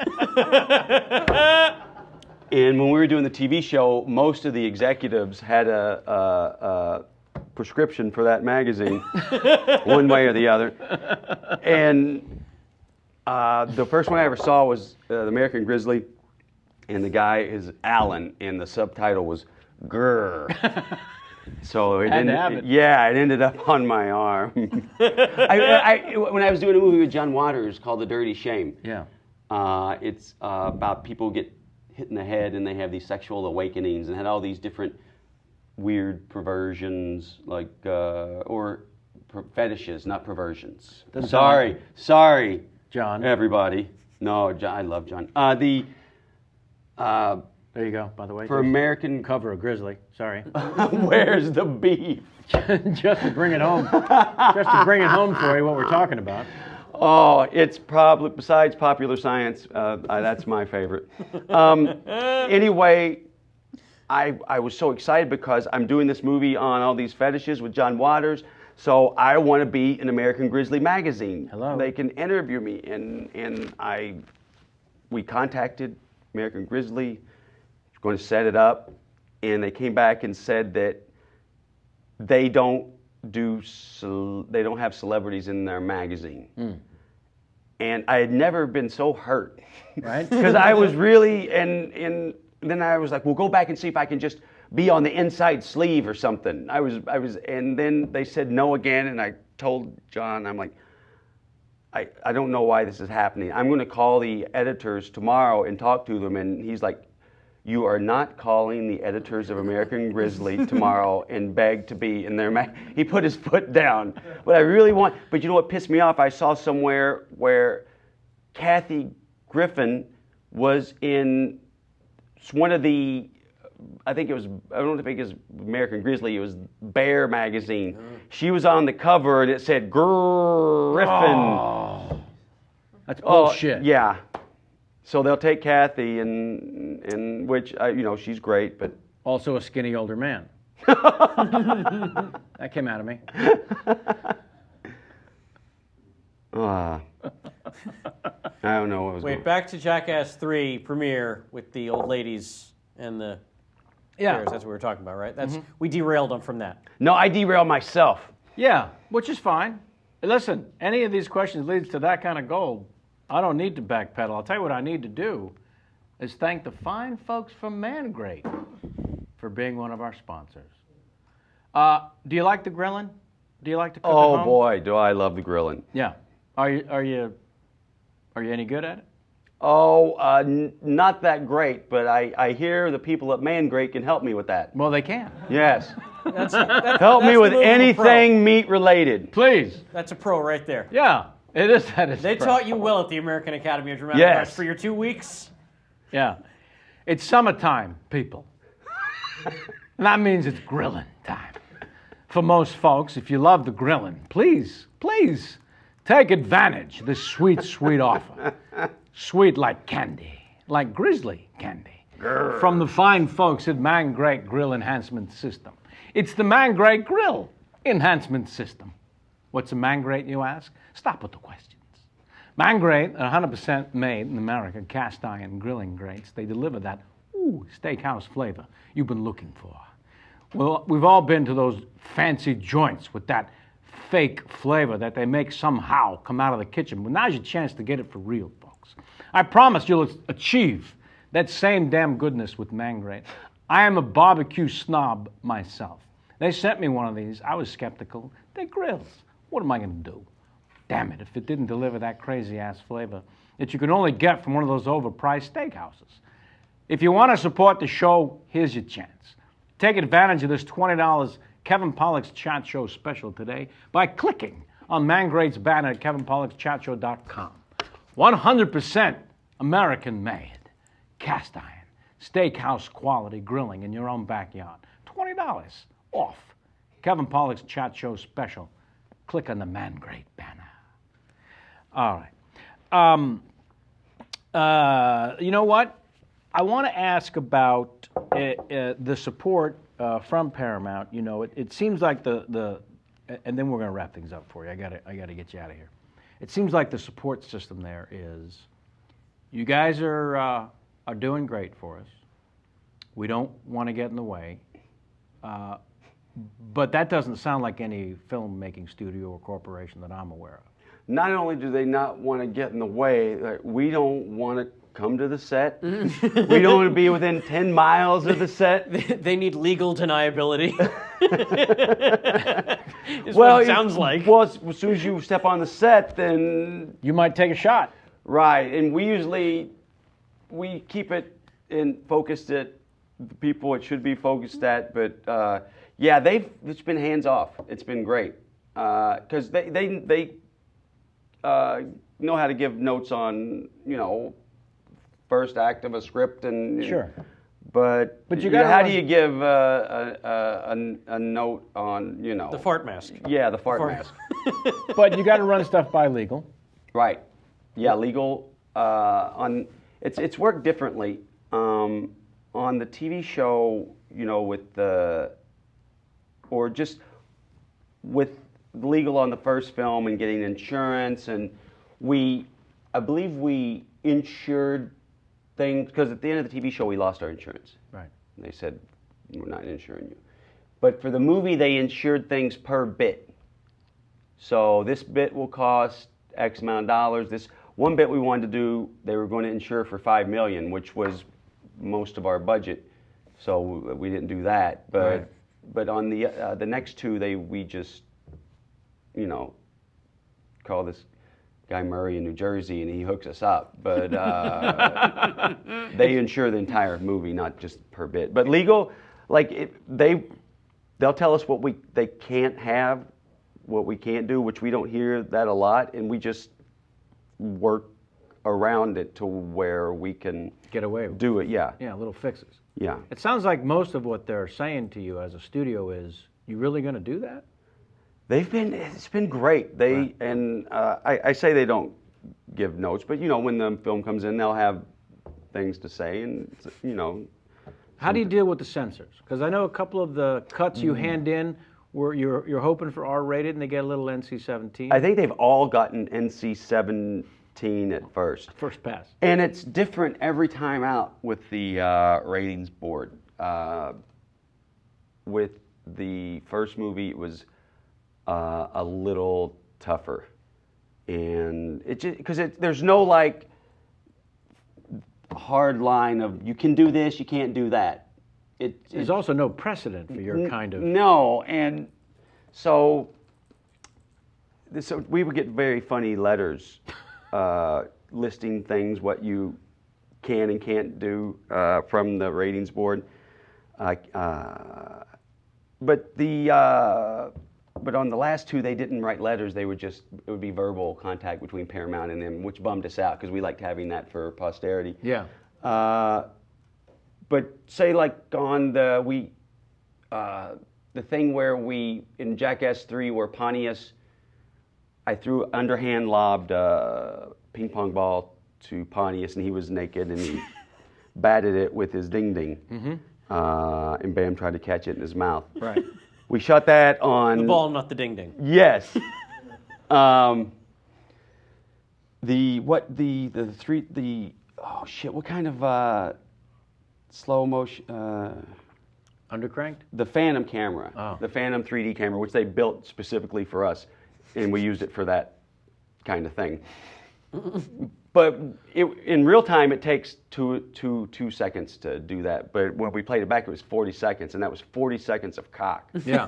[SPEAKER 4] And when we were doing the TV show, most of the executives had a prescription for that magazine, one way or the other. And the first one I ever saw was the American Grizzly, and the guy is Alan, and the subtitle was Grr. So it ended up on my arm. When I was doing a movie with John Waters called The Dirty Shame.
[SPEAKER 1] Yeah.
[SPEAKER 4] It's about people get hit in the head and they have these sexual awakenings and had all these different weird perversions, like fetishes, not perversions. Sorry,
[SPEAKER 1] John.
[SPEAKER 4] everybody. No, John, I love John.
[SPEAKER 1] There you go, by the way.
[SPEAKER 4] For American
[SPEAKER 1] cover of Grizzly. Sorry.
[SPEAKER 4] Where's the beef?
[SPEAKER 1] Just to bring it home. Just to bring it home for you, what we're talking about.
[SPEAKER 4] Oh, it's probably, besides Popular Science, that's my favorite. Anyway, I was so excited because I'm doing this movie on all these fetishes with John Waters, so I want to be in American Grizzly magazine.
[SPEAKER 1] Hello.
[SPEAKER 4] They can interview me, and we contacted American Grizzly, going to set it up, and they came back and said that they don't have celebrities in their magazine. And I had never been so hurt.
[SPEAKER 1] Right.
[SPEAKER 4] Because I was really, and then I was like, well, go back and see if I can just be on the inside sleeve or something. I was, and then they said no again, and I told John, I'm like, I don't know why this is happening. I'm going to call the editors tomorrow and talk to them, and he's like, you are not calling the editors of American Grizzly tomorrow and beg to be in their He put his foot down. But I really but you know what pissed me off? I saw somewhere where Kathy Griffin was in one of the I don't think it was American Grizzly, it was Bear magazine. She was on the cover and it said Griffin.
[SPEAKER 1] Oh, that's bullshit.
[SPEAKER 4] Yeah. So they'll take Kathy, and which, she's great, but.
[SPEAKER 1] Also a skinny older man. That came out of me.
[SPEAKER 4] I don't know what was
[SPEAKER 2] Wait, back to Jackass 3 premiere with the old ladies and the chairs. That's what we were talking about, right? We derailed them from that.
[SPEAKER 4] No, I derailed myself.
[SPEAKER 1] Yeah, which is fine. Listen, any of these questions leads to that kind of gold. I don't need to backpedal. I'll tell you what I need to do is thank the fine folks from Mangrate for being one of our sponsors. Do you like the grilling? Do you like to cook at home?
[SPEAKER 4] Oh boy, do I love the grilling.
[SPEAKER 1] Yeah. Are you any good at it?
[SPEAKER 4] Oh, not that great, but I hear the people at Mangrate can help me with that.
[SPEAKER 1] Well, they can.
[SPEAKER 4] Yes. Help me with anything meat related.
[SPEAKER 1] Please.
[SPEAKER 2] That's a pro right there.
[SPEAKER 1] Yeah, it is. That is.
[SPEAKER 2] They
[SPEAKER 1] pro.
[SPEAKER 2] taught you well at the American Academy of Dramatic Arts for your 2 weeks.
[SPEAKER 1] Yeah. It's summertime, people. And that means it's grilling time. For most folks, if you love the grilling, please take advantage of this sweet, sweet offer. Sweet like candy, like Grizzly candy. Grr. From the fine folks at Mangrate Grill Enhancement System. It's the Mangrate Grill Enhancement System. What's a Mangrate, you ask? Stop with the questions. Mangrate, 100% made in America, cast iron grilling grates. They deliver that steakhouse flavor you've been looking for. Well, we've all been to those fancy joints with that fake flavor that they make somehow come out of the kitchen. Well, now's your chance to get it for real, folks. I promise you'll achieve that same damn goodness with Mangrate. I am a barbecue snob myself. They sent me one of these. I was skeptical. They're grills. What am I going to do? Damn it, if it didn't deliver that crazy-ass flavor that you can only get from one of those overpriced steakhouses. If you want to support the show, here's your chance. Take advantage of this $20 Kevin Pollak's Chat Show special today by clicking on Mangrate's banner at kevinpollakschatshow.com. 100% American-made, cast iron, steakhouse quality grilling in your own backyard. $20 off. Kevin Pollak's Chat Show special. Click on the Mangrate banner. All right. You know what? I want to ask about the support from Paramount. You know, it seems like and then we're going to wrap things up for you. I got to get you out of here. It seems like the support system there is, you guys are doing great for us. We don't want to get in the way. But that doesn't sound like any filmmaking studio or corporation that I'm aware of.
[SPEAKER 4] Not only do they not want to get in the way, like, we don't want to come to the set. We don't want to be within 10 miles of the set.
[SPEAKER 2] They need legal deniability. What it sounds like.
[SPEAKER 4] Well, as soon as you step on the set, then
[SPEAKER 1] you might take a shot.
[SPEAKER 4] Right, and we keep it focused at the people it should be focused at, but yeah, it's been hands off. It's been great because they know how to give notes on, first act of a script and
[SPEAKER 1] sure.
[SPEAKER 4] But
[SPEAKER 1] you got
[SPEAKER 4] how do you give a note on
[SPEAKER 2] the fart mask?
[SPEAKER 4] Yeah, the fart mask.
[SPEAKER 1] But you got to run stuff by legal.
[SPEAKER 4] Right. Yeah, legal. It's worked differently on the TV show. With legal on the first film and getting insurance, and I believe we insured things because at the end of the TV show we lost our insurance.
[SPEAKER 1] Right.
[SPEAKER 4] And they said, we're not insuring you. But for the movie they insured things per bit. So this bit will cost X amount of dollars. This one bit we wanted to do, they were going to insure for $5 million, which was most of our budget. So we didn't do that. But
[SPEAKER 1] right.
[SPEAKER 4] But on the next two, we just, call this guy Murray in New Jersey, and he hooks us up. But they insure the entire movie, not just per bit. But legal, they'll tell us what they can't have, what we can't do, which we don't hear that a lot, and we just work around it to where we can
[SPEAKER 1] Get away with it.
[SPEAKER 4] do it. Yeah,
[SPEAKER 1] Yeah, little fixes.
[SPEAKER 4] yeah.
[SPEAKER 1] It sounds like most of what they're saying to you as a studio is, you really going to do that?
[SPEAKER 4] It's been great. They
[SPEAKER 1] Right.
[SPEAKER 4] and I say they don't give notes, but you know, when the film comes in, they'll have things to say, and you know.
[SPEAKER 1] How do you deal with the censors? Because I know a couple of the cuts you hand in where you're hoping for R-rated and they get a little NC-17.
[SPEAKER 4] I think they've all gotten NC-17 at first.
[SPEAKER 1] First pass.
[SPEAKER 4] And it's different every time out with the ratings board. With the first movie, it was a little tougher, and it just because there's no like hard line of you can do this, you can't do that.
[SPEAKER 1] There's also no precedent for your kind of.
[SPEAKER 4] No, and so we would get very funny letters listing things what you can and can't do from the ratings board. But on the last two, they didn't write letters. It would be verbal contact between Paramount and them, which bummed us out because we liked having that for posterity.
[SPEAKER 1] Yeah.
[SPEAKER 4] But say like on the thing where in Jackass 3 where Pontius, I threw underhand lobbed a ping pong ball to Pontius and he was naked and he batted it with his ding ding. Mm-hmm. And Bam tried to catch it in his mouth.
[SPEAKER 1] Right.
[SPEAKER 4] We shot that on
[SPEAKER 2] The ball, not the ding ding.
[SPEAKER 4] Yes. What kind of slow motion?
[SPEAKER 1] Undercranked?
[SPEAKER 4] The Phantom camera.
[SPEAKER 1] Oh.
[SPEAKER 4] The Phantom 3D camera, which they built specifically for us, and we used it for that kind of thing. But in real time, it takes two seconds to do that. But when we played it back, it was 40 seconds, and that was 40 seconds of cock.
[SPEAKER 1] Yeah.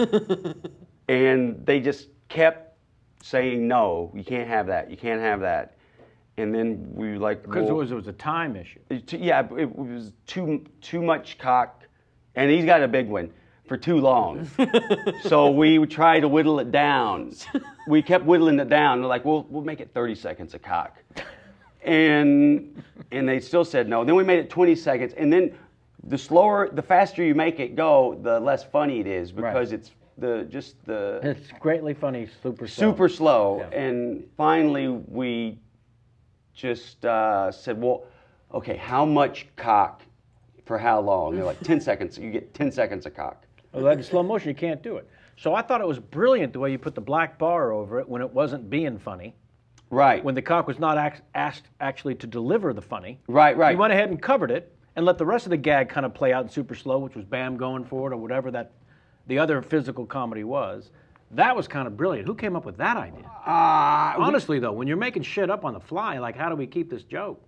[SPEAKER 4] And they just kept saying, no, you can't have that, you can't have that. And then we like...
[SPEAKER 1] Because it was a time issue.
[SPEAKER 4] It was too much cock, and he's got a big one, for too long. So we would try to whittle it down. We kept whittling it down. They're like, we'll make it 30 seconds of cock. And they still said no. Then we made it 20 seconds, and then the faster you make it go, the less funny it is because
[SPEAKER 1] Right.
[SPEAKER 4] it's
[SPEAKER 1] It's greatly funny, super slow.
[SPEAKER 4] super slow.
[SPEAKER 1] Yeah.
[SPEAKER 4] And finally, we just said, well, okay, how much cock for how long? They're like 10 seconds. You get 10 seconds of cock.
[SPEAKER 1] Well, that in slow motion, you can't do it. So I thought it was brilliant the way you put the black bar over it when it wasn't being funny.
[SPEAKER 4] Right.
[SPEAKER 1] When the cock was not asked actually to deliver the funny.
[SPEAKER 4] Right.
[SPEAKER 1] You went ahead and covered it and let the rest of the gag kind of play out in super slow, which was Bam going for it or whatever the other physical comedy was. That was kind of brilliant. Who came up with that idea? Honestly, though, when you're making shit up on the fly, like, how do we keep this joke?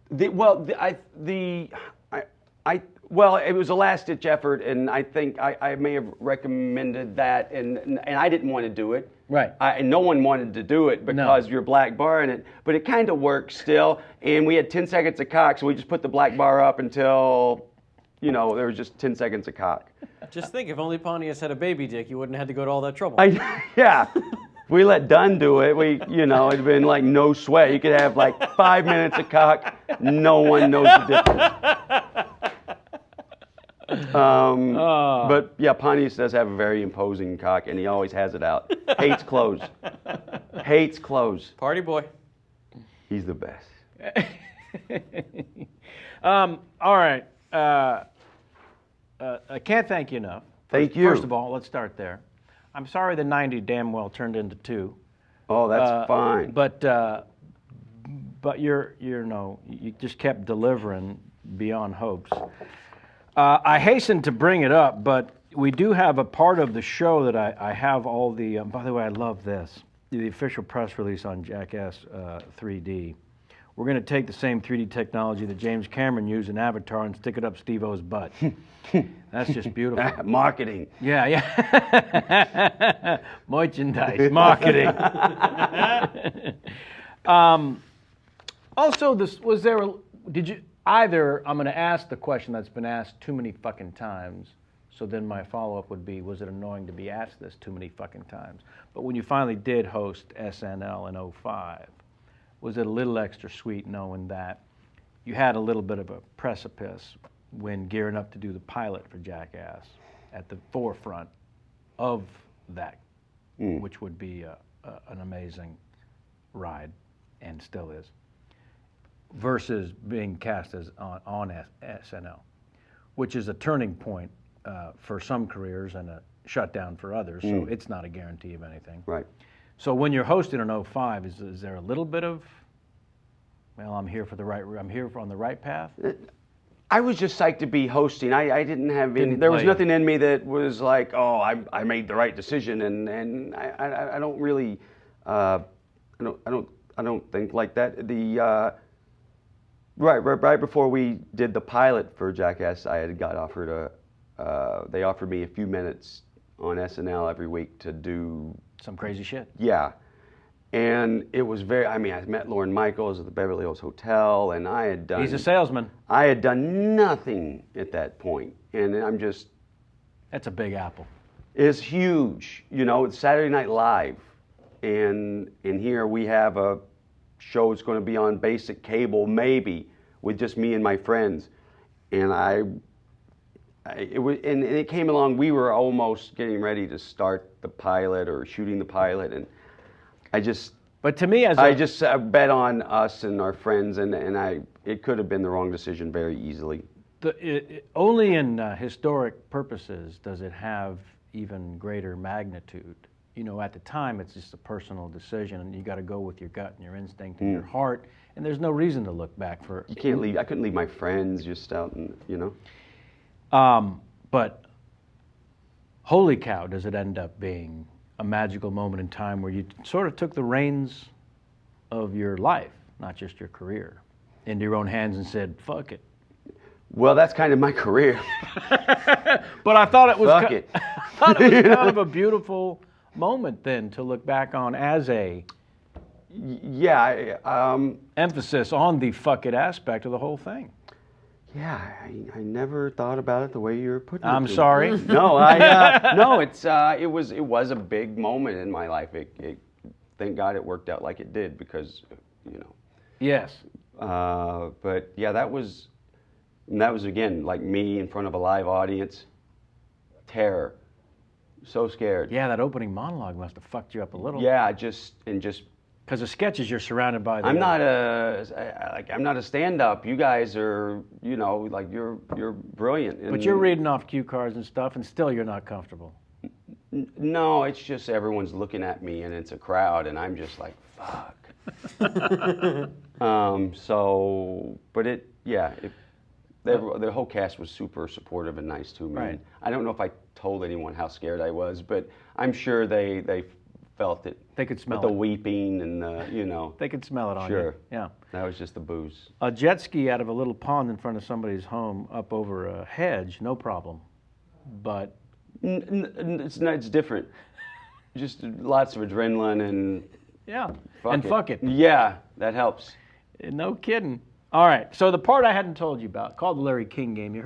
[SPEAKER 4] Well, it was a last-ditch effort, and I think I may have recommended that, and I didn't want to do it.
[SPEAKER 1] Right.
[SPEAKER 4] And no one wanted to do it because you're black bar in it, but it kind of worked still, and we had 10 seconds of cock, so we just put the black bar up until, there was just 10 seconds of cock.
[SPEAKER 2] Just think, if only Pontius had a baby dick, you wouldn't have had to go to all that trouble.
[SPEAKER 4] Yeah. We let Dunn do it. It'd been like no sweat. You could have like 5 minutes of cock. No one knows the difference. But yeah, Pontius does have a very imposing cock, and he always has it out. Hates clothes. Hates clothes.
[SPEAKER 2] Party boy.
[SPEAKER 4] He's the best.
[SPEAKER 1] All right. I can't thank you enough.
[SPEAKER 4] Thank you.
[SPEAKER 1] First of all, let's start there. I'm sorry the 90 damn well turned into 2.
[SPEAKER 4] Oh, that's fine.
[SPEAKER 1] But you just kept delivering beyond hopes. I hasten to bring it up, but we do have a part of the show that I have all the. By the way, I love this. The official press release on Jackass 3D. We're going to take the same 3D technology that James Cameron used in Avatar and stick it up Steve-O's butt. That's just beautiful.
[SPEAKER 4] Marketing.
[SPEAKER 1] Yeah. Merchandise, marketing. Also, I'm going to ask the question that's been asked too many fucking times, so then my follow-up would be, was it annoying to be asked this too many fucking times? But when you finally did host SNL in 2005, was it a little extra sweet knowing that you had a little bit of a precipice when gearing up to do the pilot for Jackass at the forefront of that, which would be an amazing ride, and still is, versus being cast as on SNL, which is a turning point for some careers and a shutdown for others. So it's not a guarantee of anything.
[SPEAKER 4] Right.
[SPEAKER 1] So when you're hosting in 05, is there a little bit of, well, I'm here on the right path?
[SPEAKER 4] I was just psyched to be hosting. I didn't have any. There was nothing in me that was like, oh, I made the right decision, and I don't really, I don't think like that. The right before we did the pilot for Jackass, I had got offered they offered me a few minutes on SNL every week to do
[SPEAKER 1] some crazy shit.
[SPEAKER 4] Yeah. And it was I met Lorne Michaels at the Beverly Hills Hotel, and I had done...
[SPEAKER 1] He's a salesman.
[SPEAKER 4] I had done nothing at that point, and I'm just...
[SPEAKER 1] That's a big apple.
[SPEAKER 4] It's huge. You know, it's Saturday Night Live, and here we have a show that's going to be on basic cable, maybe, with just me and my friends. And it came along, we were almost getting ready to start the pilot or shooting the pilot, and
[SPEAKER 1] But to me,
[SPEAKER 4] I just bet on us and our friends, and it could have been the wrong decision very easily.
[SPEAKER 1] Only in historic purposes does it have even greater magnitude. You know, at the time, it's just a personal decision, and you got to go with your gut and your instinct and your heart, and there's no reason to look back for.
[SPEAKER 4] You can't leave. I couldn't leave my friends just out, and you know.
[SPEAKER 1] But holy cow, does it end up being a magical moment in time where you sort of took the reins of your life, not just your career, into your own hands and said, fuck it.
[SPEAKER 4] Well, that's kind of my career.
[SPEAKER 1] But I thought it was,
[SPEAKER 4] fuck it.
[SPEAKER 1] I thought it was kind of a beautiful moment then to look back on as a emphasis on the fuck it aspect of the whole thing.
[SPEAKER 4] Yeah, I never thought about it the way you're putting it.
[SPEAKER 1] I'm sorry.
[SPEAKER 4] No, no. It was a big moment in my life. Thank God it worked out like it did, because, you know.
[SPEAKER 1] Yes.
[SPEAKER 4] But yeah, that was again like me in front of a live audience. Terror. So scared.
[SPEAKER 1] Yeah, that opening monologue must have fucked you up a little.
[SPEAKER 4] Yeah, just.
[SPEAKER 1] Because the sketches you're surrounded by.
[SPEAKER 4] I'm not a stand-up. You guys are, you know, like you're brilliant.
[SPEAKER 1] But you're reading off cue cards and stuff, and still you're not comfortable.
[SPEAKER 4] No, it's just everyone's looking at me, and it's a crowd, and I'm just like, fuck. The whole cast was super supportive and nice to me.
[SPEAKER 1] Right.
[SPEAKER 4] I don't know if I told anyone how scared I was, but I'm sure they felt it.
[SPEAKER 1] They could smell
[SPEAKER 4] with
[SPEAKER 1] it.
[SPEAKER 4] the weeping and the, you know.
[SPEAKER 1] They could smell it on you.
[SPEAKER 4] Sure.
[SPEAKER 1] Yeah.
[SPEAKER 4] That was just the booze.
[SPEAKER 1] A jet ski out of a little pond in front of somebody's home up over a hedge, no problem. But
[SPEAKER 4] it's different. Just lots of adrenaline and
[SPEAKER 1] fuck it.
[SPEAKER 4] Yeah, that helps.
[SPEAKER 1] No kidding. All right. So the part I hadn't told you about, called the Larry King game. You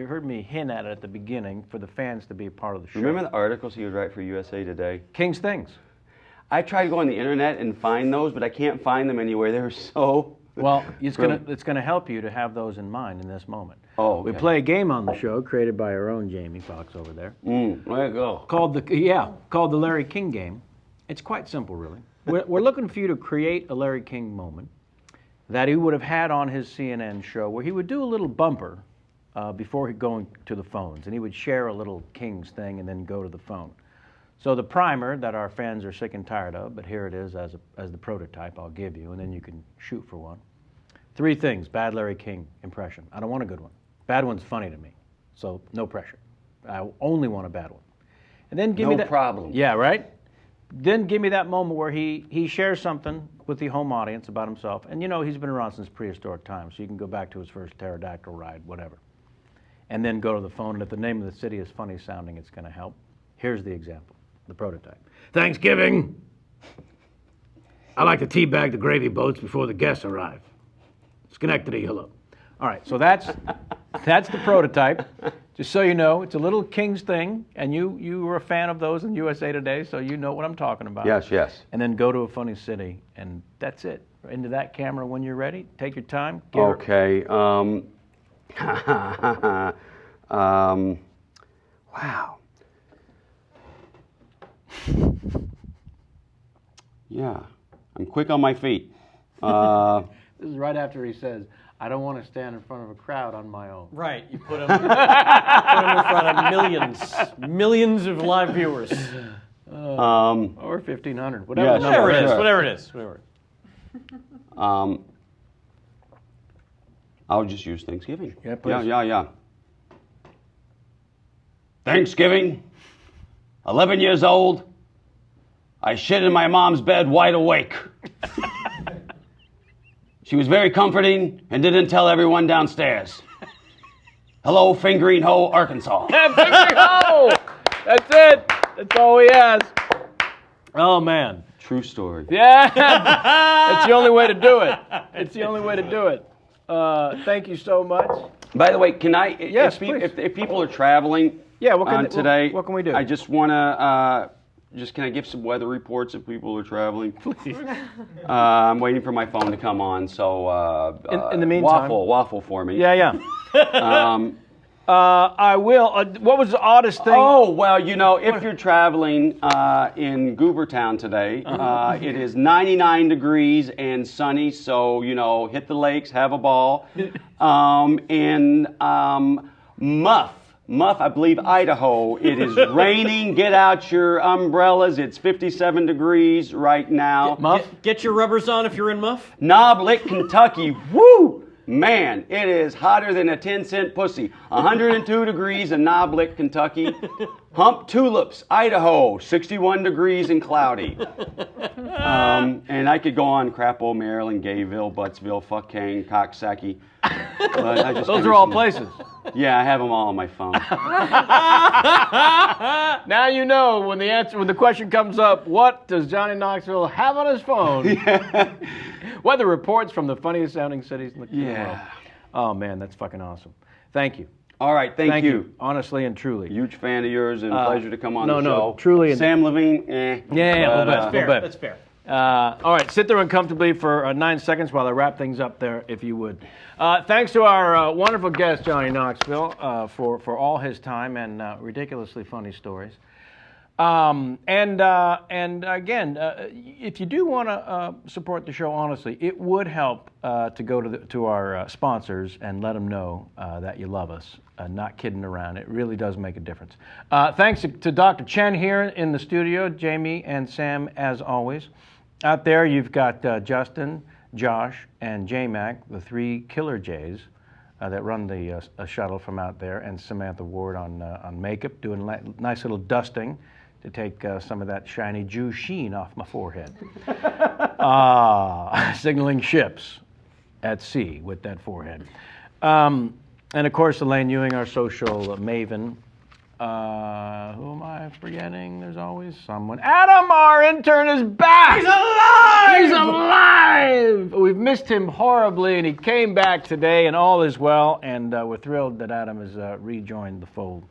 [SPEAKER 1] heard me hint at it at the beginning for the fans to be a part of the show.
[SPEAKER 4] Remember the articles he would write for USA Today?
[SPEAKER 1] King's Things.
[SPEAKER 4] I tried to go on the internet and find those, but I can't find them anywhere. They're so...
[SPEAKER 1] Well, it's gonna help you to have those in mind in this moment.
[SPEAKER 4] Oh, okay.
[SPEAKER 1] We play a game on the show created by our own Jamie Foxx over there.
[SPEAKER 4] There you go.
[SPEAKER 1] Called the Larry King game. It's quite simple, really. We're looking for you to create a Larry King moment that he would have had on his CNN show, where he would do a little bumper before going to the phones, and he would share a little King's thing and then go to the phone. So the primer that our fans are sick and tired of, but here it is as the prototype I'll give you, and then you can shoot for one. 3 things, bad Larry King impression. I don't want a good one. Bad one's funny to me, so no pressure. I only want a bad one. And then give me that.
[SPEAKER 4] No problem.
[SPEAKER 1] Yeah, right? Then give me that moment where he shares something with the home audience about himself. And you know, he's been around since prehistoric times, so you can go back to his first pterodactyl ride, whatever. And then go to the phone, and if the name of the city is funny sounding, it's going to help. Here's the example, the prototype. Thanksgiving. I like to teabag the gravy boats before the guests arrive. Schenectady, hello. All right, so that's That's the prototype. Just so you know, it's a little King's thing, and you were a fan of those in USA Today, so you know what I'm talking about.
[SPEAKER 4] Yes, yes.
[SPEAKER 1] And then go to a funny city, and that's it. Into that camera when you're ready. Take your time.
[SPEAKER 4] Okay. Wow. Yeah, I'm quick on my feet.
[SPEAKER 1] This is right after he says, I don't want to stand in front of a crowd on my own.
[SPEAKER 2] Right, you put him in front of millions of live viewers.
[SPEAKER 1] Or 1,500, whatever
[SPEAKER 4] Yeah,
[SPEAKER 1] the number
[SPEAKER 2] Whatever
[SPEAKER 1] is.
[SPEAKER 2] it is, whatever.
[SPEAKER 4] I'll just use Thanksgiving.
[SPEAKER 1] Yeah, please.
[SPEAKER 4] Yeah. Thanksgiving, 11 years old, I shit in my mom's bed wide awake. She was very comforting and didn't tell everyone downstairs. Hello, Fingering Hoe, Arkansas.
[SPEAKER 1] Fingering Hoe! That's it. That's all he has. Oh, man.
[SPEAKER 4] True story.
[SPEAKER 1] Yeah. It's the only way to do it. It's the only way to do it. Thank you so much.
[SPEAKER 4] By the way, can I?
[SPEAKER 1] Yes,
[SPEAKER 4] if people are traveling today,
[SPEAKER 1] what can we do?
[SPEAKER 4] I just want to. Can I give some weather reports if people are traveling?
[SPEAKER 1] Please.
[SPEAKER 4] I'm waiting for my phone to come on, so
[SPEAKER 1] in the meantime,
[SPEAKER 4] waffle for me.
[SPEAKER 1] Yeah. I will. What was the oddest thing?
[SPEAKER 4] Oh, well, if you're traveling in Goobertown today, it is 99 degrees and sunny, so, hit the lakes, have a ball. Muff, I believe, Idaho, it is raining. Get out your umbrellas. It's 57 degrees right now.
[SPEAKER 1] Muff?
[SPEAKER 2] Get your rubbers on if you're in Muff.
[SPEAKER 4] Knob Lick, Kentucky. Woo! Man, it is hotter than a 10-cent pussy. 102 degrees in Knob Lick, Kentucky. Hump Tulips, Idaho, 61 degrees and cloudy. And I could go on Crapo, Maryland, Gayville, Buttsville, Fuckane, Coxsackie.
[SPEAKER 1] Those are all places.
[SPEAKER 4] Yeah, I have them all on my phone.
[SPEAKER 1] Now you know when the question comes up, what does Johnny Knoxville have on his phone?
[SPEAKER 4] Yeah.
[SPEAKER 1] Weather reports from the funniest sounding cities in the world.
[SPEAKER 4] Yeah.
[SPEAKER 1] Oh man, that's fucking awesome. Thank you.
[SPEAKER 4] All right, thank you.
[SPEAKER 1] Honestly and truly.
[SPEAKER 4] Huge fan of yours and pleasure to come on the show.
[SPEAKER 1] No, truly.
[SPEAKER 4] Sam Levine,
[SPEAKER 1] Yeah,
[SPEAKER 2] That's fair.
[SPEAKER 1] All right, sit there uncomfortably for 9 seconds while I wrap things up there, if you would. Thanks to our wonderful guest, Johnny Knoxville, for all his time and ridiculously funny stories. And again, if you do want to support the show, honestly, it would help to go to our sponsors and let them know that you love us. Not kidding around. It really does make a difference. Thanks to Dr. Chen here in the studio, Jamie and Sam, as always. Out there, you've got Justin, Josh, and J-Mac, the 3 killer J's that run the shuttle from out there, and Samantha Ward on makeup, doing a nice little dusting to take some of that shiny Jew sheen off my forehead. Signaling ships at sea with that forehead. And of course, Elaine Ewing, our social maven. Who am I forgetting? There's always someone. Adam, our intern, is back! He's alive! He's alive! We've missed him horribly, and he came back today, and all is well, and we're thrilled that Adam has rejoined the fold.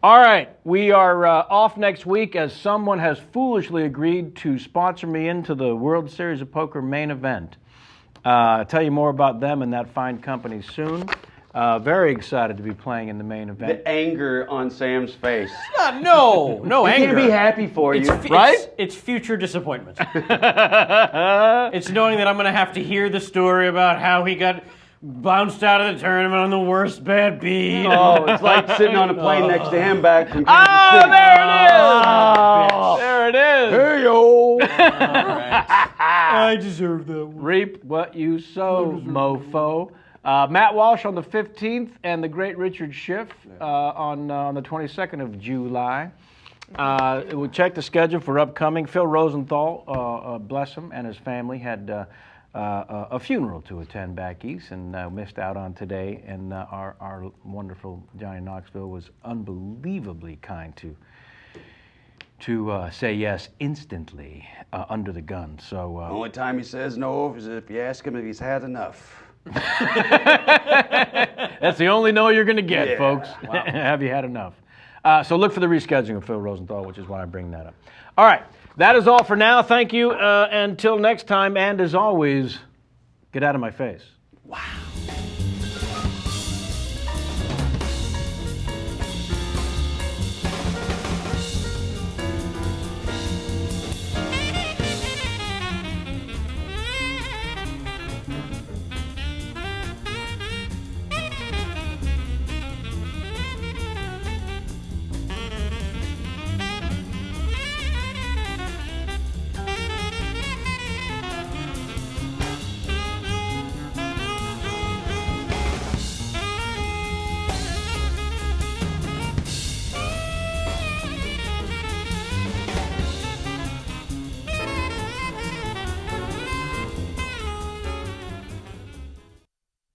[SPEAKER 1] All right, we are off next week as someone has foolishly agreed to sponsor me into the World Series of Poker main event. I'll tell you more about them and that fine company soon. Very excited to be playing in the main event.
[SPEAKER 4] The anger on Sam's face.
[SPEAKER 2] No
[SPEAKER 4] He
[SPEAKER 2] anger.
[SPEAKER 4] can't be happy for you.
[SPEAKER 1] Right?
[SPEAKER 2] It's future disappointment. It's knowing that I'm going to have to hear the story about how he got bounced out of the tournament on the worst bad beat.
[SPEAKER 4] Oh, it's like sitting on a plane next to him back from Kansas City.
[SPEAKER 1] There it is!
[SPEAKER 4] Hey, yo!
[SPEAKER 2] I deserve that one.
[SPEAKER 1] Reap what you sow, mofo. Matt Walsh on the 15th and the great Richard Schiff on the 22nd of July. We'll check the schedule for upcoming. Phil Rosenthal, bless him, and his family had a funeral to attend back east and missed out on today. And our wonderful Johnny Knoxville was unbelievably kind to say yes instantly under the gun. So
[SPEAKER 4] Only time he says no is if you ask him if he's had enough.
[SPEAKER 1] That's the only no you're going to get,
[SPEAKER 4] Yeah.
[SPEAKER 1] folks. Have you had enough? So look for the rescheduling of Phil Rosenthal, which is why I bring that up. All right, that is all for now. Thank you. Until next time, and as always, get out of my face.
[SPEAKER 2] Wow.